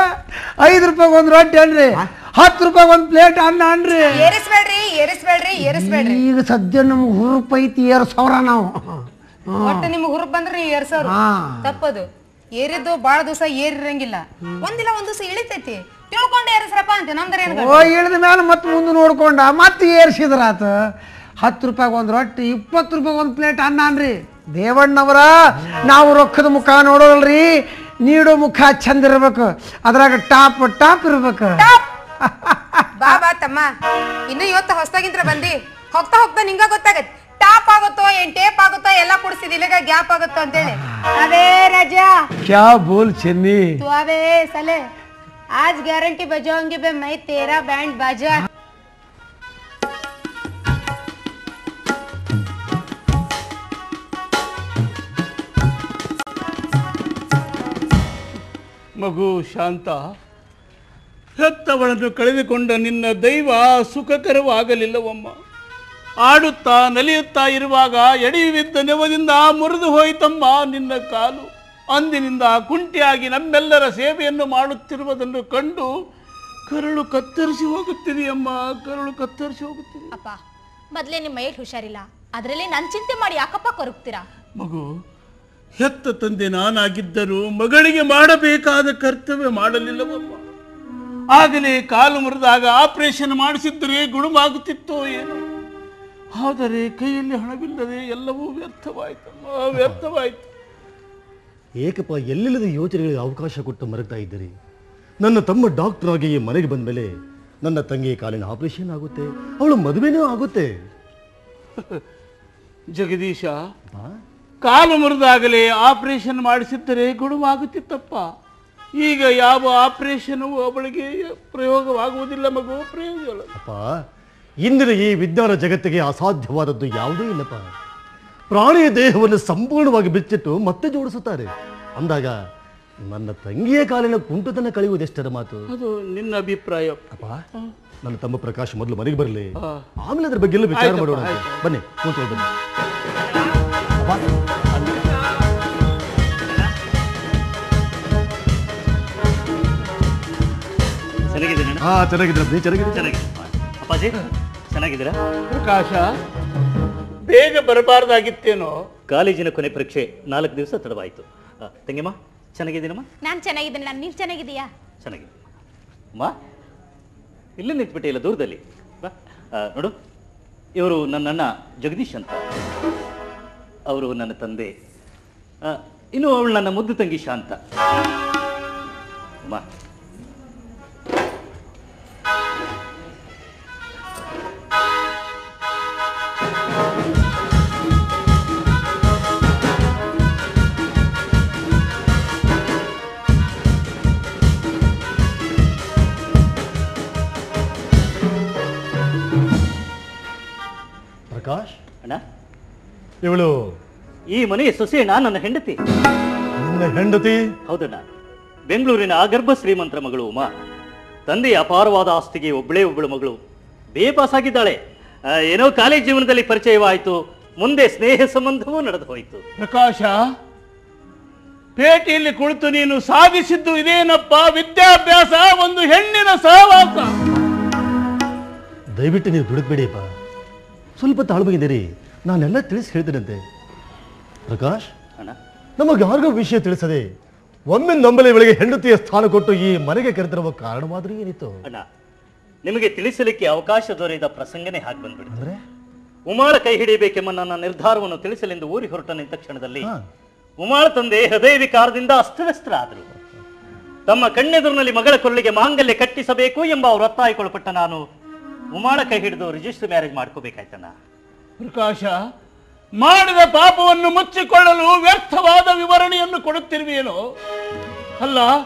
5 ರೂಪಾಯಿ ಒಂದ್ ರೊಟ್ಟಿ ಅನ್ರಿ, 10 ರೂಪಾಯಿ ಒಂದ್ ಪ್ಲೇಟ್ ಅನ್ನ ಅನ್ರಿ. ಏರಿಸ್ಬೇಡ್ರಿ. ಈಗ ಸದ್ಯ ನಮ್ಗೆ ಹುರುಪೈತಿ 2,000 ನಾವು. ಒಟ್ಟು ನಿಮ್ಗೆ ಹುರುಪ್ ಬಂದ್ರೆ 2,000 ತಪ್ಪದು. ಏರಿದ್ದು ಬಾಳ ದಿವಸ ಏರಿರಂಗಿಲ್ಲ, ಒಂದಿಲ್ಲ ಒಂದ್ ದಿವಸ ಇಳಿತೈತಿ. ತಿಳ್ಕೊಂಡು ಏರಿಸ್ರಪ್ಪ ಅಂತ ನಮ್ದ್ರ ಏನು? ಓ, ಇಳಿದ ಮೇಲೆ ಮತ್ತೆ ಮುಂದೆ ನೋಡ್ಕೊಂಡ ಮತ್ತೆ ಏರ್ಸಿದ್ರಾತ. 10 ರೂಪಾಯಿ ಒಂದ್ ರೊಟ್ಟಿ, 20 ರೂಪಾಯಿ ಒಂದ್ ಪ್ಲೇಟ್ ಅನ್ನ ಅನ್ರಿ. ದೇವಣ್ಣವರ, ನಾವು ರೊಕ್ಕದ ಮುಖ ನೋಡೋಲ್ರಿ, ನೀಡೋ ಮುಖ ಚಂದ ಇರ್ಬೇಕು, ಅದ್ರಾಗ ಟಾಪ್ ಇರ್ಬೇಕು. ಬಾ ತಮ್ಮ, ಇನ್ನು ಇವತ್ತು ಹೊಸದಾಗಿಂತ್ರ ಬಂದಿ, ಹೋಗ್ತಾ ನಿಂಗ ಗೊತ್ತಾಗತ್ತೆ ಟಾಪ್ ಆಗುತ್ತೋ ಏನ್ ಟೇಪ್ ಆಗುತ್ತೋ ಎಲ್ಲ ಕುಡಿಸಿದ ಇಲ್ಲಿಗ ಗ್ಯಾಪ್ ಆಗುತ್ತೋ ಅಂತೇಳಿ. ಅದೇ ರಾಜಾ ಕ್ಯಾ ಬೋಲ್ ಚೆನ್ನಿ, तू आवे साले, आज गारंटी बजाऊंगी बे मैं तेरा बैंड बाजा. ಮಗು ಶಾಂತ, ಹೆತ್ತವಳನ್ನು ಕಳೆದುಕೊಂಡ ನಿನ್ನ ದೈವ ಸುಖಕರವಾಗಲಿಲ್ಲವಮ್ಮ. ಆಡುತ್ತಾ ನಲಿಯುತ್ತಾ ಇರುವಾಗ ಎಡೆಯುವಿದ್ದ ನೆವದಿಂದ ಮುರಿದು ಹೋಯಿತಮ್ಮ ನಿನ್ನ ಕಾಲು. ಅಂದಿನಿಂದ ಕುಂಟಿಯಾಗಿ ನಮ್ಮೆಲ್ಲರ ಸೇವೆಯನ್ನು ಮಾಡುತ್ತಿರುವುದನ್ನು ಕಂಡು ಕರುಳು ಕತ್ತರಿಸಿ ಹೋಗುತ್ತಿದೆಯಮ್ಮ, ಕರುಳು ಕತ್ತರಿಸಿ ಹೋಗುತ್ತಿದೆ. ಅಪ್ಪ, ಮೊದಲೇ ನಿಮ್ಮ ಮೈಯಲ್ಲಿ ಹುಷಾರಿಲ್ಲ, ಅದರಲ್ಲಿ ನಾನು ಚಿಂತೆ ಮಾಡಿ ಯಾಕಪ್ಪ ಕೊರಗ್ತೀರಾ? ಮಗು, ಹೆತ್ತ ತಂದೆ ನಾನಾಗಿದ್ದರೂ ಮಗಳಿಗೆ ಮಾಡಬೇಕಾದ ಕರ್ತವ್ಯ ಮಾಡಲಿಲ್ಲವಮ್ಮ. ಆಗಲೇ ಕಾಲು ಮುರಿದಾಗ ಆಪರೇಷನ್ ಮಾಡಿಸಿದ್ದರೆ ಗುಣವಾಗುತ್ತಿತ್ತೋ ಏನೋ. ಆದರೆ ಕೈಯಲ್ಲಿ ಹಣವಿಲ್ಲದೆ ಎಲ್ಲವೂ ವ್ಯರ್ಥವಾಯ್ತಮ್ಮ, ವ್ಯರ್ಥವಾಯ್ತು. ಏಕಪ್ಪ, ಎಲ್ಲಿಲ್ಲದ ಯೋಚನೆಗಳಿಗೆ ಅವಕಾಶ ಕೊಟ್ಟು ಮರಗ್ತಾ ಇದ್ದೀರಿ. ನನ್ನ ತಮ್ಮ ಡಾಕ್ಟರ್ ಆಗಿ ಈ ಮನೆಗೆ ಬಂದ ಮೇಲೆ ನನ್ನ ತಂಗಿ ಕಾಲಿನ ಆಪರೇಷನ್ ಆಗುತ್ತೆ, ಅವಳು ಮದುವೆನೂ ಆಗುತ್ತೆ. ಜಗದೀಶ, ಕಾಲು ಮುರಿದಾಗಲೇ ಆಪರೇಷನ್ ಮಾಡಿಸಿದ್ದರೆ ಗುಣವಾಗುತ್ತಿತ್ತಪ್ಪ. ಈಗ ಯಾವ ಆಪರೇಷನ್ ಅವಳಿಗೆ ಪ್ರಯೋಗವಾಗುವುದಿಲ್ಲ ಮಗು, ಪ್ರಯೋಗ. ಅಪ್ಪ, ಇಂದಿನ ಈ ವಿಜ್ಞಾನ ಜಗತ್ತಿಗೆ ಅಸಾಧ್ಯವಾದದ್ದು ಯಾವುದೂ ಇಲ್ಲಪ್ಪ. ಪ್ರಾಣಿಯ ದೇಹವನ್ನು ಸಂಪೂರ್ಣವಾಗಿ ಬಿಚ್ಚಿಟ್ಟು ಮತ್ತೆ ಜೋಡಿಸುತ್ತಾರೆ ಅಂದಾಗ ನನ್ನ ತಂಗಿಯ ಕಾಲಿನ ಕುಂಟುತನ ಕಳೆಯುವುದೆಷ್ಟರ ಮಾತು. ಅದು ನಿನ್ನ ಅಭಿಪ್ರಾಯ. ಅಪ್ಪ, ನನ್ನ ತಮ್ಮ ಪ್ರಕಾಶ್ ಮೊದಲು ಮನೆಗೆ ಬರಲಿ, ಆಮೇಲೆ ಅದ್ರ ಬಗ್ಗೆ ಎಲ್ಲ ವಿಚಾರ ಮಾಡೋಣ. ಬನ್ನಿ, ಕೂತ್ಕೊಳ್ಳಿ, ಬನ್ನಿ. ಚೆನ್ನಾಗಿದ್ದೀರಾ? ಅಪ್ಪಾಜಿ ಚೆನ್ನಾಗಿದ್ದೀರಾ? ಪ್ರಕಾಶ, ಬೇಗ ಬರಬಾರ್ದಾಗಿತ್ತೇನೋ. ಕಾಲೇಜಿನ ಕೊನೆ ಪರೀಕ್ಷೆ 4 ದಿವಸ ತಡವಾಯಿತು. ತಂಗಿಮ್ಮ ಚೆನ್ನಾಗಿದ್ದೀನಮ್ಮ? ನಾನು ಚೆನ್ನಾಗಿದ್ದೀನಿ. ನೀನು ಚೆನ್ನಾಗಿದ್ದೀಯಾ? ಚೆನ್ನಾಗಿದೆ ಅಮ್ಮ. ಇಲ್ಲೇ ನಿಂತ್ಬಿಟ್ಟೆ, ಇಲ್ಲ ದೂರದಲ್ಲಿ ಬಾ. ನೋಡು, ಇವರು ನನ್ನ ಅಣ್ಣ ಜಗದೀಶ್ ಅಂತ, ಅವರು ನನ್ನ ತಂದೆ. ಇನ್ನು ಅವಳು ನನ್ನ ಮುದ್ದು ತಂಗಿ ಶಾಂತ. ಅಮ್ಮ, ಪ್ರಕಾಶ್ ಅಣ್ಣ, ಇವಳು ಈ ಮನೆಯ ಸೊಸೆ ಅಣ್ಣ, ನನ್ನ ಹೆಂಡತಿ. ನಿನ್ನ ಹೆಂಡತಿ? ಹೌದಣ್ಣ. ಬೆಂಗಳೂರಿನ ಆಗರ್ಭ ಶ್ರೀಮಂತರ ಮಗಳು ಉಮಾ. ತಂದೆಯ ಅಪಾರವಾದ ಆಸ್ತಿಗೆ ಒಬ್ಬಳು ಮಗಳು ಬೇಪಾಸಾಗಿದ್ದಾಳೆ. ಏನೋ ಕಾಲೇಜ್ ಜೀವನದಲ್ಲಿ ಪರಿಚಯವಾಯಿತು, ಮುಂದೆ ಸ್ನೇಹ ಸಂಬಂಧವೂ ನಡೆದು ಹೋಯಿತು. ಪ್ರಕಾಶ, ಪೇಟೆಯಲ್ಲಿ ಕುಳಿತು ನೀನು ಸಾಧಿಸಿದ್ದು ಇದೇನಪ್ಪ? ವಿದ್ಯಾಭ್ಯಾಸ, ಒಂದು ಹೆಣ್ಣಿನ ಸಹವಾಸ. ದಯವಿಟ್ಟು ನೀವು ದುಡುಕ್ಬೇಡಿಯಪ್ಪ, ಸ್ವಲ್ಪ ತಾಳ್ಮೆಗಿದ್ದೀರಿ, ನಾನೆಲ್ಲ ತಿಳಿಸಿ ಹೇಳ್ತೇನಂತೆ. ಪ್ರಕಾಶ್, ನಮಗೆ ಯಾರಿಗೂ ವಿಷಯ ತಿಳಿಸದೆ ಒಮ್ಮೆ ನೊಂಬಲೆ ವೇಳೆಗೆ ಹೆಂಡತಿಯ ಸ್ಥಾನ ಕೊಟ್ಟು ಈ ಮನೆಗೆ ಕರೆತರುವ ಕಾರಣವಾದ್ರೂ ಏನಿತ್ತು? ಅಣ್ಣ, ನಿಮಗೆ ತಿಳಿಸಲಿಕ್ಕೆ ಅವಕಾಶ ದೊರೆಯದ ಪ್ರಸಂಗನೇ ಹಾಗೆ ಬಂದ್ಬಿಡ್ತಾರೆ. ಉಮಾಳ ಕೈ ಹಿಡಿಯಬೇಕೆಂಬ ನನ್ನ ನಿರ್ಧಾರವನ್ನು ತಿಳಿಸಲೆಂದು ಊರಿಗೆ ಹೊರಟ ನಿಂತ ಕ್ಷಣದಲ್ಲಿ ಉಮಾಳ ತಂದೆ ಹೃದಯ ವಿಕಾರದಿಂದ ಅಸ್ತವ್ಯಸ್ತರಾದರು. ತಮ್ಮ ಕಣ್ಣೆದುರಿನಲ್ಲಿ ಮಗಳ ಕೊರಳಿಗೆ ಮಾಂಗಲ್ಯ ಕಟ್ಟಿಸಬೇಕು ಎಂಬ ಅವರು ಒತ್ತಾಯಕ್ಕೊಳಪಟ್ಟ ನಾನು ಉಮಾಳ ಕೈ ಹಿಡಿದು ರಿಜಿಸ್ಟರ್ ಮ್ಯಾರೇಜ್ ಮಾಡ್ಕೋಬೇಕಾಯ್ತಣ್ಣ. ಪ್ರಕಾಶ, ಮಾಡಿದ ಪಾಪವನ್ನು ಮುಚ್ಚಿಕೊಳ್ಳಲು ವ್ಯರ್ಥವಾದ ವಿವರಣೆಯನ್ನು ಕೊಡುತ್ತಿರುವೇನೋ? ಅಲ್ಲ,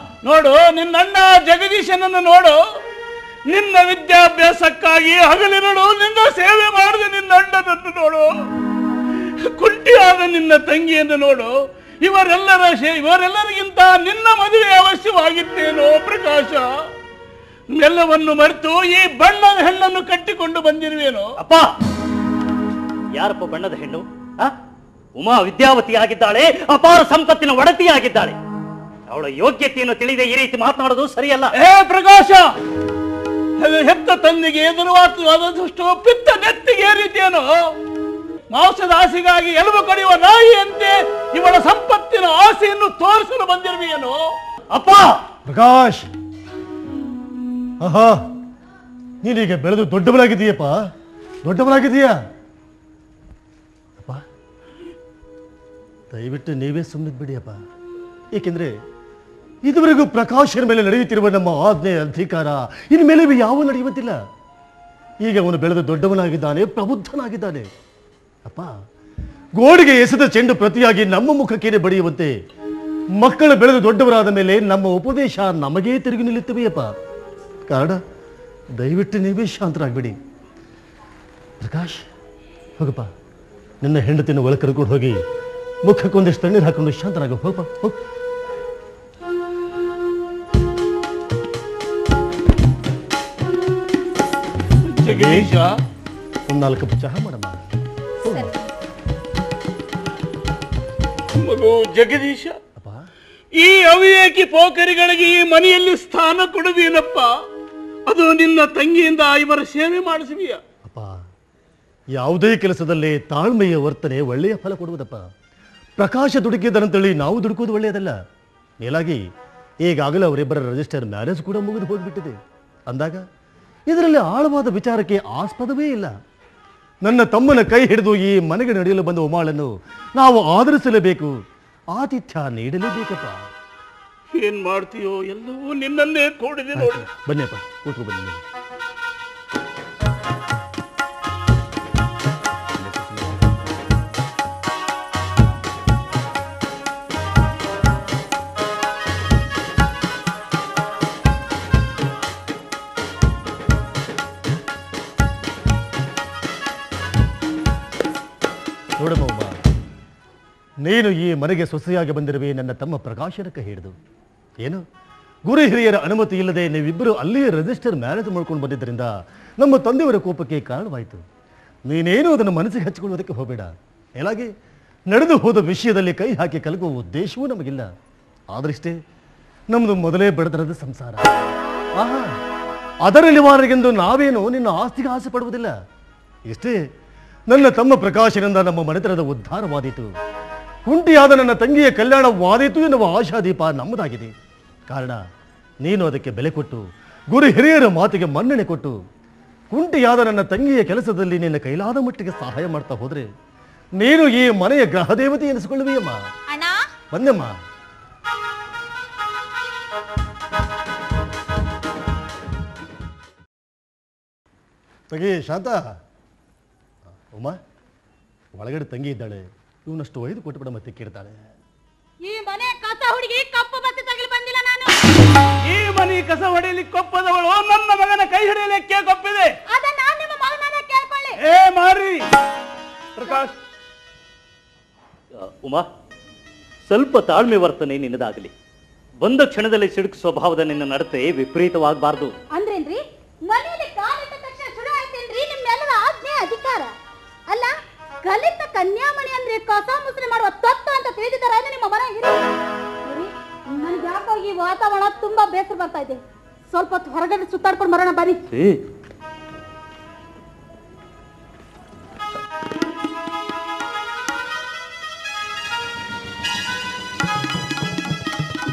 ನೋಡು, ನಿನ್ನಣ್ಣ ಜಗದೀಶನನ್ನು ನೋಡು. ನಿನ್ನ ವಿದ್ಯಾಭ್ಯಾಸಕ್ಕಾಗಿ ಹಗಲಿರುಳು ನಿನ್ನ ಸೇವೆ ಮಾಡಿದ ನಿನ್ನ ಅಣ್ಣನನ್ನು ನೋಡು. ಕುಂಟಿಯಾದ ನಿನ್ನ ತಂಗಿಯನ್ನು ನೋಡು. ಇವರೆಲ್ಲರಿಗಿಂತ ನಿನ್ನ ಮದುವೆ ಅವಶ್ಯವಾಗಿತ್ತೇನೋ ಪ್ರಕಾಶ? ಎಲ್ಲವನ್ನು ಮರೆತು ಈ ಬಣ್ಣದ ಹೆಣ್ಣನ್ನು ಕಟ್ಟಿಕೊಂಡು ಬಂದಿರುವೇನೋ? ಅಪ್ಪ, ಯಾರಪ್ಪ ಬಣ್ಣದ ಹೆಣ್ಣು? ಉಮಾ ವಿದ್ಯಾವತಿಯಾಗಿದ್ದಾಳೆ, ಅಪಾರ ಸಂಪತ್ತಿನ ಒಡತಿಯಾಗಿದ್ದಾಳೆ. ಅವಳ ಯೋಗ್ಯತೆಯನ್ನು ತಿಳಿದೇ ಈ ರೀತಿ ಮಾತನಾಡೋದು ಸರಿಯಲ್ಲ. ಪ್ರಕಾಶ, ಹೆತ್ತ ತಂದೆಗೆ ಎದುರುವಾದಷ್ಟು ಪಿತ್ತ ನೆತ್ತಿಗೆ ಏರಿತೇನೋ? ಮಾಂಸದ ಆಸೆಗಾಗಿ ಎಲುಬು ಕಡಿಯುವ ನಾಯಿಯಂತೆ ಇವಳ ಸಂಪತ್ತಿನ ಆಸೆಯನ್ನು ತೋರಿಸಲು ಬಂದಿರುವೆಯೇನೋ? ಅಪ್ಪ ಪ್ರಕಾಶ್, ಆಹಾ, ನೀನೀಗ ಬೆಳೆದು ದೊಡ್ಡವನಾಗಿದ್ದೀಯಪ್ಪ, ದೊಡ್ಡವನಾಗಿದ್ದೀಯಾ. ಅಪ್ಪ, ದಯವಿಟ್ಟು ನೀವೇ ಸುಮ್ಮನಿದ್ಬಿಡಿಯಪ್ಪ. ಏಕೆಂದ್ರೆ ಇದುವರೆಗೂ ಪ್ರಕಾಶನ ಮೇಲೆ ನಡೆಯುತ್ತಿರುವ ನಮ್ಮ ಆಜ್ಞೆ ಅಧಿಕಾರ ಇನ್ಮೇಲೆ ಯಾವ ನಡೆಯುವಂತಿಲ್ಲ. ಈಗ ಅವನು ಬೆಳೆದು ದೊಡ್ಡವನಾಗಿದ್ದಾನೆ, ಪ್ರಬುದ್ಧನಾಗಿದ್ದಾನೆ. ಅಪ್ಪ, ಗೋಡೆಗೆ ಎಸೆದ ಚೆಂಡು ಪ್ರತಿಯಾಗಿ ನಮ್ಮ ಮುಖಕ್ಕೇನೆ ಬಡಿಯುವಂತೆ ಮಕ್ಕಳು ಬೆಳೆದು ದೊಡ್ಡವರಾದ ಮೇಲೆ ನಮ್ಮ ಉಪದೇಶ ನಮಗೇ ತಿರುಗಿ ನಿಲ್ಲುತ್ತವೆಯಪ್ಪ. ಕಾರಣ ದಯವಿಟ್ಟು ನೀವೇ ಶಾಂತರಾಗ್ಬಿಡಿ. ಪ್ರಕಾಶ್, ಹೋಗಪ್ಪ, ನಿನ್ನ ಹೆಂಡತಿನ ಒಳ ಕರ್ಕೊಂಡು ಹೋಗಿ ಮುಖಕ್ಕೊಂದಿಷ್ಟು ತಣ್ಣೀರು ಹಾಕೊಂಡು ಶಾಂತರಾಗ ಹೋಗಪ್ಪ, ಹೋಗ. ಜಗದೀಶ, ಒಂದು 4 ಕಪ್ ಚಹಾ ಮಾಡಮ್ಮ. ಮಗು ಜಗದೀಶ, ಈ ಅವಿವೇಕಿ ಪೋಖರಿಗಳಿಗೆ ಈ ಮನೆಯಲ್ಲಿ ಸ್ಥಾನ ಕೊಡುವೇನಪ್ಪ? ಅದು ನಿನ್ನ ತಂಗಿಯಿಂದ ಇವರ ಸೇವೆ ಮಾಡಿಸುವಿಯ? ಅಪ್ಪ, ಯಾವುದೇ ಕೆಲಸದಲ್ಲಿ ತಾಳ್ಮೆಯ ವರ್ತನೆ ಒಳ್ಳೆಯ ಫಲ ಕೊಡುವುದಪ್ಪ. ಪ್ರಕಾಶ ದುಡುಕಿದ್ದನಂತೇಳಿ ನಾವು ದುಡುಕುವುದು ಒಳ್ಳೆಯದಲ್ಲ. ಮೇಲಾಗಿ ಈಗಾಗಲೇ ಅವರಿಬ್ಬರ ರಿಜಿಸ್ಟರ್ ಮ್ಯಾರೇಜ್ ಕೂಡ ಮುಗಿದು ಹೋಗಿಬಿಟ್ಟಿದೆ ಅಂದಾಗ ಇದರಲ್ಲಿ ಆಳವಾದ ವಿಚಾರಕ್ಕೆ ಆಸ್ಪದವೇ ಇಲ್ಲ. ನನ್ನ ತಮ್ಮನ ಕೈ ಹಿಡಿದು ಈ ಮನೆಗೆ ನಡೆಯಲು ಬಂದ ಉಮಾಳನ್ನು ನಾವು ಆದರಿಸಲೇಬೇಕು, ಆತಿಥ್ಯ ನೀಡಲೇಬೇಕಪ್ಪ. ಏನ್ ಮಾಡ್ತೀಯೋ? ಎಲ್ಲವೂ ನಿನ್ನನ್ನೇ ಕೂಡಿದೆ ನೋಡಿ. ಬನ್ನಿಯಪ್ಪ, ಕೂತ್ಕೊ ಬನ್ನಿ. ನೋಡಮ್ಮ ಉಮಾ, ನೀನು ಈ ಮನೆಗೆ ಸೊಸೆಯಾಗಿ ಬಂದಿರುವೆ ನನ್ನ ತಮ್ಮ ಪ್ರಕಾಶನಕ್ಕೆ ಹಿಡಿದು. ಏನು, ಗುರು ಹಿರಿಯರ ಅನುಮತಿ ಇಲ್ಲದೆ ನೀವಿಬ್ಬರು ಅಲ್ಲಿಯೇ ರಿಜಿಸ್ಟರ್ ಮ್ಯಾರೇಜ್ ಮಾಡ್ಕೊಂಡು ಬಂದಿದ್ದರಿಂದ ನಮ್ಮ ತಂದೆಯವರ ಕೋಪಕ್ಕೆ ಕಾರಣವಾಯಿತು. ನೀನೇನು ಅದನ್ನು ಮನಸ್ಸಿಗೆ ಹಚ್ಚಿಕೊಳ್ಳುವುದಕ್ಕೆ ಹೋಗಬೇಡ. ಏನಾಗಿ ನಡೆದು ಹೋದ ವಿಷಯದಲ್ಲಿ ಕೈ ಹಾಕಿ ಕಲಕುವ ಉದ್ದೇಶವೂ ನಮಗಿಲ್ಲ. ಆದರಿಷ್ಟೇ ನಮ್ಮದು ಮೊದಲೇ ಬಡತನದ ಸಂಸಾರ. ಆಹಾ, ಅದರ ನಿವಾರಣೆಗೆಂದು ನಾವೇನು ನಿನ್ನ ಆಸ್ತಿಗೆ ಆಸೆ ಪಡುವುದಿಲ್ಲ. ಇಷ್ಟೇ, ನನ್ನ ತಮ್ಮ ಪ್ರಕಾಶನಿಂದ ನಮ್ಮ ಮನೆತನದ ಉದ್ಧಾರವಾದೀತು, ಕುಂಟಿಯಾದ ನನ್ನ ತಂಗಿಯ ಕಲ್ಯಾಣವಾದೀತು ಎನ್ನುವ ಆಶಾದೀಪ ನಮ್ಮದಾಗಿದೆ. ಕಾರಣ ನೀನು ಅದಕ್ಕೆ ಬೆಲೆ ಕೊಟ್ಟು ಗುರು ಹಿರಿಯರ ಮಾತಿಗೆ ಮನ್ನಣೆ ಕೊಟ್ಟು ಕುಂಟಿಯಾದ ನನ್ನ ತಂಗಿಯ ಕೆಲಸದಲ್ಲಿ ನಿನ್ನ ಕೈಲಾದ ಮಟ್ಟಿಗೆ ಸಹಾಯ ಮಾಡ್ತಾ ಹೋದ್ರೆ ನೀನು ಈ ಮನೆಯ ಗ್ರಹದೇವತೆ ಎನಿಸಿಕೊಳ್ಳುವೆಯಮ್ಮ. ಬಂದೆಮ್ಮ. ತಂಗಿ ಶಾಂತ, ಉಮಾ ಒಳಗಡೆ ತಂಗಿ ಇದ್ದಾಳೆ, ಇವನಷ್ಟು ಒಯ್ದು ಕೊಟ್ಟು ಬಿಡ ಮತ್ತೆ ಕೇಳ್ತಾಳೆ. ಈ ಮನೆ ಕಸ ಹುಡುಗಿ ಕಪ್ಪು ಬತ್ತೆ ತಗಲಿ ಬಂದಿಲ್ಲ ನಾನು. ಈ ಮನೆ ಕಸ ಹೊಡೆಯಲಿಕ್ಕೆ ಕೊಪ್ಪದವಳು ನನ್ನ ಮಗನ ಕೈ ಹಿಡಿಯಲಿಕ್ಕೆ ಕೊಪ್ಪಿದೆ. ಅದನ್ನ ನಿಮ್ಮ ಮಗನನ್ನ ಕೇಳ್ಕೊಳ್ಳಿ. ಏ ಮಾರಿ ಪ್ರಕಾಶ್. ಉಮಾ, ಸ್ವಲ್ಪ ತಾಳ್ಮೆ ವರ್ತನೆ ನಿನ್ನದಾಗಲಿ. ಬಂದ ಕ್ಷಣದಲ್ಲಿ ಸಿಡುಕು ಸ್ವಭಾವದ ನಿನ್ನ ನಡತೆ ವಿಪರೀತವಾಗಬಾರ್ದು. ಅಂದ್ರೇನ್ರಿ ಮನೆಯಲ್ಲಿ ಕಾಲಿಟ್ಟ ತಕ್ಷಣ ಶುರು ಆಯ್ತೇನ್ರಿ ನಿಮ್ಮೆಲ್ಲರ ಆಜ್ಞೆ ಅಧಿಕಾರ? ಅಲ್ಲ, ಕಲಿತ ಕನ್ಯಾಮಣಿ ಅಂದ್ರೆ ಕಸ ಮುಸ್ರಿ ಮಾಡುವ ತತ್ವ ಅಂತ ತಿಳಿದಿದ್ದಾರ ನಿಮ್ಮ ಮನೆ ಹಿರಿಯರು? ನನ್ಗೆ ಯಾಕೋ ಈ ವಾತಾವರಣ ತುಂಬಾ ಬೇಸರ ಬರ್ತಾ ಇದೆ. ಸ್ವಲ್ಪ ಹೊತ್ತು ಹೊರಗಡೆ ಸುತ್ತಾಡ್ಕೊಂಡು ಬರೋಣ ಬರೀ.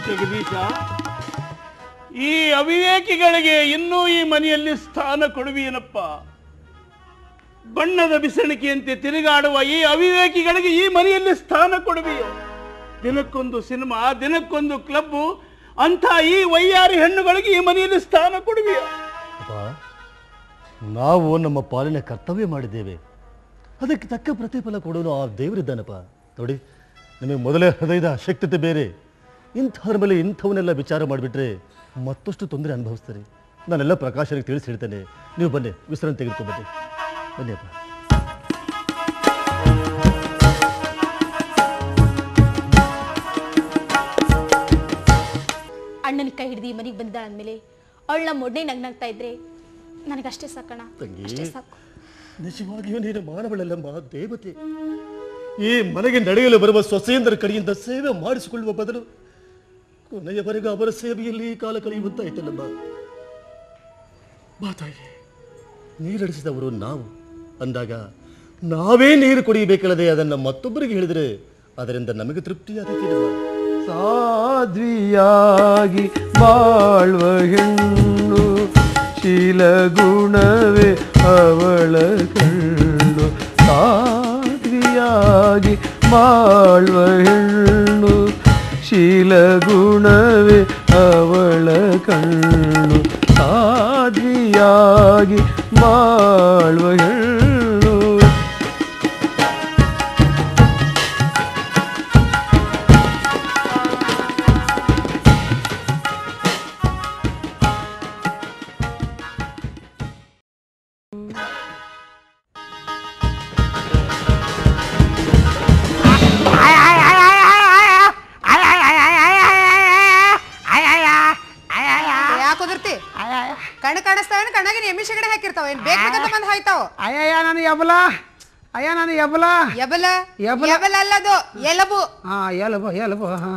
ಜಗದೀಶ, ಈ ಅವಿವೇಕಿಗಳಿಗೆ ಇನ್ನೂ ಈ ಮನೆಯಲ್ಲಿ ಸ್ಥಾನ ಕೊಡುವೇನಪ್ಪ? ಬಣ್ಣದ ಬಿಸಣಿಕೆಯಂತೆ ತಿರುಗಾಡುವ ಈ ಅವಿವೇಕಿಗಳಿಗೆ ಈ ಮನೆಯಲ್ಲಿ ಸ್ಥಾನ ಕೊಡುವೆಯೋ? ದಿನಕ್ಕೊಂದು ಸಿನಿಮಾ, ದಿನಕ್ಕೊಂದು ಕ್ಲಬ್ಬು ಅಂತ ಈ ವಯ್ಯಾರಿ ಹೆಣ್ಣುಗಳಿಗೆ ಈ ಮನೆಯಲ್ಲಿ ಸ್ಥಾನ ಕೊಡುವೆಯೋ? ನಾವು ನಮ್ಮ ಪಾಲಿನ ಕರ್ತವ್ಯ ಮಾಡಿದ್ದೇವೆ, ಅದಕ್ಕೆ ತಕ್ಕ ಪ್ರತಿಫಲ ಕೊಡೋನು ಆ ದೇವರಿದ್ದಾನಪ್ಪ. ನೋಡಿ, ನಿಮಗೆ ಮೊದಲೇ ಹೃದಯದ ಅಶಕ್ತತೆ ಬೇರೆ. ಇಂಥವ್ರ ಮೇಲೆ ಇಂಥವನ್ನೆಲ್ಲ ವಿಚಾರ ಮಾಡಿಬಿಟ್ರೆ ಮತ್ತಷ್ಟು ತೊಂದರೆ ಅನುಭವಿಸ್ತಾರೆ. ನಾನೆಲ್ಲ ಪ್ರಕಾಶನಿಗೆ ತಿಳಿಸಿ ಹೇಳ್ತೇನೆ. ನೀವು ಬನ್ನಿ, ವಿಶ್ರಾಂತಿ ತೆಗೆದುಕೊಂಡ್ಬನ್ನಿ. ಬನ್ನಿ ಅಪ್ಪ. ಅಣ್ಣನ ಕೈ ಹಿಡಿದು ಮನೆಗೆ ಬಂದ ಅಂದಮೇಲೆ ಅವಳ ಮೊಡ್ನೆ ನಗ್ನಾಗ್ತಾ ಇದ್ರೆ ನನಗಷ್ಟೇ ಸಾಕಣ. ಅಷ್ಟೇ ಸಾಕು. ನಿಜವಾಗಿಯೂ ನೀನು ಮಾನವಳಲ್ಲಮ್ಮ, ದೇವತೆ. ಈ ಮನೆಗೆ ನಡೆಯಲು ಬರುವ ಸೊಸೆಯಂದರ ಕಡೆಯಿಂದ ಸೇವೆ ಮಾಡಿಸಿಕೊಳ್ಳುವ ಬದಲು ಕೊನೆಯವರೆಗೂ ಅವರ ಸೇವೆಯಲ್ಲಿ ಕಾಲ ಕಳೆಯುವಂತಾಯ್ತಲ್ಲಮ್ಮ. ಮಾತಾಯಿ, ನೀರಡಿಸಿದವರು ನಾವು ಅಂದಾಗ ನಾವೇ ನೀರು ಕುಡಿಯಬೇಕಲ್ಲದೆ ಅದನ್ನು ಮತ್ತೊಬ್ಬರಿಗೆ ಹೇಳಿದರೆ ಅದರಿಂದ ನಮಗೆ ತೃಪ್ತಿಯಾಗುತ್ತಿಲ್ಲ. ಸಾಧ್ವಿಯಾಗಿ ಬಾಳುವ ಹೆಣ್ಣು ಶೀಲಗುಣವೇ ಅವಳ ಕಣ್ಣು. ಸಾಧ್ವಿಯಾಗಿ ಬಾಳುವ ಹೆಣ್ಣು ಶೀಲಗುಣವೇ ಅವಳ ಕಣ್ಣು. ಸಾಧ್ವಿಯಾಗಿ ಬಾಳುವ ಹೆಣ್ಣು. ಕಣ್ಣು ಕಾಣಿಸ್ತಾವೇನು? ಕಣ್ಣಾಗಿ ಎಮ್ಮಿಷ ಕಡೆ ಹಾಕಿರ್ತಾವ, ಏನ್ ಬೇಕಂತ ಬಂದ್ ಹಾಯ್ತಾವ. ಅಯ್ಯಯ್ಯ ನಾನು ಎಬಲ, ಅಯ್ಯ ನಾನು ಎಬಲ ಎಬಲ ಎಬಲ ಅಲ್ಲದು ಎಲಬು. ಹಾ ಎಲಬು ಎಲಬು. ಹಾ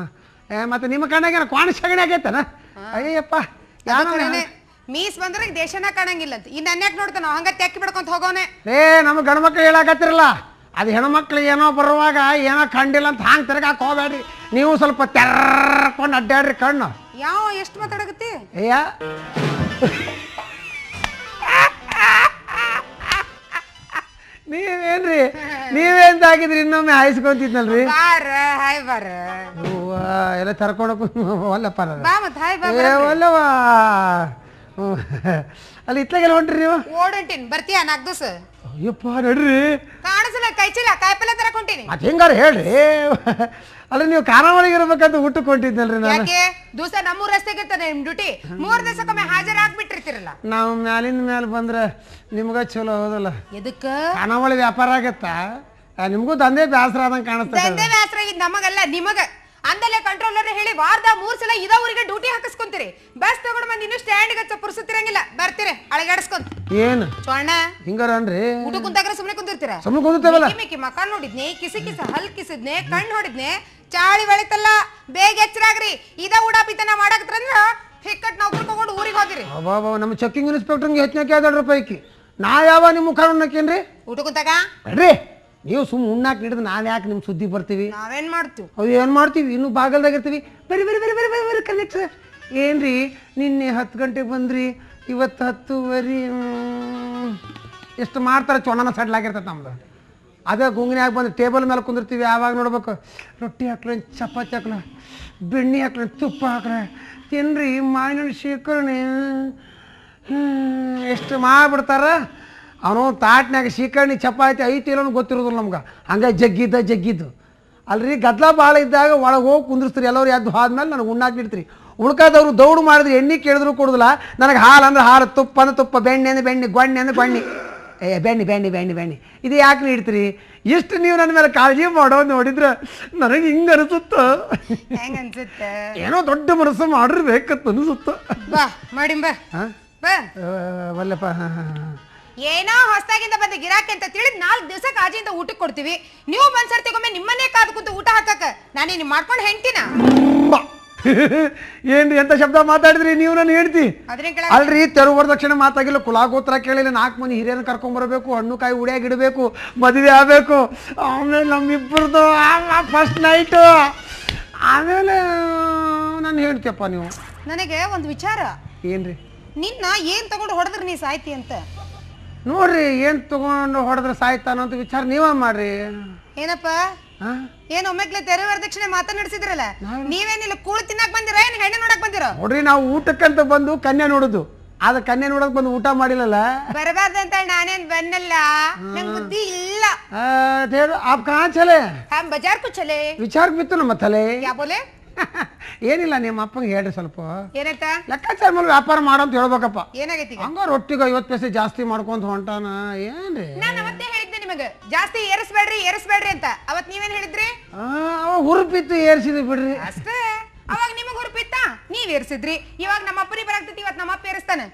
ಮತ್ತೆ ನಿಮ್ಮ ಕಣ್ಣಾಗ ಕ್ವಾಣ ಸಗಣಿ ಆಗೈತನ? ಅಯ್ಯಪ್ಪ, ಮೀಸ್ ಬಂದ್ರೆ ದೇಶನ ಕಾಣಂಗಿಲ್ಲ ಅಂತ ಇನ್ನು ಅನ್ಯಾಕ್ ನೋಡ್ತಾನ ಹಂಗ ತೆಕ್ಕಿ ಬಿಡ್ಕೊಂತ ಹೋಗೋನೆ. ನಮ್ಮ ಗಂಡು ಮಕ್ಳು ಹೇಳಾಕತ್ತಿರಲ್ಲ, ಅದು ಹೆಣ್ಮಕ್ಳು ಏನೋ ಬರುವಾಗ ಏನೋ ಕಂಡಿಲ್ಲ ಅಂತ ಹಾಂಗ್ ತಿರ್ಗಾಕ್ ಹೋಗ್ಬೇಡ್ರಿ. ನೀವು ಸ್ವಲ್ಪ ತೆರ್ಕೊಂಡು ಅಡ್ಡಾಡ್ರಿ ಕಣ್ಣು. ಯಾವ ಎಷ್ಟು ಮಾತಾಡಕತ್ತಿ? ಅಯ್ಯ ನೀವೇನ್ರಿ, ನೀವೇಂತಾಗಿದ್ರಿ? ಇನ್ನೊಮ್ಮೆ ಹಾಯಿಸ್ಕೊಂತಿದ್ನಲ್ರಿ. ಎಲ್ಲ ತರ್ಕೊಂಡೋಗ ಒಲ್ಲಪ್ಪ ಒಲ್ಲವಾ. ಅಲ್ಲಿ ಇತ್ಲಾಗೆಲ್ಲ ಹೊಂಟ್ರಿ ನೀವು? ಓಡಂಟೀನಿ, ಬರ್ತೀಯ 4 ದಿವಸ? ಅಯ್ಯಪ್ಪ ನಡ್ರಿ. ಕಾಣಿಸಲ್ಲ, ಕೈಚಿಲ್ಲ ಕಾಯಿಪಲ್ಲೆ ತರಕ್ ಹೊಂಟೀನಿ. ಮತ್ತೆ ಹೆಂಗಾರ ಹೇಳ್ರಿ. ಅಲ್ಲ ನೀವು ಖಾನಾವಳಿಗೆ ಇರ್ಬೇಕಂತ ಊಟಕ್ಕೆ ಹೊಂಟಿದ್ನಲ್ರಿ ನಾನು. ಯಾಕೆ ದಿವಸ ನಮ್ಮೂರ್ ರಸ್ತೆಗೆ ಇರ್ತದೆ ನಿಮ್ ಡ್ಯೂಟಿ? 3 ದಿವಸಕ್ಕೊಮ್ಮೆ ಹಾಜರಾಗ್ಬಿಟ್ಟಿರ್ತಿರಲ್ಲ. ನಾವು ಮ್ಯಾಲಿಂದ ಮ್ಯಾಲ ಬಂದ್ರೆ ನಿಮ್ಗ ಚಲೋ ಹೋದಲ್ಲ. ಎದಕ್ಕ? ಖಾನಾವಳಿ ವ್ಯಾಪಾರ ಆಗತ್ತ, ನಿಮ್ಗೂ ದಂಧೆ ಬೇಸರ ಆದಂಗೆ ಕಾಣಿಸ್ತದೆ. ದಂಧೆ ಬೇಸರ ಆಗಿದ್ ನಮಗಲ್ಲ, ನಿಮಗ. ಅಂದಲ್ಲೇ ಕಂಟ್ರೋಲರ್ ಹೇಳಿ ವಾರದ 3 ಸಲ ಇದ ಊರಿಗೆ ಡ್ಯೂಟಿ ಹಾಕಿಸ್ಕೊಂತೀರಿ. ಬಸ್ ತಗೊಂಡ್ ಬಂದು ಇನ್ನು ಸ್ಟ್ಯಾಂಡ್ ಗೆ ಪುರ್ಸುತ್ತಿರಂಗಿಲ್ಲ, ಬರ್ತೀರಿ ಅಳಗಾಡಿಸ್ಕೊಂತ. ಏನು ಚೋಣ ಹಿಂಗಾರನ್ರಿ? ಊಟ ಕುಂತಾಗ್ರೆ ಸುಮ್ಮನೆ ಕುಂತಿರ್ತೀರ? ಸುಮ್ಮನೆ ಕುಂತಿರ್ತೇವಲ್ಲ. ಮಿಕ್ಕಿ ಮಕ್ಕ ನೋಡಿದ್ನೆ, ಕಿಸಿ ಹಲ್ ಕಿಸಿದ್ನೆ, ಕಣ್ಣು ಹೊಡಿದ್ನೆ, ಚಾಳಿ ಬೆಳಿತಲ್ಲ. ಬೇಗ ಎಚ್ಚರಾಗ್ರಿ. ಇದ ಉಡಾಪಿತನ ಮಾಡಾಕತ್ರಂದ್ರ ಹಿಕ್ಕಟ್ ನೌಕರಿ ತಗೊಂಡು ಊರಿಗೆ ಹೋಗಿರಿ. ಅಬ್ಬಾ, ನಮ್ಮ ಚೆಕಿಂಗ್ ಇನ್ಸ್ಪೆಕ್ಟರ್ಗೆ ಹೆಚ್ಚಿನ 2 ರೂಪಾಯಿಕಿ. ನಾ ಯಾವ ನಿಮ್ಮ ಮುಖ ಉಣ್ಣಕೇನ್ರಿ? ಊಟ ಕುಂತಾಗ ಅಡ್ರಿ ನೀವು ಸುಮ್ಮ ಉಣ್ಣಾಕ್ ನೀಡಿದ್ರೆ ನಾವ್ ಯಾಕೆ ನಿಮ್ ಸುದ್ದಿ ಬರ್ತೀವಿ? ನಾವೇನ್ ಮಾಡ್ತೀವಿ? ಅವು ಏನ್ ಮಾಡ್ತೀವಿ, ಇನ್ನೂ ಬಾಗಲ್ದಾಗಿರ್ತೀವಿ. ಬರಿ ಬರಿ ಬರಿ ಬರಿ ಬರಿ ಬರಿ ಕನೆಕ್ಟ್. ಏನ್ರಿ ನಿನ್ನೆ 10 ಗಂಟೆಗೆ ಬಂದ್ರಿ, ಇವತ್ತು 10:30. ಎಷ್ಟು ಮಾಡ್ತಾರೆ, ಚೊಣ್ಣನ ಸಡ್ಲಾಗಿರ್ತದೆ ನಮ್ದು. ಅದೇ ಗುಂಗಿನ್ಯಾಗ ಬಂದು ಟೇಬಲ್ ಮೇಲೆ ಕುಂದಿರ್ತೀವಿ. ಯಾವಾಗ ನೋಡ್ಬೇಕು, ರೊಟ್ಟಿ ಹಾಕ್ಲ, ಚಪಾತಿ ಹಾಕ್ಲ, ಬೆಣ್ಣೆ ಹಾಕ್ಲ, ತುಪ್ಪ ಹಾಕ್ಲ, ತಿನ್ರಿ ಮಾವಿನ ಶೇಖರಣೆ ಎಷ್ಟು ಮಾಡಿಬಿಡ್ತಾರ. ಅವನು ತಾಟ್ನಾಗ ಶೀಕರಣಿ ಚಪಾತಿ ಐತಿ ಇಲ್ಲೋ ಗೊತ್ತಿರೋದಿಲ್ಲ ನಮ್ಗೆ. ಹಂಗೆ ಜಗ್ಗಿದ್ದು ಅಲ್ರಿ. ಗದ್ಲ ಭಾಳ ಇದ್ದಾಗ ಒಳಗೆ ಹೋಗಿ ಕುಂದಿರ್ಸ್ತೀರಿ. ಎಲ್ಲರೂ ಎದ್ದು ಆದ್ಮೇಲೆ ನನಗೆ ಉಣ್ಣಾಕಿಡ್ತೀರಿ. ಉಳ್ಕಾದವ್ರು ದೌಡು ಮಾಡಿದ್ರೆ ಎಣ್ಣೆ ಕೇಳಿದ್ರು ಕೊಡೋದಿಲ್ಲ. ನನಗೆ ಹಾಲು ಅಂದ್ರೆ ಹಾಲು, ತುಪ್ಪ ಅಂದ್ರೆ ತುಪ್ಪ, ಬೆಣ್ಣೆ ಅಂದ್ರೆ ಬೆಣ್ಣೆ, ಗೊಣ್ಣೆ ಅಂದ್ರೆ ಗೊಣ್ಣೆ. ಬೆಣ್ಣೆ ಬೆಣ್ಣೆ ಬೆಣ್ಣೆ ಬೆಣ್ಣೆ ಇದು ಯಾಕೆ ನೀಡ್ತೀರಿ? ಇಷ್ಟು ನೀವು ನನ್ನ ಮೇಲೆ ಕಾಳಜಿ ಮಾಡೋ ನೋಡಿದ್ರೆ ನನಗೆ ಹಿಂಗೆ ಅನಿಸುತ್ತ, ಹೆಂಗ ಅನ್ಸುತ್ತೆ? ಏನೋ ದೊಡ್ಡ ಮನಸ್ಸು ಮಾಡಿರ್ಬೇಕಂತ ಅನಿಸುತ್ತ. ಬಾ ಮಾಡಿ ಬಾ ಬಾ. ವಲ್ಲಪ್ಪ. ಏನೋ ಹೊಸದಾಗಿಂದ ಬಂದ ಗಿರಾಕಿ ಅಂತ ತಿಳಿದ್ 4 ದಿವಸ ಕಾಜಿಯಿಂದ ಊಟಕ್ಕೆ ಕೊಡ್ತೀವಿ. ನೀವು ಬಂದ್ಸರ್ತಿಗೊಮ್ಮೆ ನಿಮ್ಮನ್ನೇ ಕಾದು ಕೂತು ಊಟ ಹಾಕಕ್ಕ ನಾನೇನು ಮಾಡ್ಕೊಂಡು ಹೆಂಡ್ತಿನ? ಏನ್ರಿ ಎಂತ ಶಬ್ದ ಮಾತಾಡಿದ್ರಿ ನೀವು? ನಾನು ಹೇಳ್ತಿ ಅಲ್ರಿ, ತೆರು ವರದಕ್ಷಿಣೆ ಮಾತಾಗಿಲ್ಲ, ಕುಲಾಗೋತ್ರ ಕೇಳಿಲ್ಲ, 4 ಮಂದಿ ಹಿರಿಯರನ್ನ ಕರ್ಕೊಂಡ್ಬರ್ಬೇಕು, ಹಣ್ಣು ಕಾಯಿ ಉಡಿಯಾಗಿ ಇಡಬೇಕು, ಮದುವೆ ಆಗ್ಬೇಕು, ಆಮೇಲೆ ನಮ್ಮಿಬ್ಬರದು ಫಸ್ಟ್ ನೈಟು, ಆಮೇಲೆ ನಾನು ಹೇಳ್ತೀಯಪ್ಪ. ನೀವು ನನಗೆ ಒಂದು ವಿಚಾರ. ಏನ್ರಿ? ನಿನ್ನ ಏನ್ ತಗೊಂಡು ಹೊಡೆದ್ರೆ ನೀ ಸಾಯ್ತಿ ಅಂತ ನೋಡ್ರಿ. ಏನ್ ತಗೊಂಡು ಹೊಡೆದ್ರೆ ಸಾಯ್ತಾನ ಅಂತ ವಿಚಾರ ನೀವ ಮಾಡ್ರಿ. ಏನಪ್ಪ ಏನ್ ಒಮ್ಮೆಗ್ಲೆ ತೆರೆ ವರದಕ್ಷಿಣೆ ಮಾತನಾಡಿಸಿದ್ರಲ್ಲ, ನೀವೇನಿಲ್ಲ ಕೂಳು ತಿನ್ನಕ್ ಬಂದಿರ ಏನ್ ಹೆಣ್ಣೆ ನೋಡಕ್ ಬಂದಿರ? ನೋಡ್ರಿ, ನಾವು ಊಟಕ್ಕಂತ ಬಂದು ಕನ್ಯಾ ನೋಡುದು, ಆದ್ರೆ ಕನ್ಯಾ ನೋಡಕ್ ಬಂದು ಊಟ ಮಾಡಿಲ್ಲಲ್ಲ. ಬರಬಾರ್ದಂತ ನಾನೇನ್ ಬನ್ನಲ್ಲ, ನಂಗ್ ಬುದ್ಧಿ ಇಲ್ಲ. आप कहाँ चले? हम बाजार को चले. ವಿಚಾರ ಬಿತ್ತು ನಮ್ಮ ತಲೆ. ಯಾ ಬೋಲೆ? ಏನಿಲ್ಲ, ನಿಮ್ಮ ಅಪ್ಪಂಗೆ ಹೇಳ್ರಿ ಸ್ವಲ್ಪ. ಏನಂತ? ಲೆಕ್ಕಾಚಾರ ಮೇಲೆ ವ್ಯಾಪಾರ ಮಾಡಂತ ಹೇಳ್ಬೇಕಪ್ಪ. ಏನಾಗೈತಿ? ಹಂಗ ರೊಟ್ಟಿಗೆ 50 ಪೈಸೆ ಜಾಸ್ತಿ ಮಾಡ್ಕೊಂತ ಹೊಂಟಾನ. ಏನ್ರಿ? ನಾನು ಅವತ್ತೇ ಹೇಳಿದ್ದೆ ನಿಮಗೆ ಜಾಸ್ತಿ ಏರಿಸ್ಬೇಡ್ರಿ ಅಂತ. ಅವತ್ ನೀವೇನ್ ಹೇಳಿದ್ರಿ? ಅವ ಹುರುಪಿತ್ತು ಏರ್ಸಿದ್ವಿ ಬಿಡ್ರಿ ಅಷ್ಟೇ. ಅವಾಗ ನಿಮಗ್ ಹುರುಪಿತ್ತ, ನೀವ್ ಏರ್ಸಿದ್ರಿ. ಇವಾಗ ನಮ್ಮ ಅಪ್ಪನಿ ಬರಾಕ್ತೈತಿ, ಇವತ್ ನಮ್ಮ ಅಪ್ಪ ಏರಿಸ್ತಾನೆ.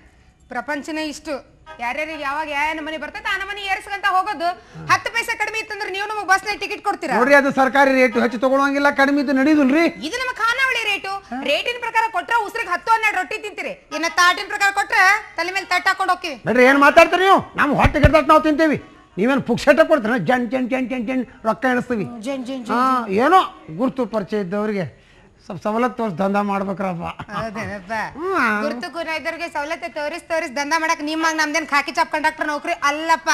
ಪ್ರಪಂಚನೇ ಇಷ್ಟು. ಯಾರ್ಯಾರಿಗೆ ಯಾವಾಗ ಯಾವ ನಮನಿ ಬರ್ತೈತೆ ಆ ನಮನಿ ಏರಿಸ್ಕಂತ ಹೋಗೋದು. 10 ಪೈಸೆ ಕಡಿಮೆ ಇತ್ತಂದ್ರೆ ನೀವು ನಮಗೆ ಬಸ್ ನಲ್ಲಿ ಟಿಕೆಟ್ ಕೊಡ್ತೀರಾ? ನೋಡ್ರಿ, ಅದು ಸರ್ಕಾರಿ ರೇಟ್, ಹೆಚ್ಚು ತಗೊಳಂಗಿಲ್ಲ, ಕಡಿಮೆ ಇದ್ದು ನಡೀದಿಲ್ರಿ. ಇದು ನಮ್ಮ ಖಾನಾವಳಿ ರೇಟು. ರೇಟಿನ ಪ್ರಕಾರ ಕೊಟ್ರೆ ಉಸಿರಿಗೆ 10-12 ರೊಟ್ಟಿ ತಿಂತೀರಿ. ಇನ್ನ ತಾಟಿನ ಪ್ರಕಾರ ಕೊಟ್ರೆ ತಲೆ ಮೇಲೆ ತಟ್ಟ ಹಾಕೊಂಡು ಹೋಗ್ತೀವಿ. ನೋಡ್ರಿ, ಏನ್ ಮಾತಾಡ್ತೀರಿ ನೀವು? ನಮ್ಮ ಹೊಟ್ಟೆ ಗೆಡ್ದಟ್ಟು ನಾವು ತಿಂತೇವಿ, ನೀವೇನು ಪುಕ್ಷಟ ಕೊಡ್ತೀರ? ಜನ್ ಜನ್ ಜನ್ ಜನ್ ಜನ್ ರೊಕ್ಕ ಎಣಿಸ್ತೀವಿ. ಏನೋ ಗುರ್ತು ಪರಿಚಯ ಇದ್ದವ್ರಿಗೆ ಸ್ವಲ್ಪ ಸವಲತ್ತು ತೋರಿಸಿ ದಂಧ ಮಾಡ್ಬೇಕ್ರಪ್ಪ. ಹೌದೇನಪ್ಪ? ಗುರ್ತು ಕೂನ ಇದ್ದವ್ರಿಗೆ ಸವಲತ್ತು ತೋರಿಸ್ ದಂಧ ಮಾಡಕ್ ನಿಮ್ಮಾಗ ನಮ್ದೇನ್ ಖಾಕಿ ಚಾಪ್ ಕಂಡಕ್ಟರ್ ನೌಕರಿ ಅಲ್ಲಪ್ಪ.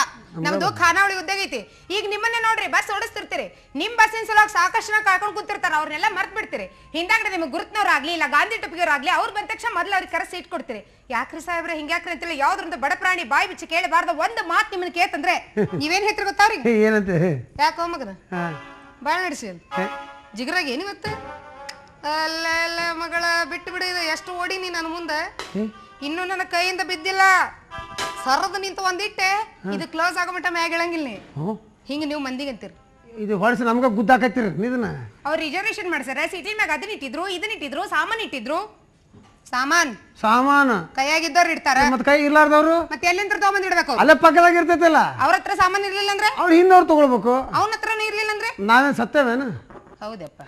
ನಮ್ದು ಖಾನಾವಳಿ ಉದ್ಯೋಗ ಐತಿ. ಈಗ ನಿಮ್ಮನ್ನೇ ನೋಡ್ರಿ, ಬಸ್ ಓಡಿಸ್ತಿರ್ತೀರಿ, ನಿಮ್ ಬಸ್ಸಿನ ಸಲುವಾಗಿ ಸಾಕಷ್ಟು ಕಳ್ಕೊಂಡು ಕೂತಿರ್ತಾರ, ಅವ್ರನ್ನೆಲ್ಲ ಮರ್ತ್ ಬಿಡ್ತೀರಿ. ಹಿಂದಾಗಡೆ ನಿಮ್ಗೆ ಗುರುತ್ನವ್ರು ಆಗ್ಲಿ ಇಲ್ಲ ಗಾಂಧಿ ಟೊಪ್ಪಿಗೆವ್ರು ಆಗ್ಲಿ, ಅವ್ರು ಬಂದ ತಕ್ಷಣ ಮೊದ್ಲು ಅವ್ರಿಗೆ ಕರೆ ಸೀಟ್ ಕೊಡ್ತೀರಿ. ಯಾಕ್ರಿ ಸಾಹೇಬ್ರೆ ಹಿಂಗ್ಯಾಕ್ರಿ ಅಂತೇಳಿ ಯಾವ್ದ್ರಿಂದ ಬಡ ಪ್ರಾಣಿ ಬಾಯಿ ಬಿಚ್ಚಿ ಕೇಳಬಾರ್ದ ಒಂದು ಮಾತು ನಿಮ್ಮನ್ನ ಕೇತಂದ್ರೆ ನೀವೇನ್ ಹೇಳ್ತೀರಿ ಗೊತ್ತಾವ್ರಿಗೆ? ಏನಂತೆ? ಯಾಕೋ ಮಗನ ಬಾಳ ನಡೆಸಿ ಜಿಗರಾಗ ಏನು ಇವತ್ತು? ಅಲ್ಲ ಅಲ್ಲ ಮಗಳ ಬಿಟ್ಟು ಬಿಡಿದ ಎಷ್ಟು ಓಡಿನಿ ನನ್ನ ಮುಂದೆ, ಇನ್ನು ನನ್ನ ಕೈಯಿಂದ ಬಿದ್ದಿಲ್ಲ. ಸರದ ನಿಂತು ಒಂದಿಟ್ಟೆ, ಇದು ಕ್ಲೋಸ್ ಆಗೋ ಮಟ್ಟ ಮ್ಯಾಗ ಹೇಳಂಗಿಲ್ಲ. ಹಿಂಗ ನೀವು ಮಂದಿಗೆ ಅಂತೀರಿ. ಇದು ಹೊಳಸಿ ನಮ್ಗ ಗುದ್ದಾಕತ್ತೀರಿ ಇದನ್ನ. ಅವ್ರು ರಿಸರ್ವೇಶನ್ ಮಾಡ್ಸಾರ, ಸಿಟಿ ಮ್ಯಾಗ ಅದನ್ನ ಇಟ್ಟಿದ್ರು, ಸಾಮಾನ್ ಇಟ್ಟಿದ್ರು. ಸಾಮಾನು ಕೈಯಾಗಿದ್ದವ್ರು ಇಡ್ತಾರ, ಮತ್ತೆ ಕೈ ಇರ್ಲಾರ್ದವ್ರು ಮತ್ತೆ ಎಲ್ಲಿಂದ ತಗೊಂಡ್ ಇಡ್ಬೇಕು? ಅಲ್ಲೇ ಪಕ್ಕದಾಗ ಇರ್ತೈತಲ್ಲ. ಅವ್ರ ಹತ್ರ ಸಾಮಾನ್ ಇರ್ಲಿಲ್ಲ ಅಂದ್ರೆ ಅವ್ರು ಹಿಂದವ್ರು ತಗೊಳ್ಬೇಕು. ಅವನ ಹತ್ರನೂ ಇರ್ಲಿಲ್ಲ ಅಂದ್ರೆ ನಾವೇನ್ ಸತ್ತೇವೇನು? ಹೌದಪ್ಪ,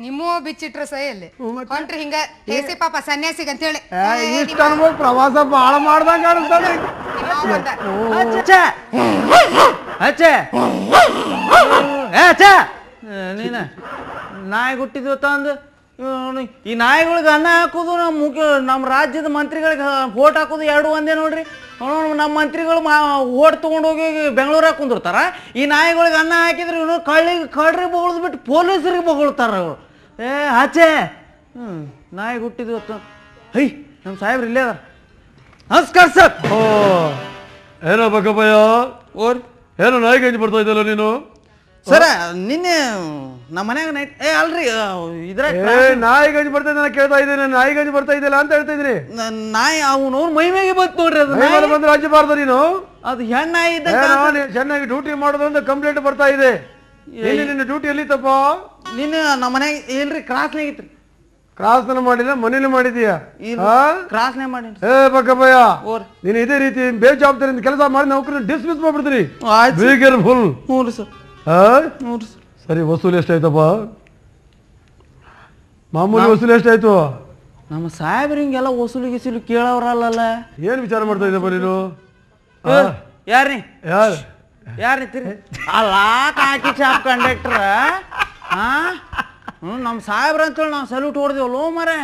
ನಿಮ್ಮ ಬಿಚ್ಚಿಟ್ರ ಸೈಯಲ್ಲಿ ಹೊಂಟ್ರಿ ಹಿಂಗ ಹೇಸಿ ಪಾಪ ಸನ್ಯಾಸಿಗೆ ಅಂತ ಹೇಳಿ ಇಷ್ಟ ಅನ್ಬೋದು. ಪ್ರವಾಸ ಬಾಳ ಮಾಡ್ದಂಗ ಕಾಣಿಸ್ತದೆ. ನೀನ ನಾಯಿ ಹುಟ್ಟಿದ್ವು ತಂದು ಈ ನಾಯಿಗಳಿಗೆ ಅನ್ನ ಹಾಕೋದು ನಮ್ಮ ರಾಜ್ಯದ ಮಂತ್ರಿಗಳಿಗೆ ಓಟ್ ಹಾಕೋದು 2 ಒಂದೇ ನೋಡ್ರಿ. ನಮ್ಮ ಮಂತ್ರಿಗಳು ಓಟ್ ತೊಗೊಂಡೋಗಿ ಬೆಂಗಳೂರಾಗ ಕುಂದಿರ್ತಾರ. ಈ ನಾಯಿಗಳಿಗೆ ಅನ್ನ ಹಾಕಿದ್ರೆ ಇನ್ನು ಕಳ್ರಿ ಬೊಗಳ್ದು ಬಿಟ್ಟು ಪೊಲೀಸರಿಗೆ ಬೊಗಳ್ತಾರ ಅವರು. ಆಚೆ ನಾಯಿ ಹುಟ್ಟಿದ್ವು. ಹೈ ನಮ್ಮ ಸಾಹೇಬ್ರು ಇಲ್ಲೇ ಅದಾರ. ನಮಸ್ಕಾರ ಸರ್. ಏನೋ ಬಕ್ಕಪ್ಪಯ್ಯ, ಏನೋ ನಾಯಿ ಗಂಜಿ ಬರ್ತಾ ಇದ್ದಲ್ಲ ನೀನು? ಸರ ನಿನ್ನೆ ನಮ್ಮ ಮನ್ಯಾಗ ನೈಟ್ ಅಲ್ರಿ ಇದ್ರಾಗ ನಾಯಿ ಗಂಜಿ ಬರ್ತಾ ಇದ್ದ ಕೇಳ್ತಾ ಇದ್ದೇನೆ. ನಾಯಿ ಗಂಜಿ ಬರ್ತಾ ಇದ್ದಿಲ್ಲ ಅಂತ ಹೇಳ್ತಾ ಇದ್ರಿ. ನಾಯಿ ಅವನು ಮೈಮೇಗೆ ಬಂತು ನೋಡ್ರಿ. ಅದು ಬಂದು ರಾಜ್ಯ ಬಾರ್ದ ನೀನು? ಅದು ಹೆಣ್ಣಾಯಿ ಚೆನ್ನಾಗಿ ಡ್ಯೂಟಿ ಮಾಡೋದು ಅಂತ ಕಂಪ್ಲೇಂಟ್ ಬರ್ತಾ ಇದೆ. ನಿನ್ನ ಡ್ಯೂಟಿ ಎಲ್ಲಿತ್ತಪ್ಪ? ನಿನ್ನೆ ನಮ್ಮ ಮನ್ಯಾಗ ಇಲ್ರಿ ಕ್ರಾಸ್ನಾಗ ಇತ್ರಿ. ಕ್ರಾಸ್ನ ಮಾಡಿಲ್ಲ, ಮನೇಲಿ ಮಾಡಿದೀಯಾ? ಕ್ರಾಸ್ನೇ ಮಾಡಿ. ಬಕ್ಕಪ್ಪಯ್ಯ, ನೀನು ಇದೇ ರೀತಿ ಬೇಜವಾಬ್ದಾರಿಯಿಂದ ಕೆಲಸ ಮಾಡಿ ನೌಕರಿ ಡಿಸ್ಮಿಸ್ ಮಾಡ್ಬಿಡ್ತೀನಿ. Be careful. ಹ್ಞೂ ರೀ ಸರ್. ಸರಿ, ವಸೂಲಿ ಎಷ್ಟಾಯ್ತಪ್ಪ? ಮಾಮೂಲಿ ವಸೂಲಿ ಎಷ್ಟಾಯ್ತು? ನಮ್ಮ ಸಾಹೇಬ್ರು ಹಿಂಗೆಲ್ಲ ವಸೂಲಿ ಗಿಸೂಲಿ ಕೇಳವ್ರಲ್ಲ. ಏನ್ ವಿಚಾರ ಮಾಡ್ತಾ ಇದ್ದಪ್ಪ ನೀನು? ಯಾರ್ರಿ ಯಾರ್ರಿ ಅಲ್ಲ ಕಾಕಿ ಚಾಪ್ ಕಂಡಕ್ಟರ್. ನಮ್ಮ ಸಾಹೇಬ್ರ ಅಂತೇಳಿ ನಾವು ಸಲ್ಯೂಟ್ ಹೊಡೆದೇವಲ್ಲೋ ಮರೆ.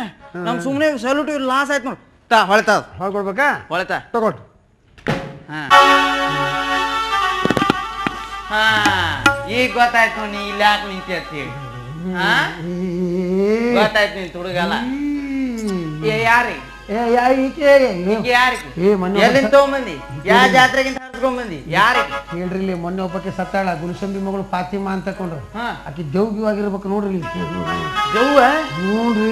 ನಮ್ ಸುಮ್ಮನೆ ಸಲ್ಯೂಟ್ ಲಾಸ್ ಆಯ್ತು ನೋಡಿ. ಹೊಳಿತ ಕೊಡ್ಬೇಕಾ? ಹೊಳಿತ ತಗೊಟ್ಟು. ಈಗ ಗೊತ್ತಾಯ್ತು ನೀ ಇಲ್ಲಿ ಯಾಕೆ ನಿಂತಿ ಅಂತೇಳಿ. ಗೊತ್ತಾಯ್ತು ನೀನ್ ತುಡುಗಲ್ಲ. ಯಾರಿ ಎಲ್ಲಿಂದ ತಗೊಂಬಂದಿ? ಯಾವ ಜಾತ್ರೆಗಿಂತ ಹರ್ಸ್ಕೊಂಡ್ಬಂದಿ? ಯಾರಿಗೆ ಹೇಳ್ರಿ? ಇಲ್ಲಿ ಮೊನ್ನೆ ಒಬ್ಬಕ್ಕೆ ಸತ್ತಾಳ, ಗುಲ್ಸಂಬಿ ಮಗಳು ಫಾತಿಮಾ ಅಂತ ಕೊಂಡ್ರು. ಆಕಿ ದೇವ್ಗಿವಾಗಿರ್ಬೇಕು ನೋಡ್ರಿ. ದೆವ್ವ ನೋಡ್ರಿ,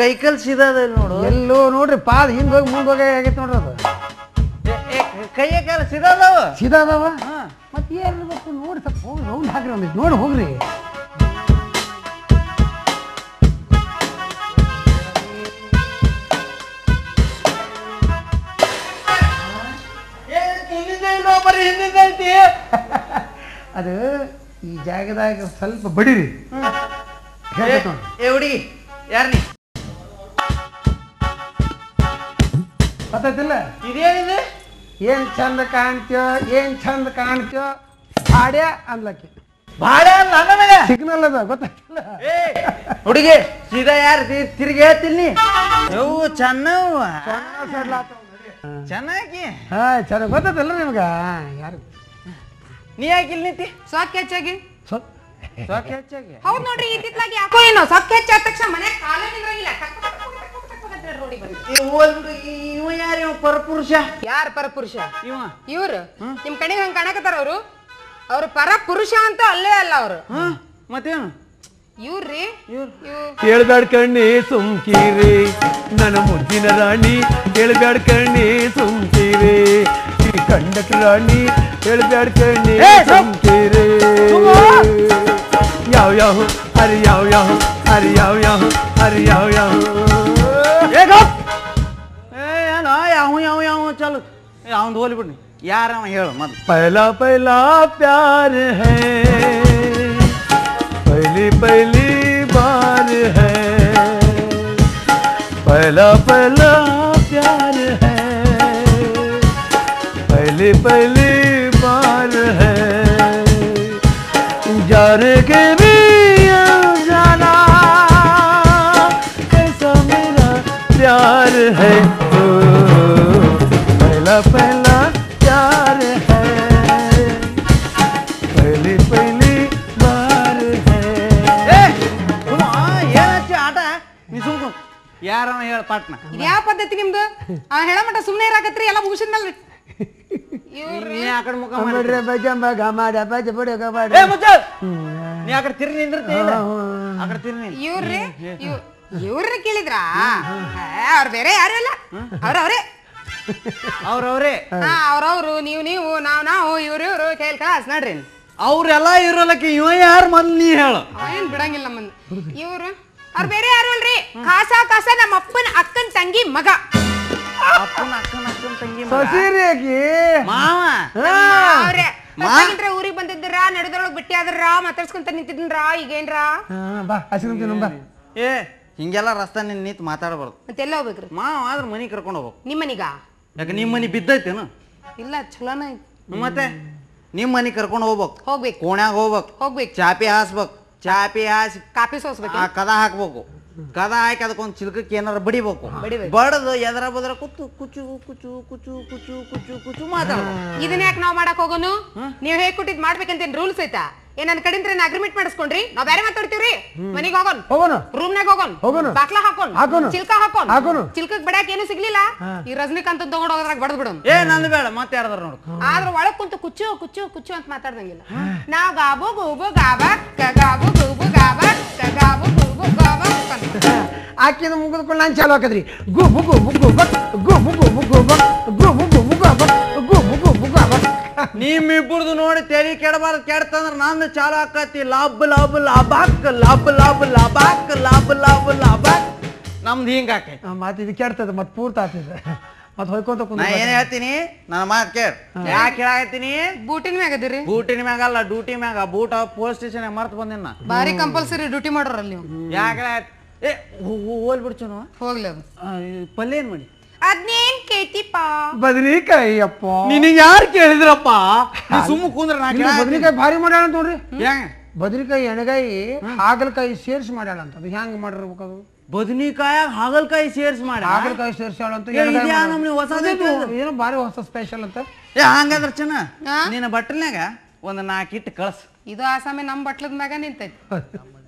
ಕೈಕಲ್ ಸಿದ ನೋಡು. ಎಲ್ಲೋ ನೋಡ್ರಿ, ಪಾದ ಹಿಂದ್ ಹೋಗಿ ಮುಂದ್ ಹೋಗಿ ಆಗೈತೆ ನೋಡ್ರಿ. ಅದು ಕೈಯ ಕಾಲ ಸಿದಾದವ ಸೀದಾದವ ಮತ್ತೆ ಏನಿರ್ಬೇಕು ನೋಡಿ ಸ್ವಲ್ಪ ಹೋಗಿ ರೌಂಡ್ ಹಾಕ್ರಿ ಒಂದಿಷ್ಟು ನೋಡಿ ಹೋಗ್ರಿ. ಅದು ಈ ಜಾಗದಾಗ ಸ್ವಲ್ಪ ಬಡಿರಿ. ಏ ಹುಡುಗಿ ಯಾರ ನೀ ಗೊತ್ತಾಯ್ತಿಲ್ಲ? ಇದೇನಿದೆ? ಏನ್ ಚಂದ ಕಾಣ್ತ್ಯೋ ಏನ್ ಚಂದ ಕಾಣ್ತ್ಯೋ ಭಾಡ್ಯ ಅನ್ಲಕ್ಕೆ ಭಾಡೆ ಅಲ್ಲ ನನಗೆ ಸಿಗ್ನಲ್ ಅದ ಗೊತ್ತಾಯ್ತಿಲ್ಲ? ಹುಡುಗಿ ಸೀದಾ ಯಾರು ತಿರುಗಿ ಹೇಳ್ತೀನಿ ಯವು ಚೆನ್ನವ ಚೆನ್ನಾಗಿ ಹಾ ಚೆನ್ನಾಗಿ ಗೊತ್ತಾಯ್ತಲ್ಲ ನಿಮ್ಗ? ಯಾರು ನೀ ಯಾಕಿಲ್ ನಿಂತಿ ಸೊಕ್ಕ ಹೆಚ್ಚಾಗಿ ಸಾಕು ಹೆಚ್ಚಾಗಿ ಹೌದ್ ನೋಡ್ರಿ ಇತ್ತಿತ್ಲಾಗಿ ಯಾಕೋ ಏನೋ ಸೊಕ್ಕ ಹೆಚ್ಚಾದ ತಕ್ಷಣ ಮನೆ ಕಾಲ ನಿಂದ್ರಂಗಿಲ್ಲ ರೋಡಿ ಬಂದು ಇವ ಯಾರು ಇವ ಪರಪುರುಷ ಯಾರ ಪರಪುರುಷ ಇವ ಇವ್ರು ನಿಮ್ ಕಡೆ ಹಂಗ ಕಾಣಕತ್ತಾರ ಅವ್ರು ಪರಪುರುಷ ಅಂತ ಅಲ್ಲೇ ಅಲ್ಲ ಅವ್ರು ಮತ್ತೇನು ಇವ್ರಿ ಹೇಳ್ಬ್ಯಾಡ ಕಣ್ಣಿ ಸುಮ್ಕೀರಿ ನನ್ನ ಮುದ್ದಿನ ರಾಣಿ ಹೇಳ್ಬ್ಯಾಡ ಕಣ್ಣಿ ಸುಮ್ಕೀರಿ ಈ ಕಂಡಕ್ ರಾಣಿ ಹೇಳ್ಬ್ಯಾಡ ಕಣ್ಣಿ ಸುಮ್ಕೀರಿ ಯಾವ ಯಾವ ಹರಿ ಯಾವ ಯಾವ ಹರಿ ಯಾವ ಯಾವ ಹರಿ ಯಾವ ಯಾವ ಏನೋ ಯಾವ ಯಾವ ಯಾವ ಚಲು ಅವನ್ ಹೋಲಿ ಬಿಡ್ನಿ ಯಾರವ ಹೇಳು ಮತ್ पहला पहला प्यार है पहली पहली बार है पहला पहला प्यार है पहली पहली बार है जाने के भी जाना कैसा मेरा प्यार है पहला पहला प्यार है पहली पहली बार है ಏನಚ್ಚ ಆಟ ನೀ ಸುಮ್ಕು ಯಾರವ ಹೇಳ ಪಾಟ್ನ ಇದ್ಯಾವ ಪದ್ಧತಿ ನಿಮ್ದು ಅವ ಹೇಳ ಮಟ್ಟ ಸುಮ್ನೆ ಇರಾಕತ್ರಿ ಎಲ್ಲ ಮುಗಿಸಿದ್ಮೇಲೆ ನೀ ಆ ಕಡೆ ಮುಖ ಮಾಡ್ರೆ ಬಜಂಬ ಗಮಾಡ ಬಜ ಬಡ ಗಮಾಡ ಏ ಮುಚ್ಚ ನೀ ಆ ಕಡೆ ತಿರ್ಗಿ ನಿಂದಿರ್ತಿ ಇಲ್ಲ ಆ ಕಡೆ ತಿರ್ಗಿ ಇವ್ರಿ ಇವ್ರನ್ನ ಕೇಳಿದ್ರಾ ಅವ್ರ ಬೇರೆ ಯಾರು ಇಲ್ಲ ಅವ್ರವ್ರೇ ಅವ್ರವ್ರೇ ಅವ್ರವ್ರು ನೀವು ನಾವು ಇವ್ರು ಕೇಳ್ ಕಾಸ್ ನೋಡ್ರಿ ಅವ್ರೆಲ್ಲ ಇರೋಲಕ್ಕೆ ಇವ ಯಾರು ಮೊದ್ಲು ನೀ ಹೇಳು ಏನ್ ಬಿಡಂಗಿಲ್ಲ ನಮ್ಮನ್ನ ಇವ್ರು ಅವ್ರ ಬೇರೆ ಯಾರು ಅಲ್ರಿ ಕಾಸ ನಮ್ಮ ಅಪ್ಪನ ಅಕ್ಕನ ತಂಗಿ ಮಗ ಅಪ್ಪನ ಅಕ್ಕನ ತಂಗಿ ಸಸಿರೇಗಿ ಮಾವ ಅವ್ರೆ ಊರಿಗೆ ಬಂದಿದ್ರ ನಡೆದ್ರೊಳಗ್ ಬಿಟ್ಟಿ ಆದ್ರ ಮಾತಾಡ್ಸ್ಕೊಂತ ನಿಂತಿದ್ನ್ರ ಈಗೇನ್ರ ಬಾ ಹಸಿರು ಬಾ ಏ ಹಿಂಗೆಲ್ಲ ರಸ್ತೆ ನಿಂತು ಮಾತಾಡಬಾರ್ದು ಮತ್ತೆಲ್ಲ ಹೋಗ್ಬೇಕ್ರಿ ಮಾವ ಆದ್ರ ಮನಿ ಕರ್ಕೊಂಡು ಹೋಗ್ಬೇಕು ನಿಮ್ಮ ಮನಿಗ ಯಾಕೆ ನಿಮ್ಮ ಮನಿ ಬಿದ್ದೈತೇನು ಇಲ್ಲ ಚಲೋನ ಐತಿ ಮತ್ತೆ ನಿಮ್ಮ ಮನಿ ಕರ್ಕೊಂಡು ಹೋಗ್ಬೇಕು ಕೋಣ್ಯಾಗ ಹೋಗ್ಬೇಕು ಚಾಪಿ ಹಾಸಿ ಕಾಪಿ ಸೋಸ್ಬೇಕು ಕದ ಹಾಕ್ಬೇಕು ಕದ ಹಾಕಿ ಅದಕ್ಕೊಂದು ಚಿಲ್ಕಕ್ಕೆ ಏನಾರ ಬಡಿಬೇಕು ಬಡದು ಎದರ ಬದ್ರ ಕುಚ್ಚು ಕುಚ್ಚು ಕುಚ್ಚು ಕುಚ್ಚು ಕುಚ್ಚು ಕುಚ್ಚು ಕುಚ್ಚು ಮಾತಾಡ್ಬೇಕು ಇದನ್ನ ಯಾಕೆ ನಾವ್ ಮಾಡಕ್ ಹೋಗೋನು ನೀವ್ ಹೇಗ್ ಕೊಟ್ಟಿದ್ ಮಾಡ್ಬೇಕಂತೇನ್ ರೂಲ್ಸ್ ಐತಾ ಏನ್ ನನ್ ಕಡಿಂದ್ರೆ ಅಗ್ರಿಮೆಂಟ್ ಮಾಡಿಸ್ಕೊಂಡ್ರಿ ನಾವ್ ಬೇರೆ ಮಾತಾಡ್ತೀವ್ರಿ ಮನಿಗ್ ಹೋಗೋಣ ರೂಮ್ನಾಗ ಹೋಗೋಣ ಬಾಕ್ಲ ಹಾಕೋಣ ಚಿಲ್ಕ ಹಾಕೋಣ ಚಿಲ್ಕಕ್ ಬಡ್ಯಾಕ ಏನು ಸಿಗ್ಲಿಲ್ಲ ಈ ರಜನಿಕಾಂತ್ ತಗೊಂಡ್ ಹೋಗೋದ್ರಾಗ ಬಡದ್ ಬಿಡೋಣ ಏ ನಂದು ಬೇಡ ಮತ್ತೆ ಯಾರ್ದಾರ ನೋಡು ಆದ್ರ ಒಳಗ್ ಕುಂತು ಕುಚ್ಚು ಕುಚ್ಚು ಕುಚ್ಚು ಅಂತ ಮಾತಾಡ್ದಂಗಿಲ್ಲ ನಾವ್ ಗಾಬು ಗೂಬು ಗಾಬಕ್ ಗಾಬು ಗೂಬು ಗಾಬಕ್ ಗಾಬು ಗೂಬು ಗಾಬಕ್ ಆಕಿನ ಮುಗಿದ್ಕೊಂಡು ನಾನು ಚಾಲು ಹಾಕದ್ರಿ ಗುಬು ಗುಬು ಗುಬಕ್ ಗುಬು ಗುಬು ಗುಬಕ್ ಗುಬು ಗುಬು ಗಾಬಕ್ ಗುಬು ಗುಬು ಗಾಬಕ್ ನಿಮ್ಮಿಬ್ಬರದು ನೋಡಿ ತೆರಿ ಕೆಡಬಾರ್ದು ಕೆಡ್ತಂದ್ರ ನಂದು ಚಾಲು ಹಾಕತಿ ಲಾಬ್ ಲಾಬ್ ಲಾಬಾಕ್ ಲಾಬ್ ಲಾಬ್ ಲಾಬಾಕ್ ಲಾಬ್ ಲಾಬ್ ಲಾಬಾಕ್ ನಮ್ದು ಹಿಂಗ ಹಾಕಿ ಮತ್ತೆ ಇದು ಕೆಡ್ತದ ಮತ್ತೆ ಪೂರ್ತ ಆಗ್ತದೆ ಮತ್ತೆ ಹೊಯ್ಕೊಂತ ನಾ ಏನ್ ಹೇಳ್ತೀನಿ ನನ್ನ ಮಾತು ಕೇಳ ಯಾಕೆ ಹೇಳಾಕತ್ತೀನಿ ಬೂಟಿನ ಮ್ಯಾಗ ಅದಿರಿ ಬೂಟಿನ ಮ್ಯಾಗ ಅಲ್ಲ ಡ್ಯೂಟಿ ಮ್ಯಾಗ ಬೂಟ ಪೋಲಿಸ್ ಸ್ಟೇಷನ್ ಮರ್ತು ಬಂದಿನ ಬಾರಿ ಕಂಪಲ್ಸರಿ ಡ್ಯೂಟಿ ಮಾಡೋರಲ್ಲ ನೀವು ಯಾಕೆ ಏ ಹೋಲ್ ಬಿಡ್ಚೋನು ಹೋಗ್ಲಿ ಅದು ಪಲ್ಯ ಏನ್ ಮಾಡಿ ಅದ್ನೇನ್ ಕೇಳ್ತಿಪ್ಪ ಬದನಿಕಾಯಿ ಅಪ್ಪ ನಿನಗೆ ಯಾರು ಕೇಳಿದ್ರಪ್ಪ ಸುಮ್ಮ ಕೂಂದ್ರ ನಾ ಬದನಿಕಾಯಿ ಭಾರಿ ಮಾಡ್ಯಾಳ ಅಂತ ನೋಡ್ರಿ ಹೆಂಗ ಬದನಿಕಾಯಿ ಎಣಗಾಯಿ ಹಾಗಲಕಾಯಿ ಸೇರ್ಸಿ ಮಾಡ್ಯಾಳ ಅಂತ ಅದು ಹೆಂಗ್ ಮಾಡಿರ್ಬೇಕು ಅದು ಬದನಿಕಾಯ ಹಾಗಲಕಾಯಿ ಸೇರ್ಸ್ ಮಾಡಿ ಹಾಗಲಕಾಯಿ ಸೇರ್ಸಾಳ ಅಂತ ಏನೋ ಭಾರಿ ಹೊಸ ಸ್ಪೆಷಲ್ ಅಂತ ಏ ಹಂಗಂದ್ರ ಚೆನ್ನ ನಿನ್ನ ಬಟ್ಟಲ್ನಾಗ ಒಂದ್ 4 ಇಟ್ಟು ಕಳ್ಸ ಇದು ಆಸಾಮಿ ನಮ್ ಬಟ್ಲದ ಮ್ಯಾಗ ನಿಂತೈತಿ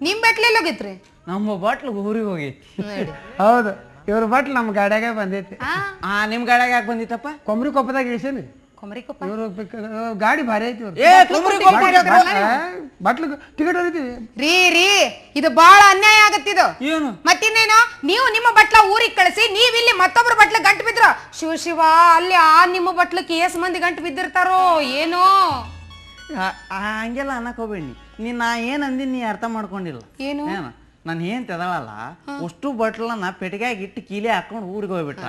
ನಿಮ್ ಬಟ್ಲೆಲ್ಲ ಹೋಗಿತ್ರಿ ನಮ್ಮ ಬಟ್ಲು ಊರಿಗೆ ಹೋಗೈತಿ ಹೌದು ಇವ್ರ ಬಟ್ಲು ನಮ್ಮ ಗಾಡ್ಯಾಗ ಬಂದೈತಿ ನಿಮ್ ಗಾಡ್ಯಾಗ ಯಾಕೆ ಬಂದಿತ್ತಪ್ಪ ಕೊಮ್ರಿ ಕೊಪ್ಪದಾಗ ಇಳಿಸೇನಿ ಕುಮರಿಕೊಪ್ಪ ಇವ್ರು ಗಾಡಿ ಭಾರಿ ಐತಿ ಬಟ್ಲು ಟಿಕೆಟ್ ಹೊಡಿತೀವಿ ರೀ ಇದು ಬಾಳ ಅನ್ಯಾಯ ಆಗತ್ತಿದು ಏನು ಮತ್ತಿನ್ನೇನು ನೀವು ನಿಮ್ಮ ಬಟ್ಲ ಊರಿಗೆ ಕಳಿಸಿ ನೀವಿಲ್ಲಿ ಮತ್ತೊಬ್ರ ಬಟ್ಲ ಗಂಟು ಬಿದ್ರ ಶಿವ ಅಲ್ಲಿ ನಿಮ್ಮ ಬಟ್ಲಕ್ಕೆ ಏಸ್ ಮಂದಿ ಗಂಟು ಬಿದ್ದಿರ್ತಾರೋ ಏನೋ ಹಂಗೆಲ್ಲ ಅನ್ನಕ್ ಹೋಗ್ಬೇಡಿ ನೀನ್ ನಾ ಏನ್ ಅಂದಿನಿ ನೀ ಅರ್ಥ ಮಾಡ್ಕೊಂಡಿಲ್ಲ ಏನು ನಾನು ಏನ್ ತೆದಳಲ್ಲ ಅಷ್ಟು ಬಟ್ಲನ್ನ ಪೆಟ್ಟಿಗೆಯಾಗಿ ಇಟ್ಟು ಕೀಲಿ ಹಾಕೊಂಡು ಊರಿಗೆ ಹೋಗ್ಬಿಟ್ಟ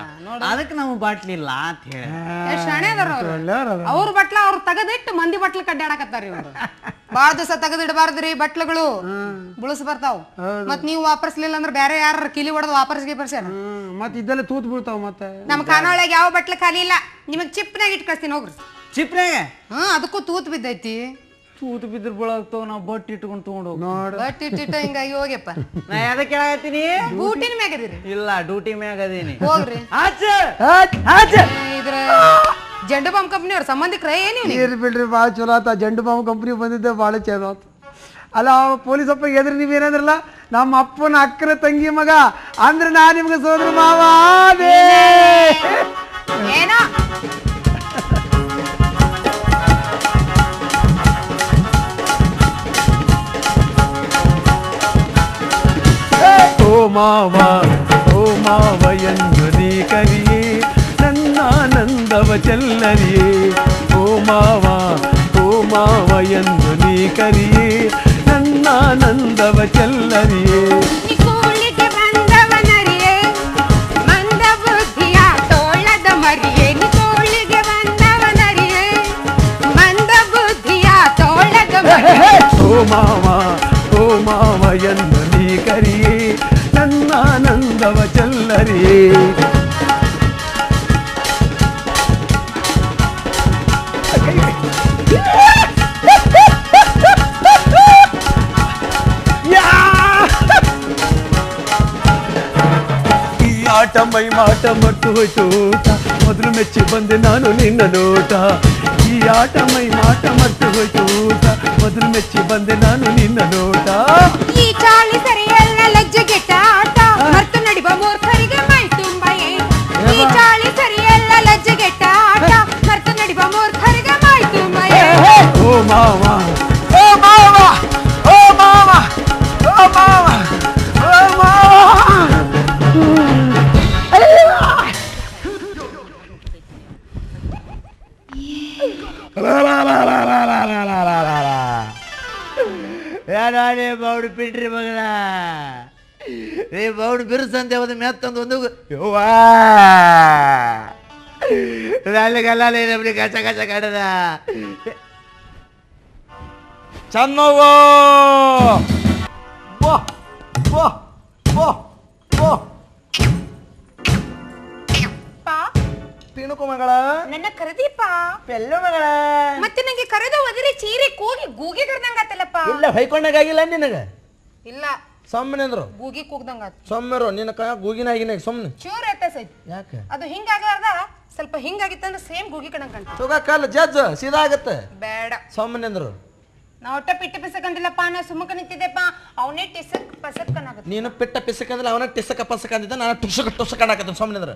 ಅದಕ್ಕೆ ನಮ್ಗೆ ಬಾಟ್ಲಿಲ್ಲ ಅಂತ ಹೇಳಿ ಶಾಣೆ ಅದಾರ ಅವ್ರ ಬಟ್ಲ ಅವ್ರು ತೆಗದಿಟ್ಟು ಮಂದಿ ಬಟ್ಲ ಕಡ್ಡಾಡಕತ್ತಾರ ಇವ್ರು ಬಾಳ ದಿವಸ ತೆಗದಿಡಬಾರ್ದ್ರಿ ಬಟ್ಲುಗಳು ಬುಳಸ್ ಬರ್ತಾವ್ ಮತ್ ನೀವು ವಾಪರ್ಸ್ಲಿಲ್ಲ ಅಂದ್ರೆ ಬೇರೆ ಯಾರ ಕಿಲಿ ಹೊಡೆದು ವಾಪರ್ಸ್ಗೆ ಬರ್ಸ್ಯಾರ ಮತ್ ಇದೆಲ್ಲ ತೂತ್ ಬೀಳ್ತಾವ ಮತ್ತೆ ನಮ್ ಖಾನಾವಳಿಯಾಗ ಯಾವ ಬಟ್ಲ ಖಾಲಿ ಇಲ್ಲ ನಿಮಗ್ ಚಿಪ್ನಾಗ ಇಟ್ಟು ಕಳ್ಸ್ತೀನಿ ಹೋಗ್ರಿ ಚಿಪ್ನಾಗ ಅದಕ್ಕೂ ತೂತ್ ಬಿದ್ದೈತಿ ತೂತ್ ಬಿದ್ರ ಬಳಾಗ್ತಾವ ನಾವು ಬಟ್ ಇಟ್ಕೊಂಡು ತಗೊಂಡು ಹೋಗಿ ಬಟ್ ಇಟ್ಟಿಟ್ಟು ಹಿಂಗಾಗಿ ಹೋಗ್ಯಪ್ಪ ನಾ ಯಾವ್ದಕ್ಕೆ ಕೇಳಾಕತ್ತೀನಿ ಬೂಟಿನ ಮ್ಯಾಗದಿರಿ ಇಲ್ಲ ಡ್ಯೂಟಿ ಮ್ಯಾಗ ಅದೀನಿ ಹೋಗ್ರಿ ಇದ್ರ ಜಂಡು ಬಾಂಬ್ ಕಂಪ್ನಿ ಅವ್ರ ಸಂಬಂಧಿಕರ ಏನಿವ್ ಬಿಡ್ರಿ ಭಾಳ ಚಲೋ ಆತ ಜಂಡು ಬಾಂಬ್ ಕಂಪ್ನಿ ಬಂದಿದ್ದೆ ಭಾಳ ಚಲೋ ಆತ ಅಲ್ಲ ಪೊಲೀಸ್ ಅಪ್ಪ ಎದ್ರಿ ನೀವೇನಂದ್ರಲ್ಲ ನಮ್ಮ ಅಪ್ಪನ ಅಕ್ಕನ ತಂಗಿ ಮಗ ಅಂದ್ರೆ ನಾ ನಿಮ್ಗೆ ಸೋದರ ಮಾವ ಏನೋ ಓ ಮಾವ ಎಂದು ನೀ ಕರಿಯೇ ನನ್ನಾನಂದವ ಚೆಲ್ಲರಿಯೇ ಓ ಮಾವ ಎಂದು ನೀ ಕರಿಯೇ ನನ್ನಾನಂದವ ಚೆಲ್ಲರಿಯೇ ನಿಕೋಳಿಗೆ ಬಂದವನರಿಯೇ ಮಂದ ಬುದ್ಧಿಯ ತೋಳದ ಮರಿಯೇ ನಿಕೋಳಿಗೆ ಬಂದವನರಿಯೇ ಮಂದ ಬುದ್ಧಿಯ ತೋಳದ ಮರಿಯೇ ಓ ಮಾವ ಎಂದು ನೀ ಕರಿಯೇ ನನ್ನಾನಂದವ ಚೆಲ್ಲರಿಯೇ ಈ ಆಟ ಮೈ ಮಾಟ ಮಟ್ಟು ಹೋಯ್ತು ಊಟ ಮೊದಲು ಮೆಚ್ಚಿ ಬಂದೆ ನಾನು ನಿನ್ನ ನೋಟ ಈ ಆಟ ಮೈ ಮಾಟ ಮಟ್ಟು ಹೋಯ್ತು ಊಟ ಮೊದಲು ಮೆಚ್ಚಿ ಬಂದೆ ನಾನು ನಿನ್ನ ನೋಟ ಈ ಚಾಳಿ ಸರಿಯಲ್ಲ ಲಜ್ಜೆಗೆಟ್ಟ ಆಟ ಮರ್ತು ನಡಿವ ಮೂರ್ಖರಿಗೆ ಮೈ ತುಂಬ ಈ ಚಾಳಿ ಸರಿಯಲ್ಲ ಲಜ್ಜೆಗೆಟ್ಟ ಆಟ ಮರ್ತು ನಡಿವ ಮೂರ್ಖರಿಗೆ ಮೈ ತುಂಬ ಓ ಮಾವ ಓ ಮಾವ ಓ ಮಾವ ಓ ಮಾವ ಓ ಮಾವ ಯಾರೇ ಬೌಡು ಪಿಟ್ರಿ ಮಗನ ರೀ ಬೌಡು ಬಿರುಸಂತೆ ಯಾವ್ದು ಮೆತ್ತಂದು ಒಂದು ಯವ್ವಾ ಅಲ್ಲಿಗೆಲ್ಲ ನಮ್ಗೆ ಕಚ ಕಚ ಕಡದ ಚನ್ನವ್ವ ತಿಣುಕು ಮಗಳ ನನ್ನ ಕರೆದೀಪ ಪೆಲ್ಲು ಮಗಳ ಮತ್ತೆ ನಂಗೆ ಕರೆದು ಒದರಿ ಚೀರಿ ಕೂಗಿ ಗೂಗಿ ಕರ್ದಂಗಾತಲ್ಲಪ್ಪ ಇಲ್ಲ ಹೊಯ್ಕೊಂಡಾಗಿಲ್ಲ ನಿನಗ ಇಲ್ಲ ಸೊಮ್ಮನೆ ಅಂದ್ರು ಗೂಗಿ ಕೂಗ್ದಂಗಾತ ಸೊಮ್ಮೆರು ನಿನ್ನ ಕೈ ಗೂಗಿನಾಗಿನ ಸುಮ್ಮನೆ ಚೂರ್ ಎತ್ತಸೈತಿ ಯಾಕೆ ಅದು ಹಿಂಗಾಗ್ಲಾರ್ದ ಸ್ವಲ್ಪ ಹಿಂಗಾಗಿತ್ತಂದ್ರೆ ಸೇಮ್ ಗೂಗಿ ಕಣಂಗ್ ಕಾಣ್ತ ತಗೋ ಕಲ್ಲ ಜಜ್ಜ ಸೀದಾ ಆಗತ್ತೆ ಬೇಡ ಸೊಮ್ಮನೆ ಅಂದ್ರು ನಾ ಒಟ್ಟ ಪಿಟ್ಟ ಪಿಸಕಂದಿಲ್ಲಪ್ಪ ನಾ ಸುಮ್ಮಕ ನಿಂತಿದ್ದೆಪ್ಪ ಅವನೇ ಟಿಸಕ್ ಪಸಕ್ ಕನಾಗತ್ತ ನೀನು ಪಿಟ್ಟ ಪಿಸಕಂದ್ರೆ ಅವನ ಟಿಸಕ ಪಸಕ ಅಂದಿದ್ದ ನಾನು ಟುಸಕ ಹಾಕತ್ತೆ ಸೊಮ್ಮನೆ ಅಂದ್ರೆ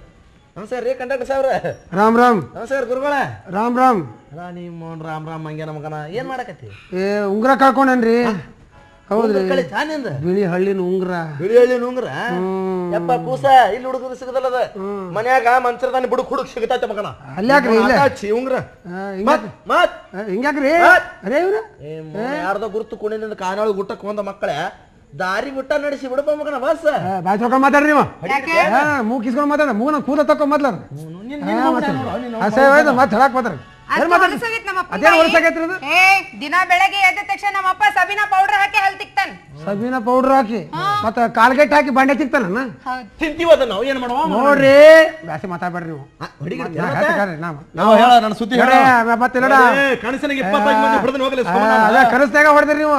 ನಮಸ್ಕಾರ ರೀ ಕಂಡಕ್ಟರ್ ಸಾವ್ರ ರಾಮ್ ರಾಮ್ ನಮಸ್ಕಾರ ಗುರುಗಳ ರಾಮ್ ರಾಮ್ ರಾಣಿ ಮೋಹನ್ ರಾಮ್ ರಾಮ್ ಹಂಗೆ ನಮಗನ ಏನ್ ಮಾಡಕತ್ತಿ ಉಂಗ್ರ ಕಳ್ಕೊಂಡೇನ್ರಿ ಹೌದ್ರಿ ತಾನಿಂದ ಬಿಳಿ ಹಳ್ಳಿನ ಉಂಗ್ರ ಬಿಳಿ ಹಳ್ಳಿ ಉಂಗ್ರ ಯಪ್ಪ ಕೂಸ ಇಲ್ಲಿ ಹುಡುಗರು ಸಿಗದಲ್ಲದ ಮನ್ಯಾಗ ಮಂಚರದಾನಿ ಬುಡುಕ್ ಹುಡುಕ್ ಸಿಗತೈತೆ ಮಗನ ಅಲ್ಯಾಕ್ರಿ ಇಲ್ಲ ಉಂಗ್ರ ಮತ್ ಹಿಂಗ್ಯಾಕ್ರಿ ಅರೇ ಇವ್ರ ಯಾರ್ದೋ ಗುರುತು ಕುಣಿನಿಂದ ಕಾನಾಳು ಗುಟ್ಟಕ್ಕೆ ಬಂದ ಮಕ್ಕಳೇ ದಾರಿ ಬಿಟ್ಟ ನಡೆಸಿ ಬಿಡಪ್ಪ ಮಗನ ಬಸ್ ಬಾಯ್ ತೊಗೊಂಡ್ ಮಾತಾಡ್ರಿ ನೀವು ಮೂಗ್ ಕಿಸ್ಕೊಂಡ್ ಮಾತಾಡ ಮೂಗನ ಕೂದ ತಕೊಂಡ್ ಮೊದ್ಲ ಮತ್ತೆ ಹೇಳಕ್ ಮಾತಾಡ್ರಿ ದಿನ ಬೆಳಗ್ಗೆ ಎದ್ದ ತಕ್ಷಣ ನಮ್ಮಪ್ಪ ಸಬಿನಾ ಪೌಡರ್ ಹಾಕಿ ಹಲ್ ತಿಕ್ತಾನ ಸಬೀನ ಪೌಡರ್ ಹಾಕಿ ಮತ್ತ ಕಾಲ್ಗೆಟ್ ಹಾಕಿ ಬಂಡೆ ತಿಕ್ತಾನ ತಿಂತೀವದ ನಾವು ಏನ್ ಮಾಡುವ ನೋಡ್ರಿ ಬ್ಯಾಸಿ ಮಾತಾಡ್ಬೇಡ್ರಿ ನೀವು ನನ್ನ ಸುದ್ದಿ ಮತ್ತೆ ಕನಸಿನಾಗ ಕನಸ್ನಾಗ ಹೊಡೆದ್ರಿ ನೀವು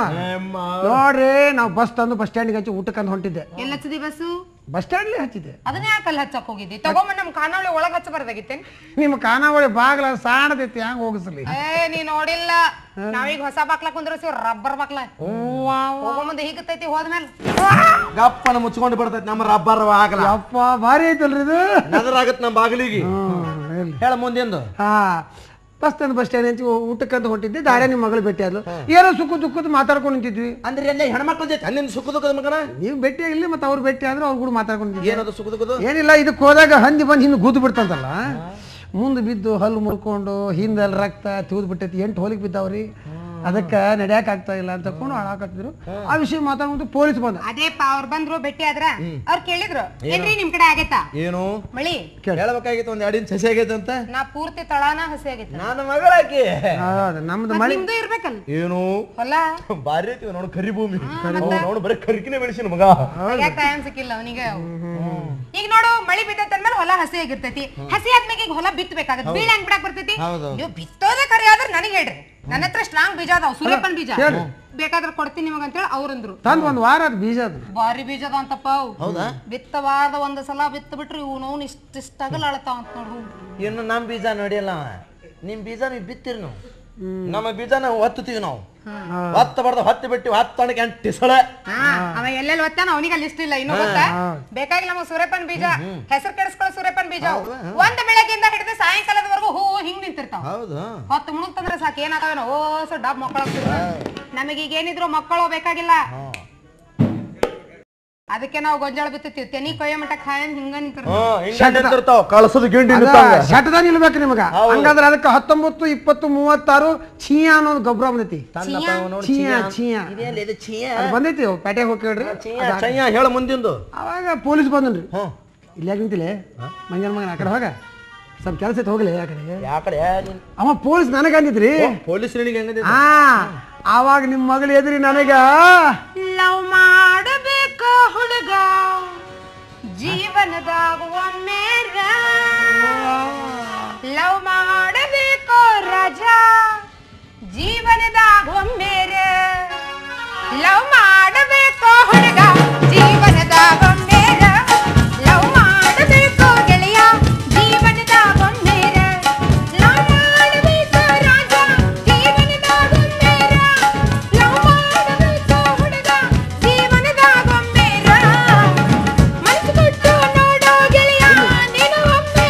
ನೋಡ್ರಿ ನಾವು ಬಸ್ ತಂದು ಬಸ್ ಸ್ಟ್ಯಾಂಡ್ ಹಚ್ಚಿ ಊಟಕ್ಕಂತ ಹೊಂಟಿದ್ದೆ ಎಲ್ಲ ಹಚ್ಚಿದಿ ಬಸ್ಸು ಬಸ್ ಸ್ಟ್ಯಾಂಡ್ ಹಚ್ಚಿದ್ದೆ ಅದನ್ನ ಯಾಕಲ್ಲ ಹಚ್ಚಕ್ ಹೋಗಿದ್ದಿ ತಗೊಂಬ ನಮ್ ಖಾನಾವಳಿ ಒಳಗ್ ಹಚ್ಚಬಾರ್ದಾಗಿತ್ತೇನ್ ನಿಮ್ಮ ಖಾನಾವಳಿ ಬಾಗ್ಲ ಸಾಣದೈತಿ ಹ್ಯಾಂಗ ಹೋಗಿಸ್ಲಿ ನೀ ನೋಡಿಲ್ಲ ನಾವೀಗ ಹೊಸ ಬಾಕ್ಲ ಕುಂದ್ರಸಿವ್ ರಬ್ಬರ್ ಬಾಕ್ಲ ಹೋಗೋ ಮುಂದೆ ಹೀಗತ್ತೈತಿ ಹೋದ್ಮೇಲೆ ಗಪ್ಪನ ಮುಚ್ಕೊಂಡು ಬಿಡ್ತೈತಿ ನಮ್ಮ ರಬ್ಬರ್ ಆಗಲ್ಲ ಅಪ್ಪ ಭಾರಿ ಐತಲ್ರಿ ಇದು ನಗರಾಗತ್ ನಮ್ಮ ಬಾಗಿಲಿಗೆ ಹೇಳ ಮುಂದೆಂದು ಹಾ ಬಸ್ ಸ್ಟ್ಯಾಂಡ್ ಅಂತ ಊಟಕ್ಕಂತ ಹೊಂಟಿದ್ದೆ. ದಾರ್ಯ ನಿಮ್ಮ ಮಗಳು ಭೇಟಿ ಆದ್ಲು. ಏನೋ ಸುಖ ದುಃಖದ ಮಾತಾಡ್ಕೊಂಡು ನಿಂತಿದ್ವಿ. ಅಂದ್ರೆ ಎಲ್ಲ ಹೆಣ್ಮಕ್ಳ ಜೊತೆ ಅನ್ನಿಂದ ಸುಖ ದುಃಖದ ಮಗನ ನೀವು ಭೇಟಿ ಆಗಿಲ್ಲ, ಮತ್ತೆ ಅವ್ರು ಭೇಟಿ ಆದ್ರು ಅವ್ರು ಕೂಡ ಮಾತಾಡ್ಕೊಂಡು ಏನದು ಸುಖ ದುಃಖದ? ಏನಿಲ್ಲ, ಇದಕ್ಕೆ ಹೋದಾಗ ಹಂದಿ ಬಂದು ಹಿಂದೆ ಗೂದು ಬಿಡ್ತಂತಲ್ಲ, ಮುಂದೆ ಬಿದ್ದು ಹಲ್ಲು ಮುರ್ಕೊಂಡು ಹಿಂದಲ್ಲಿ ರಕ್ತ ತೂದ್ ಬಿಟ್ಟೈತಿ, 8 ಹೋಲಿಗೆ ಬಿದ್ದಾವ್ರಿ. ಅದಕ್ಕೆ ನಡ್ಯಾಕ್ ಆಗ್ತಾ ಇಲ್ಲ ಅಂತ ಕೊಂಡು ಹಾಳಾಕತ್ತಿದ್ರು. ಆ ವಿಷಯ ಮಾತಾಡ್ಕೊಂಡು ಪೊಲೀಸ್ ಬಂದ. ಅದೇಪ್ಪ ಅವ್ರು ಬಂದ್ರು ಭೇಟಿ ಆದ್ರ ಅವ್ರು ಕೇಳಿದ್ರು ಏನ್ರಿ ನಿಮ್ ಕಡೆ ಆಗೈತಾ ಏನು ಮಳಿ ಹೇಳ್ಬೇಕಾಗಿತ್ತು. ಒಂದ್ 2 ಇಂಚ್ ಹಸಿ ಆಗೈತೆ ಅಂತ. ನಾ ಪೂರ್ತಿ ತಳಾನ ಹಸಿ ಆಗೈತೆ. ನನ್ನ ಮಗಳಾಕಿ ನಮ್ದು ಮಳಿ ನಿಮ್ದು ಇರ್ಬೇಕಲ್ಲ ಏನು ಹೊಲ ಬಾರಿ ಐತಿ ನೋಡು, ಕರಿ ಭೂಮಿ ನೋಡು, ಬರೀ ಕರಿಕಿನೇ ಬೆಳೆಸಿನ ಮಗ. ಯಾಕೆ ಟೈಮ್ ಸಿಕ್ಕಿಲ್ಲ ಅವನಿಗೆ. ಈಗ ನೋಡು ಮಳಿ ಬಿದ್ದೈತೆ ಅಂದ್ಮೇಲೆ ಹೊಲ ಹಸಿ ಆಗಿರ್ತೈತಿ. ಹಸಿ ಆದ್ಮೇಲೆ ಈಗ ಹೊಲ ಬಿತ್ತಬೇಕಾಗತ್ತೆ. ಬೀಳ ಹೆಂಗ್ ಬಿಡಕ್ ಬರ್ತೈತಿ? ನೀವು ಬಿತ್ತೋದೇ ಖರೆ ಆದ್ರೆ ನನಗೆ ಹೇಳ್ರಿ, ನನ್ನ ಹತ್ರ ಸ್ಟ್ರಾಂಗ್ ಬೀಜ ಅದಾವ, ಸೂರ್ಯಪಾನ ಬೀಜ ಬೇಕಾದ್ರೆ ಕೊಡ್ತೀನಿ ನಿಮಗ ಅಂತೇಳಿ ಅವ್ರಂದ್ರು. ತಂದ್ ಒಂದ್ ವಾರ ಅದು ಬೀಜ, ಅದು ಬಾರಿ ಬೀಜದ ಅಂತಪ್ಪ. ಬಿತ್ತವಾದ ಒಂದ್ ಸಲ ಬಿತ್ತ ಬಿಟ್ರಿ ಇವ್ ನೋವು ಇಷ್ಟ ಅಗಲ ಅಳತಾವ ಅಂತ ನೋಡು. ಇನ್ನು ನಮ್ ಬೀಜ ನೋಡಿಯಲ್ಲ, ನಿಮ್ ಬೀಜ ನೀವು ಬಿತ್ತಿರಿ, ನಾವು ನಮ್ಮ ಬೀಜ ನಾವು ಒತ್ತುತ್ತೀವಿ. ನಾವು ಒತ್ತಬಾರ್ದು, ಹೊತ್ತಿ ಬಿಟ್ಟಿವಿ. 10 ಟಿಸಳ ಅವ ಎಲ್ಲೆಲ್ಲಿ ಒತ್ತಾನ ಅವನಿಗೆ ಅಲ್ಲಿ ಇಷ್ಟ ಇಲ್ಲ. ಇನ್ನು ಗೊತ್ತಾ ಬೇಕಾಗಿಲ್ಲ ನಮಗ್ ಸೂರ್ಯಪಾನ ಬೀಜ, ಹೆಸರು ಕೆಡಿಸ್ಕೊಳ್ಳೋ ಸೂರ್ಯಪಾನ ಬೀಜ. ಒಂದ್ ಬೆಳಗ್ಗೆಯಿಂದ ಹಿಡಿದು ಸಾಯಂಕಾಲದವರೆಗೂ ಹೂ ಹಿಂಗ್ ನಿಂತಿರ್ತಾವ. ಹೊತ್ತು ಮುಳುಗ್ತಂದ್ರೆ ಸಾಕು ಏನಾಗವೇನೋ ಓಸ ಡಬ್ ಮಕ್ಕಳ. ನಮಗೀಗ ಏನಿದ್ರು ಮಕ್ಕಳು ಬೇಕಾಗಿಲ್ಲ. ಅದಕ್ಕೆ ನಾವು ಗೊಂಜಾಳ ಬಿತ್ತೀವಿ. ತೆನಿ ಕೊಯ್ಯ ಮಟ್ಟ ಖಾಯನ್ ಹಿಂಗ ನಿಂತಿರ್ತಾವ. ಕಳಸದ ಗಿಂಡಿ ಶಟದ ನಿಲ್ಬೇಕು ನಿಮಗ. ಹಂಗಾದ್ರೆ ಅದಕ್ಕೆ 19, 20, 36 ಛೀಯಾ ಅನ್ನೋದು ಗೊಬ್ಬರ ಬಂದೈತಿ. ಬಂದೈತಿ, ಪೇಟೆಗೆ ಹೋಗಿ ಕೇಳ್ರಿ. ಹೇಳ ಮುಂದಿಂದು. ಅವಾಗ ಪೊಲೀಸ್ ಬಂದನ್ರಿ. ಇಲ್ಲಿ ಯಾಕೆ ನಿಂತಿಲ್ಲ ಮಂಜನ ಮಗನ? ಆ ಕಡೆ ಹೋಗ, ಸ್ವಲ್ಪ ಕೆಲಸ ಐತೆ, ಹೋಗ್ಲಿ. ಯಾಕಡೆ ಅವ ಪೊಲೀಸ್ ನನಗ ಅಂದಿದ್ರಿ. ಪೊಲೀಸ್ ಆವಾಗ ನಿಮ್ ಮಗಳು ಎದ್ರಿ ನನಗ ಲವ್ ಮಾಡಬೇಕ ಹುಡುಗ ಜೀವನದಾಗ ಒಮ್ಮೆ, ಲವ್ ಮಾಡಬೇಕು ರಾಜ ಜೀವನದಾಗ ಒಮ್ಮೆ, ಲವ್ ಮಾಡಬೇಕು ಹುಡುಗ ಜೀವನದಾಗ ಒಮ್ಮೆ, ಲವ್ ಮಾಡಬೇಕು ಗೆಳೆಯ ಜೀವನದಾಗ ಒಮ್ಮೆ, ಲವ್ ಮಾಡಬೇಕು ರಾಜ ಜೀವನದಾಗ ಒಮ್ಮೆ, ಲವ್ ಮಾಡಬೇಕು ಹುಡುಗ ಜೀವನದಾಗ ಒಮ್ಮೆ, ಮನಸ್ಸು ಕೊಟ್ಟು ನೋಡೋ ಗೆಳೆಯ ನೀನು ಒಮ್ಮೆ,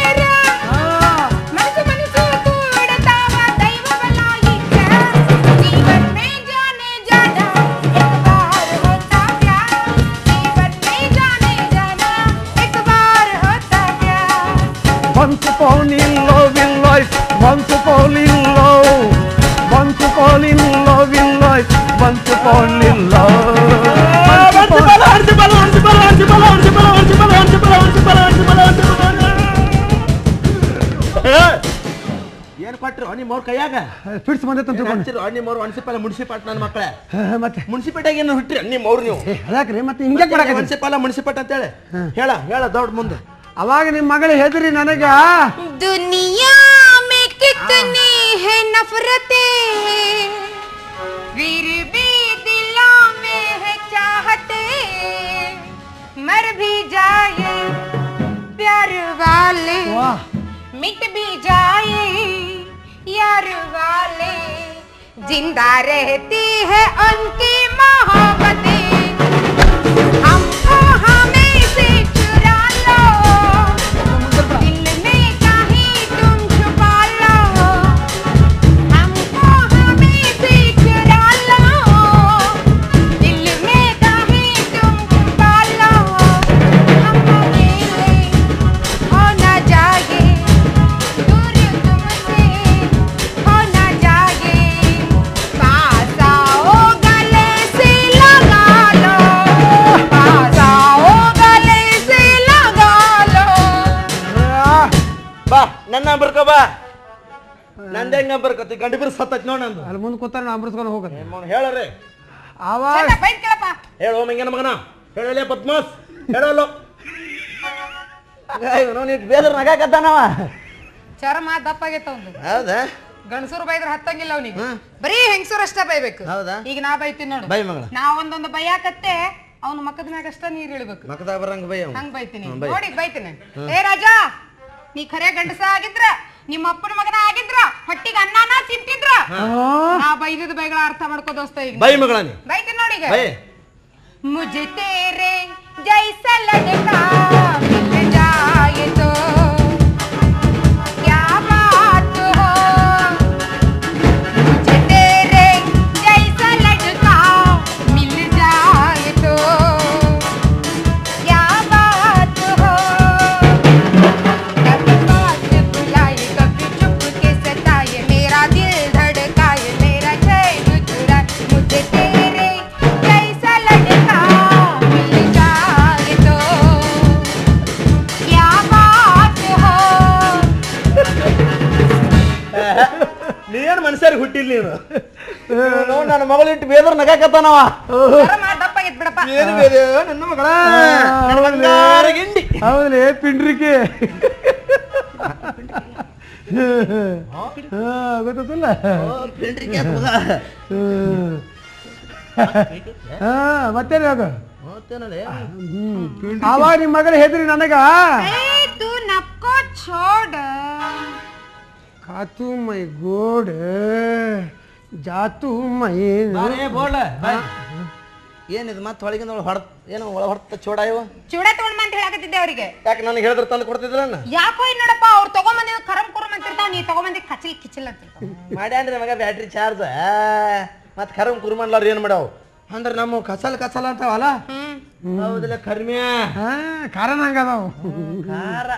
ಮನಸ್ಸು ಕೂಡತಾವ ದೈವವಲ್ಲ ಈಗ, ಜೀವನ್ ಮೇ ಜಾನೆ ಜಾನ एक बार होता प्यार, जीवन में जाने जाना एक बार होता प्यार. Once upon in love in life, once upon in love, once upon in love in life, once upon in love. ಏನ್ ಕೊಟ್ರು ನಿಮ್ಮ ಕೈಯಾಗ? ಫಿಟ್ಸ್ ಬಂದೈತೆ ನಿಮ್ಮವ್ರು ಮುನ್ಸಿಪಾಲ ಮುನ್ಸಿಪಾಟ್ ನನ್ನ ಮಕ್ಕಳೇ. ಮತ್ತೆ ಮುನ್ಸಿಪೇಟೆಗೆ ಏನು ಹುಟ್ಟ್ರಿ ನಿಮ್ಮವ್ರು ನೀವು? ಅದಾಕ್ರಿ ಮತ್ತೆ ಹಿಂಗೆ ಮಾಡಕ ಮುನ್ಸಿಪಾಲ ಮುನ್ಸಿಪಾಟ್ ಅಂತೇಳಿ ಹೇಳ ದೊಡ್ಡ ಮುಂದೆ. ಅವಾಗ ನಿಮ್ಮ ಮಗಳು ಹೆದರಿ ನನಗ, दुनिया में कितनी है नफरतें, फिर भी दिलों में है चाहते, मर भी जाए प्यार वाले, मिट भी जाए यार वाले, जिंदा रहती है उनकी मोहब्बतें, हमको हमें से चुरा लो, दिल में कहीं तुम छुपा लो, हमको हमें से चुरा लो, दिल में कहीं तुम छुपा लो, हम अकेले हो ना जाए, दूर तुमसे हो ना जाए, पास आओ गले से लगा लो, पास आओ गले से लगा लो. ಬಾ ನನ್ನ ಬರ್ಕೋ, ಬಾ ನಂದ ಹೆಂಗ ಬರ್ಕೋತಿ? ಗಂಡಿ ಬಿರ್ ಸತ್ತೈತಿ ನೋಡ್ ನಂದು. ಅಲ್ಲಿ ಮುಂದೆ ಕೂತಾರ ನಾ ಅಂಬರ್ಸ್ಕೊಂಡು ಹೋಗೋದು. ಹೇಳ್ರಿ ಅವಾಗ ಚಂದ ಬೈಟ್ ಕೇಳಪ್ಪ. ಹೇಳು ಮಂಗನ ಮಗನ, ಹೇಳಲೇ ಪದ್ಮಾಸ್ ಹೇಳಲ್ಲ. ಬೇದ್ರ ನಗಾಕತ್ತಾನವ. ಚರ್ಮ ದಪ್ಪಾಗೈತ ಒಂದು. ಹೌದಾ? ಗಂಡಸರು ಬೈದ್ರ ಹತ್ತಂಗಿಲ್ಲ ಅವನಿಗೆ, ಬರೀ ಹೆಂಗಸರು ಅಷ್ಟ ಬೈಬೇಕು. ಹೌದಾ? ಈಗ ನಾ ಬೈತೀನಿ ನೋಡು. ಬೈ ಮಗಳ. ನಾ ಒಂದೊಂದು ಬೈಯಾಕತ್ತೆ ಅವ್ನ ಮಕ್ಕದ ಮ್ಯಾಗ ಅಷ್ಟ ನೀರ್ ಇಳಿಬೇಕು. ಮಕದಾಗ ಬರಂಗ ಬೈ ಅವ. ಹಂಗ್ ಬೈತೀನಿ ನೋಡಿ, ಬೈತೀನಿ. ಏ ರಾಜ, ನೀ ಖರೆ ಗಂಡಸ ಆಗಿದ್ರ, ನಿಮ್ಮ ಅಪ್ಪನ ಮಗನ ಆಗಿದ್ರ, ಹೊಟ್ಟಿಗೆ ಅನ್ನನ ತಿಂತಿದ್ರ, ನಾ ಬೈದಿದ ಬೈಗಳ ಅರ್ಥ ಮಾಡ್ಕೋ ದೋಸ್ತ. ಈಗ ಬೈ ಮಗಳ ನೀ ಬೈತೀನಿ ನೋಡಿ. ಈಗ ಬೈ. मुझे तेरे जैसा लड़का मिल जाए तो क्या बात हो, ಬಿಟ್ಟಿಲ್ಲ ನೀನು ನೋಡ್ ನನ್ನ ಮಗಳಿಟ್ಟು ಬೇದ್ರ ನಗಾಕತ್ತಾನವ. ದಪ್ಪ ಆಗೈತ್ ಬಿಡಪ್ಪ. ಏನು ಬೇರೆ ನನ್ನ ಮಗಳ ನನ್ನ ಬಂಗಾರ ಗಿಂಡಿ. ಹೌದಲೇ ಪಿಂಡ್ರಿಕೆ ಗೊತ್ತಲ್ಲ. ಮತ್ತೇನು ಅದು ಅವಾಗ ನಿಮ್ಮ ಮಗಳ ಹೆದ್ರಿ ನನಗ तू नको छोड़ ಕಾತು ಮೈ ಗೋಡ್ ಜಾತು ಮೈ ಬೋಳ ಏನಿದು ಮತ್ತೆ ಹೊಳಗಿಂದ ಏನೋ ಒಳ ಹೊರತ ಚೋಡ ಇವ ಚೂಡ ತಗೊಂಡ್ ಅಂತ ಹೇಳಕತ್ತಿದ್ದೆ ಅವ್ರಿಗೆ. ಯಾಕೆ ನನಗೆ ಹೇಳಿದ್ರೆ ತಂದು ಕೊಡ್ತಿದ್ರ ಯಾಕೋ ಇನ್ ನೋಡಪ್ಪ ಅವ್ರು ತಗೊಂಬಂದಿದ್ ಕರಂ ಕುರಂ ಅಂತಿರ್ತಾವ, ನೀ ತಗೊಂಬಂದಿ ಕಚಿಲ್ ಕಿಚಿಲ್ ಅಂತಿರ್ತಾವ. ಮಾಡ್ಯಾನ್ರಿ ಮಗ ಬ್ಯಾಟ್ರಿ ಚಾರ್ಜ್ ಮತ್ತೆ ಕರಂ ಕುರ್ಮನ್ಲಾರ ಏನ್ ಮಾಡ್ಯಾವ ಅಂದ್ರೆ ನಮ್ಮ ಕಸಲ್ ಕಸಲ್ ಅಂತಾವಲ್ಲ. ಹೌದಿಲ್ಲ ಕರ್ಮ್ಯಾ ಖಾರ ನಂಗದಾವು ಖಾರ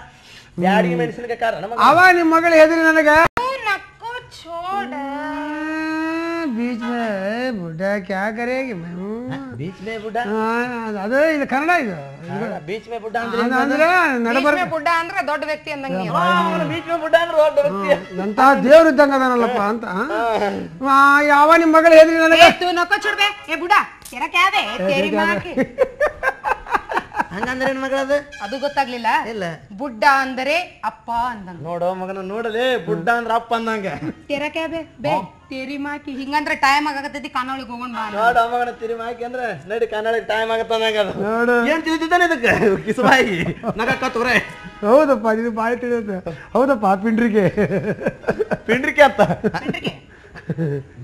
ಬ್ಯಾಡಿಗೆ ಮೆಣಸಿನಕಾಯಿ ಖಾರ ಅವ ನಿಮ್ಮ ಮಗಳ ಹೆದ್ರಿ ನನಗ नको छोड़ बीच में बुढ़ा क्या करेगी बीच में बुढ़ा ಅದು ಇದು ಕನ್ನಡ ಇದು बीच में बुढ़ा ಅಂದ್ರೆ ನಡಬರ್ ಬುಡ್ಡ ಅಂದ್ರೆ ದೊಡ್ಡ ವ್ಯಕ್ತಿ ಅಂದಂಗ. बीच में बुढ़ा ಅಂದ್ರೆ ದೊಡ್ಡ ವ್ಯಕ್ತಿ ಅಂತ ದೇವ್ರ ಇದ್ದಂಗ ಅದನಲ್ಲಪ್ಪ ಅಂತ. ಯಾವ ನಿಮ್ಮ ಮಗಳ ಹೆದ್ರಿ ನನಗೆ तू नको छोड़ बे ए बुढ़ा तेरा क्या बे तेरी मां की ಹಂಗಂದ್ರೆ ಏನ್ ಮಗಳದು ಅದು ಗೊತ್ತಾಗ್ಲಿಲ್ಲ. ಇಲ್ಲ ಬುಡ್ಡ ಅಂದರೆ ಅಪ್ಪ ಅಂದಂಗ. ನೋಡೋ ಮಗನ ನೋಡಲೇ ಬುಡ್ಡ ಅಂದ್ರೆ ಅಪ್ಪ ಅಂದಂಗ. तेरा क्या बे बे तेरी मां की ಹಿಂಗಂದ್ರೆ ಟೈಮ್ ಆಗಕತ್ತೈತಿ ಕಾನೋಳಿಗೆ ಹೋಗೋಣ ಬಾ. ನೋಡ ಮಗನ ತಿರಿ ಮಾಕಿ ಅಂದ್ರೆ ನಡಿ ಕಾನಾಳಿಗೆ ಟೈಮ್ ಆಗತ್ತ ಅಂದಂಗ ಅದು. ನೋಡು ಏನ್ ತಿಳಿದಿದ್ದಾನೆ ಇದಕ್ಕೆ ಕಿಸಬಾಯಿ ನಗಕ್ಕತ್ತವ್ರೆ. ಹೌದಪ್ಪ ಇದು ಬಾಯಿ ತಿಳಿಯುತ್ತೆ. ಹೌದಪ್ಪ ಪಿಂಡ್ರಿಕೆ ಪಿಂಡ್ರಿಕೆ ಅಂತ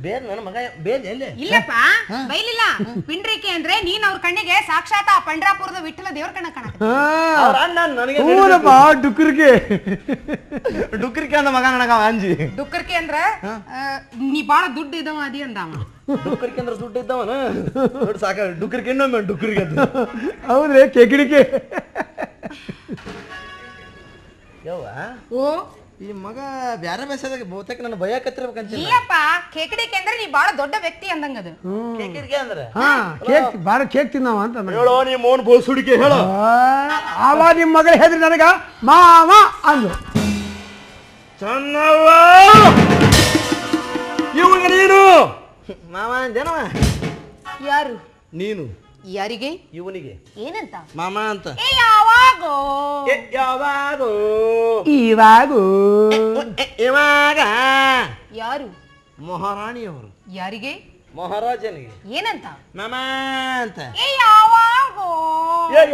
ಬೇದ್ ನನ್ನ ಮಗ ಬೇದ್ ಎಲ್ಲಿ ಇಲ್ಲಪ್ಪ ಬೈಲಿಲ್ಲ. ಪಿಂಡ್ರಿಕೆ ಅಂದ್ರೆ ನೀನ್ ಅವ್ರ ಕಣ್ಣಿಗೆ ಸಾಕ್ಷಾತ್ ಆ ಪಂಡ್ರಾಪುರದ ವಿಠಲ ದೇವ್ರ ಕಣ್ಣ ಕಾಣಕ. ಅವ್ರ ಅಣ್ಣ ನನಗೆ ಹೌದಪ್ಪ ಡುಕ್ರಿಕೆ ಡುಕ್ರಿಕೆ ಅಂದ ಮಗ ನನಗ ಅಂಜಿ. ಡುಕ್ಕರ್ಕೆ ಅಂದ್ರ ನೀ ಬಾಳ ದುಡ್ಡು ಇದ್ದವ ಅದಿ ಅಂದವ. ಡುಕ್ರಿಕೆ ಅಂದ್ರೆ ದುಡ್ಡು ಇದ್ದವನ ನೋಡಿ ಸಾಕ ಡುಕ್ರಿಕೆ ಇನ್ನೊಮ್ಮೆ ಡುಕ್ರಿಕೆ ಅಂತ. ಹೌದ್ರಿ ಕೆಕಿಡಿಕೆ ಯವ್ವ ಓ ಈ ಮಗ ಬ್ಯಾರೆ ಭಾಷೆದಾಗ ಬಹುತೇಕ ನನ್ನ ಭಯಕತ್ತಿರ್ಬೇಕಂತ. ಇಲ್ಲಪ್ಪ ಕೇಕಡಿಕೆ ಅಂದ್ರೆ ನೀ ಬಾಳ ದೊಡ್ಡ ವ್ಯಕ್ತಿ ಅಂದಂಗ ಅದು. ಕೇಕಿರ್ಗೆ ಅಂದ್ರೆ ಹಾ ಕೇಕ್ ಬಾರ ಕೇಕ್ ತಿನ್ನವ ಅಂತ ಹೇಳೋ ನೀ ಮೋನ್ ಬೋಸುಡಿಕೆ ಹೇಳೋ. ಆವ ನಿಮ್ಮ ಮಗಳ ಹೆದ್ರಿ ನನಗ ಮಾವ ಅಂದು. ಚನ್ನವ್ವ ಇವಾಗ ನೀನು ಮಾವ ಅಂದೇನವ ಯಾರು ನೀನು ಯಾರಿಗೆ ಇವನಿಗೆ ಏನಂತ ಮಾಮ ಅಂತ ಯಾವಾಗೋ ಯಾವಾಗೋ ಇವಾಗೂ ಇವಾಗ ಯಾರು ಮಹಾರಾಣಿಯವರು ಯಾರಿಗೆ ಮಹಾರಾಜನಿಗೆ ಏನಂತ ಮಾಮ ಅಂತ ಯಾವಾಗೋ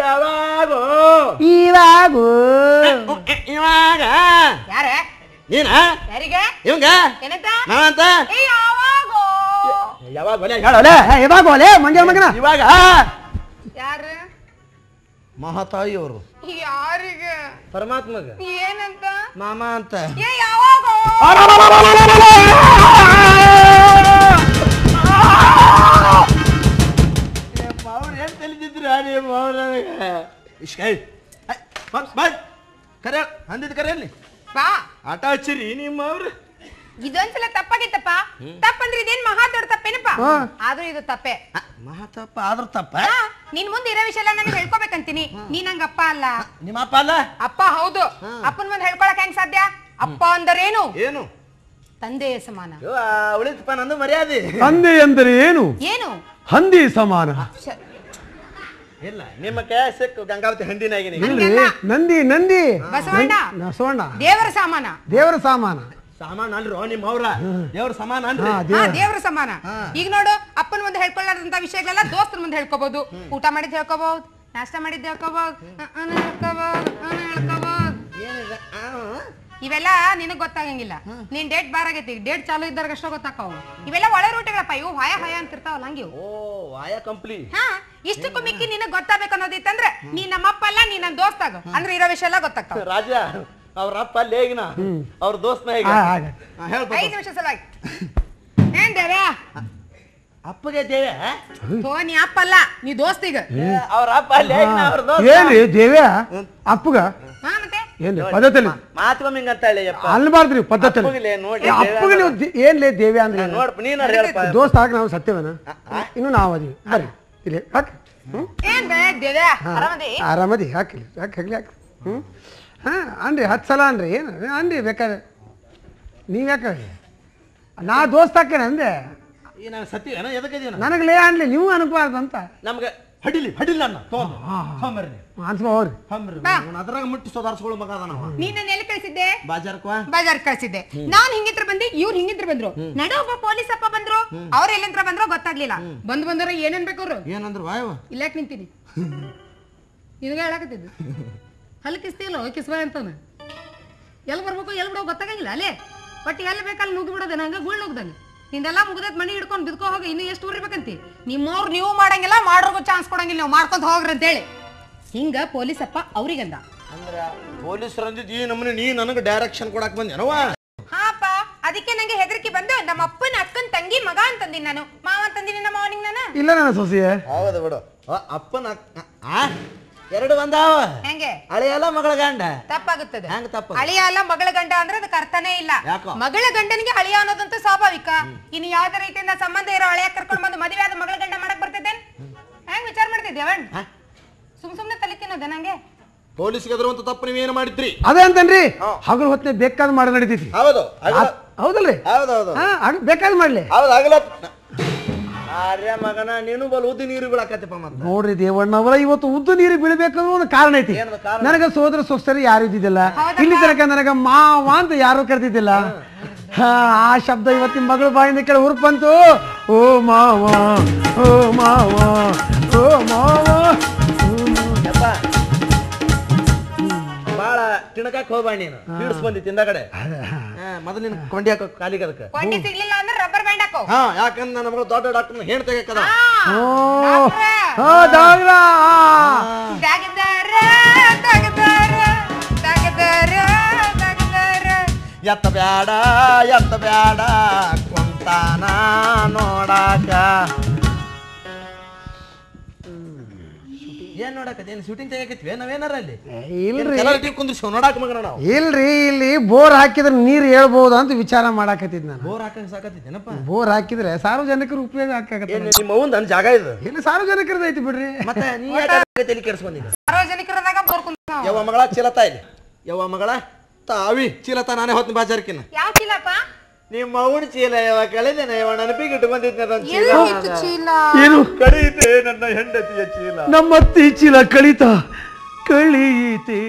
ಯಾವಾಗೋ ಇವಾಗೂ ಇವಾಗ ಯಾರ ನೀನ ಯಾರಿಗೆ ಇವಂಗ ಏನಂತ ಮಾಮ ಅಂತ ಯಾವಾಗೋ ಯಾವಾಗ ಇವಾಗ ಒಲೆ ಮಂಡ್ಯ ಮಗನ ಇವಾಗ ಯಾರು ಮಹಾತಾಯಿಯವರು ಯಾರಿಗೆ ಪರಮಾತ್ಮಗ ಏನಂತ ಮಾಮ ಅಂತ ಯಾವಾಗೋ ಅವ್ರು ಏನ್ ತಿಳಿದಿದ್ರು ನಿಮ್ಮ ಕರೆ ಅಂದಿದ್ ಕರೆ ಅಲ್ಲಿ ಬಾ ಆಟ ಹಚ್ಚಿರಿ ನಿಮ್ಮ ಅವ್ರು ಇದೊಂದ್ಸಲ ತಪ್ಪಾಗಿತ್ತಪ್ಪ. ತಪ್ಪಂದ್ರೆ ಇದೇನ್ ಮಹಾ ದೊಡ್ಡ ತಪ್ಪೇನಪ್ಪ. ಆದ್ರೂ ಇದು ತಪ್ಪೆ. ಮಹಾ ತಪ್ಪ ಆದ್ರೂ ತಪ್ಪ. ನಿನ್ ಮುಂದೆ ಇರೋ ವಿಷಯ ಎಲ್ಲ ನನಗೆ ಹೇಳ್ಕೊಬೇಕಂತೀನಿ. ನೀ ನಂಗ ಅಪ್ಪ ಅಲ್ಲ. ನಿಮ್ಮ ಅಪ್ಪ ಅಲ್ಲ. ಅಪ್ಪ ಹೌದು. ಅಪ್ಪನ ಮುಂದೆ ಹೇಳ್ಕೊಳಕ್ ಹೆಂಗ್ ಸಾಧ್ಯ? ಅಪ್ಪ ಅಂದರೇನು? ಏನು ತಂದೆಯ ಸಮಾನ. ಉಳಿತಪ್ಪ ನಂದು ಮರ್ಯಾದೆ. ತಂದೆ ಎಂದರೆ ಏನು? ಏನು ಹಂದಿ ಸಮಾನ. ಇಲ್ಲ ನಿಮ್ಮ ಕೈ ಸಿಕ್ಕು ಗಂಗಾವತಿ ಹಂದಿನಾಗಿನಿ. ನಂದಿ ನಂದಿ ಬಸವಣ್ಣ ಬಸವಣ್ಣ ದೇವರ ಸಾಮಾನ. ದೇವರ ಸಾಮಾನ ಸಾಮಾನ ಅಲ್ರಿ ನಿಮ್ಮ ಅವ್ರ ದೇವ್ರ ಸಮಾನ ಅನ್ರಿ. ದೇವ್ರ ಸಮಾನ. ಈಗ ನೋಡು ಅಪ್ಪನ ಮುಂದೆ ಹೇಳ್ಕೊಳ್ಳಾರಂತ ವಿಷಯಗಳೆಲ್ಲ ದೋಸ್ತರ ಮುಂದೆ ಹೇಳ್ಕೋಬಹುದು. ಊಟ ಮಾಡಿದ್ ಹೇಳ್ಕೋಬಹುದು, ನಾಷ್ಟ ಮಾಡಿದ್ ಹೇಳ್ಕೋಬಹುದು, ಇವೆಲ್ಲ ನಿನಗ್ ಗೊತ್ತಾಗಂಗಿಲ್ಲ. ನೀನ್ ಡೇಟ್ ಬಾರ್ ಆಗೈತಿ, ಡೇಟ್ ಚಾಲು ಇದ್ದಾಗ ಅಷ್ಟೋ ಗೊತ್ತಾಕವು. ಇವೆಲ್ಲ ಒಳೆ ರೂಟಿಗಳಪ್ಪ, ಇವು ಹಾಯ ಹಾಯ ಅಂತಿರ್ತಾವಲ್ಲ ಹಂಗಿವು. ಓ ವಾಯ ಕಂಪ್ಲಿ. ಹಾ ಇಷ್ಟಕ್ಕೂ ಮಿಕ್ಕಿ ನಿನಗ್ ಗೊತ್ತಾಗಬೇಕು ಅನ್ನೋದಿತ್ತಂದ್ರೆ ನೀ ನಮ್ಮಪ್ಪ ಅಲ್ಲ, ನೀ ನನ್ ದೋಸ್ತಾಗ ಅಂದ್ರೆ ಇರೋ ವಿಷಯ ಎಲ್ಲ ಗೊತ್ತಾಗ್ತಾವ. ರಾಜ ಅವ್ರ ಅಪ್ಪ ಅಲ್ಲಿ ಹೇಗಿನ ಅವ್ರ ದೋಸ್ತ ಹೇಗ 5 ನಿಮಿಷ ಸಲ ಏನ್ ದೇವ್ಯಾ ಅಪ್ಪಗೆ ದೇವ ನೀ ಅಪ್ಪ ಅಲ್ಲ, ನೀ ದೋಸ್ತಿಗ. ಅವ್ರ ಅಪ್ಪ ಅಲ್ಲಿ ಹೇಗಿನ ಅವ್ರ ದೋಸ್ತ ಏನ್ರಿ ದೇವ್ಯ ಅಪ್ಪಗ ಮತ್ತೆ ಏನ್ರಿ ಪದ್ಧತಿಲಿ ಮಾತುಕೊಮ್ಮೆ ಹಿಂಗಂತಾಳೆ ಅಲ್ಬಾರ್ದ್ರಿ ಪದ್ಧತಿಲಿ ಅಪ್ಪಗ ನೀವು ಏನ್ಲೇ ದೇವ್ಯ ಅಂದ್ರೆ ನೋಡಪ್ಪ ನೀನಾರ ಹೇಳಪ್ಪ. ದೋಸ್ತ ಹಾಕಿ ನಾವು ಸತ್ಯವೇನ ಇನ್ನು ನಾವು ಅದೀವಿ ಬರ್ರಿ ಇಲ್ಲಿ ಹಾಕಿ ಏನ್ ದೇವ್ಯಾ ಆರಾಮದಿ? ಆರಾಮದಿ ಹಾಕಿ ಹಾಕಿ ಹಾಕಿ ಹಾಕಿ ಹಾ ಅನ್ರಿ 10 ಸಲ ಅನ್ರಿ ಏನು ಅನ್ರಿ ಬೇಕಾದ್ರೆ ನೀವು ಯಾಕೆ ನಾ ದೋಸ್ತ ಹಾಕೇನೆ ಅಂದೆ ಈ ನಾನು ಸತ್ಯ ಎದಕ್ಕೆ ನನಗೆ ಲೇ ಅನ್ಲಿ ನೀವು ಅನ್ಬಾರ್ದು ಅಂತ ನಮ್ಗೆ ಹಡಿಲಿ ನನ್ನ ತೊಗೊಂಬರ್ರಿ ಅನ್ಸ್ಬೋ ಹೋಗ್ರಿ ಅದ್ರಾಗ ಮುಟ್ಟಿ ಸುಧಾರಿಸ್ಕೊಳ್ಳೋ ಮಗ ಅದಾನವ. ನೀನ್ ನನ್ನ ಎಲ್ಲಿ ಕಳ್ಸಿದ್ದೆ? ಬಾಜಾರ್ಕ ಬಾಜಾರ್ ಕಳ್ಸಿದ್ದೆ. ನಾನ್ ಹಿಂಗಿತ್ರ ಬಂದೆ, ಇವ್ರು ಹಿಂಗಿತ್ರ ಬಂದ್ರು. ನಡು ಒಬ್ಬ ಪೊಲೀಸ್ ಅಪ್ಪ ಬಂದ್ರು, ಅವ್ರ ಎಲ್ಲಿಂತ್ರ ಬಂದ್ರು ಗೊತ್ತಾಗ್ಲಿಲ್ಲ. ಬಂದ್ರ ಏನೇನ್ ಬೇಕು ಅವ್ರು? ಏನಂದ್ರು ವಾಯವ ಇಲ್ಲಾಕ್ ನಿಂತೀನಿ ನಿನಗೆ ಹೇಳಕತ್ತಿದ್ದು ಹಲ್ ಕಿಸ್ತಿಲ್ಲ ಕಿಸ್ಬಾ ಅಂತಾನ. ಎಲ್ಲಿ ಬರ್ಬೇಕು ಎಲ್ಲಿ ಬಿಡೋ ಗೊತ್ತಾಗಂಗಿಲ್ಲ ಅಲ್ಲೇ. ಬಟ್ ಎಲ್ಲಿ ಬೇಕಲ್ಲಿ ನುಗ್ಗಿ ಬಿಡೋದೇನ ಹಂಗ ಗುಳ್ ನುಗ್ದಂಗ. ನಿಂದೆಲ್ಲ ಮುಗ್ದೈತ್ ಮನಿ ಹಿಡ್ಕೊಂಡು ಬಿದ್ಕೋ ಹೋಗಿ ಇನ್ನು ಎಷ್ಟು ಊರಿರ್ಬೇಕಂತಿ. ನಿಮ್ಮವ್ರು ನೀವು ಮಾಡಂಗಿಲ್ಲ, ಮಾಡೋರ್ಗು ಚಾನ್ಸ್ ಕೊಡಂಗಿಲ್ಲ, ನೀವು ಮಾಡ್ಕೊಂತ ಹೋಗ್ರಿ ಅಂತೇಳಿ ಹಿಂಗ ಪೊಲೀಸ್ ಅಪ್ಪ ಅವ್ರಿಗಂದ. ಅಂದ್ರ ಪೊಲೀಸರು ಅಂದಿದ್ದು ಈ ನಮ್ಮನೆ ನೀ ನನಗೆ ಡೈರೆಕ್ಷನ್ ಕೊಡಕ್ ಬಂದೇನವ? ಹಾಪ ಅದಕ್ಕೆ ನಂಗೆ ಹೆದರಿಕೆ ಬಂದು ನಮ್ಮ ಅಪ್ಪನ ಅಕ್ಕನ ತಂಗಿ ಮಗ ಅಂತಂದಿನಿ ನಾನು. ಮಾವ ಅಂತಂದಿನಿ ನಮ್ಮ ಅವನಿಗೆ ನಾನು. ಇಲ್ಲ ನನ್ನ ಸೊಸೆಯೇ. ಹೌದು ಬಿಡು. ಅಪ್ಪನ ಎರಡು ಬಂದಾವ. ಹೆಂಗೆ ಅಳಿಯಲ್ಲ ಮಗಳ ಗಂಡ ತಪ್ಪಾಗುತ್ತದೆ. ಹೆಂಗ ತಪ್ಪ? ಅಳಿಯ ಅಲ್ಲ ಮಗಳ ಗಂಡ ಅಂದ್ರೆ ಅದಕ್ಕೆ ಅರ್ಥನೇ ಇಲ್ಲ. ಯಾಕೋ? ಮಗಳ ಗಂಡನಿಗೆ ಅಳಿಯ ಅನ್ನೋದಂತೂ ಸ್ವಾಭಾವಿಕ. ಇನ್ನು ಯಾವ್ದೇ ರೀತಿಯಿಂದ ಸಂಬಂಧ ಇರೋ ಅಳಿಯ ಕರ್ಕೊಂಡು ಬಂದು ಮದುವೆ ಆದ ಮಗಳ ಗಂಡ ಮಾಡಕ್ ಬರ್ತದೇನ್? ಹೆಂಗ್ ವಿಚಾರ ಮಾಡ್ತಿದ್ದೆ ಅವನ್? ಸುಮ್ನೆ ತಲೆ ತಿನ್ನೋದ ನಂಗೆ? ಪೊಲೀಸ್ಗೆ ಎದುರುವಂತ ತಪ್ಪು ನೀವೇನು ಮಾಡಿದ್ರಿ? ಅದೇ ಅಂತನ್ರಿ ಹಗಲು ಹೊತ್ತನೆ ಬೇಕಾದ್ ಮಾಡಿ ನಡೀತೈತಿ. ಹೌದು ಹೌದಲ್ರಿ? ಹೌದೌದು ಬೇಕಾದ್ ಮಾಡ್ಲಿ. ಹೌದು ಆಗಲ ಆರ್ಯ ಮಗನ ನೀನು ಬಲ್ ಉದ್ದಿ ನೀರು ಬೀಳಾಕತ್ತಪ್ಪ. ಮತ್ತೆ ನೋಡ್ರಿ ದೇವಣ್ಣವರ ಇವತ್ತು ಉದ್ದು ನೀರು ಬೀಳ್ಬೇಕನ್ನೋ ಒಂದು ಕಾರಣ ಐತಿ. ನನಗ ಸೋದರ ಸೊಸರು ಯಾರು ಇದ್ದಿದ್ದಿಲ್ಲ, ಇಲ್ಲಿ ತನಕ ನನಗ ಮಾವ ಅಂತ ಯಾರು ಕರ್ತಿದ್ದಿಲ್ಲ. ಆ ಶಬ್ದ ಇವತ್ತಿನ ಮಗಳ ಬಾಯಿಂದ ಕೇಳಿ ಹುರುಪಂತು. ಓ ಮಾವ ಓ ಮಾವ ಓ ಮಾವ. ಬಾಳ ತಿಣಕಾಕ್ ಹೋಗ್ಬಾಣ ನೀನು. ಹಿಡಿಸ್ ಬಂದಿತ್ತು ಹಿಂದ ಕಡೆ ಮೊದಲು ನಿನ್ ಕೊಂಡಿ ಹಾಕೋ ಕಾಲಿಗೆ ಅದಕ್ಕೆ. ಕೊಂಡಿ ಸಿಗ್ಲಿಲ್ಲ ಅಂದ್ರೆ ರಬ್ಬರ್ ಬ್ಯಾಂಡ್ ಹಾಕೋ. ಯಾಕಂದ್ರೆ ನನ್ನ ಮಗಳು ದೊಡ್ಡ ಡಾಕ್ಟರ್ನ ಹೆಣ್ ತೆಗಕ್ಕದ. ಎತ್ತ ಬ್ಯಾಡ ಕೊಂತಾನ ನೋಡಾಕ. ಏನ್ ನೋಡಕತ್ತಿ? ಏನ್ ಶೂಟಿಂಗ್ ತೆಗಕತ್ವಿ ನಾವೇನಾರ ಅಲ್ಲಿ? ಇಲ್ರಿ ಕುಂದ್ರಿಸಿ ನೋಡಾಕ ಮಗನ ನಾವು. ಇಲ್ರಿ ಇಲ್ಲಿ ಬೋರ್ ಹಾಕಿದ್ರೆ ನೀರ್ ಹೇಳ್ಬಹುದು ಅಂತ ವಿಚಾರ ಮಾಡಾಕತ್ತಿದ್ ನಾನು. ಬೋರ್ ಹಾಕಂಗ್ ಸಾಕತ್ತಿದ್ದೇನಪ್ಪ? ಬೋರ್ ಹಾಕಿದ್ರೆ ಸಾರ್ವಜನಿಕರು ಉಪಯೋಗ ಹಾಕಕತ್ತ. ನಿಮ್ಮ ಅವ್ನ್ ನನ್ ಜಾಗ ಇದು ಇಲ್ಲಿ ಸಾರ್ವಜನಿಕರದ ಐತಿ ಬಿಡ್ರಿ. ಮತ್ತೆ ನೀ ಯಾಕೆ ತಲೆ ಕೆಡಿಸ್ಕೊಂಡಿದ್ದೆ? ಸಾರ್ವಜನಿಕರದಾಗ ಬೋರ್ ಕುಂತ ಯವ್ವ ಮಗಳ ಚೀಲತಾ ಇಲ್ಲಿ. ಯವ್ವ ಮಗಳ ತಾವಿ ಚೀಲತಾ ನಾನೇ ಹೊತ್ತು ಬಾಜಾರ್ಕಿನ. ಯಾವ ಚೀಲಪ್ಪ? ನಿಮ್ಮ ಅವನ ಚೀಲ ಯಾವ ಕಳೆದೇನೆ ಯಾವ ನೆನಪಿಗೆ ಇಟ್ಟುಕೊಂಡಿದ್ದ ಚೀಲ. ಏನು ಕಳೀತೆ ನನ್ನ ಹೆಂಡತಿಯ ಚೀಲ. ನಮ್ಮತ್ತಿ ಚೀಲ ಕಳೀತಾ ಕಳೀತೆ.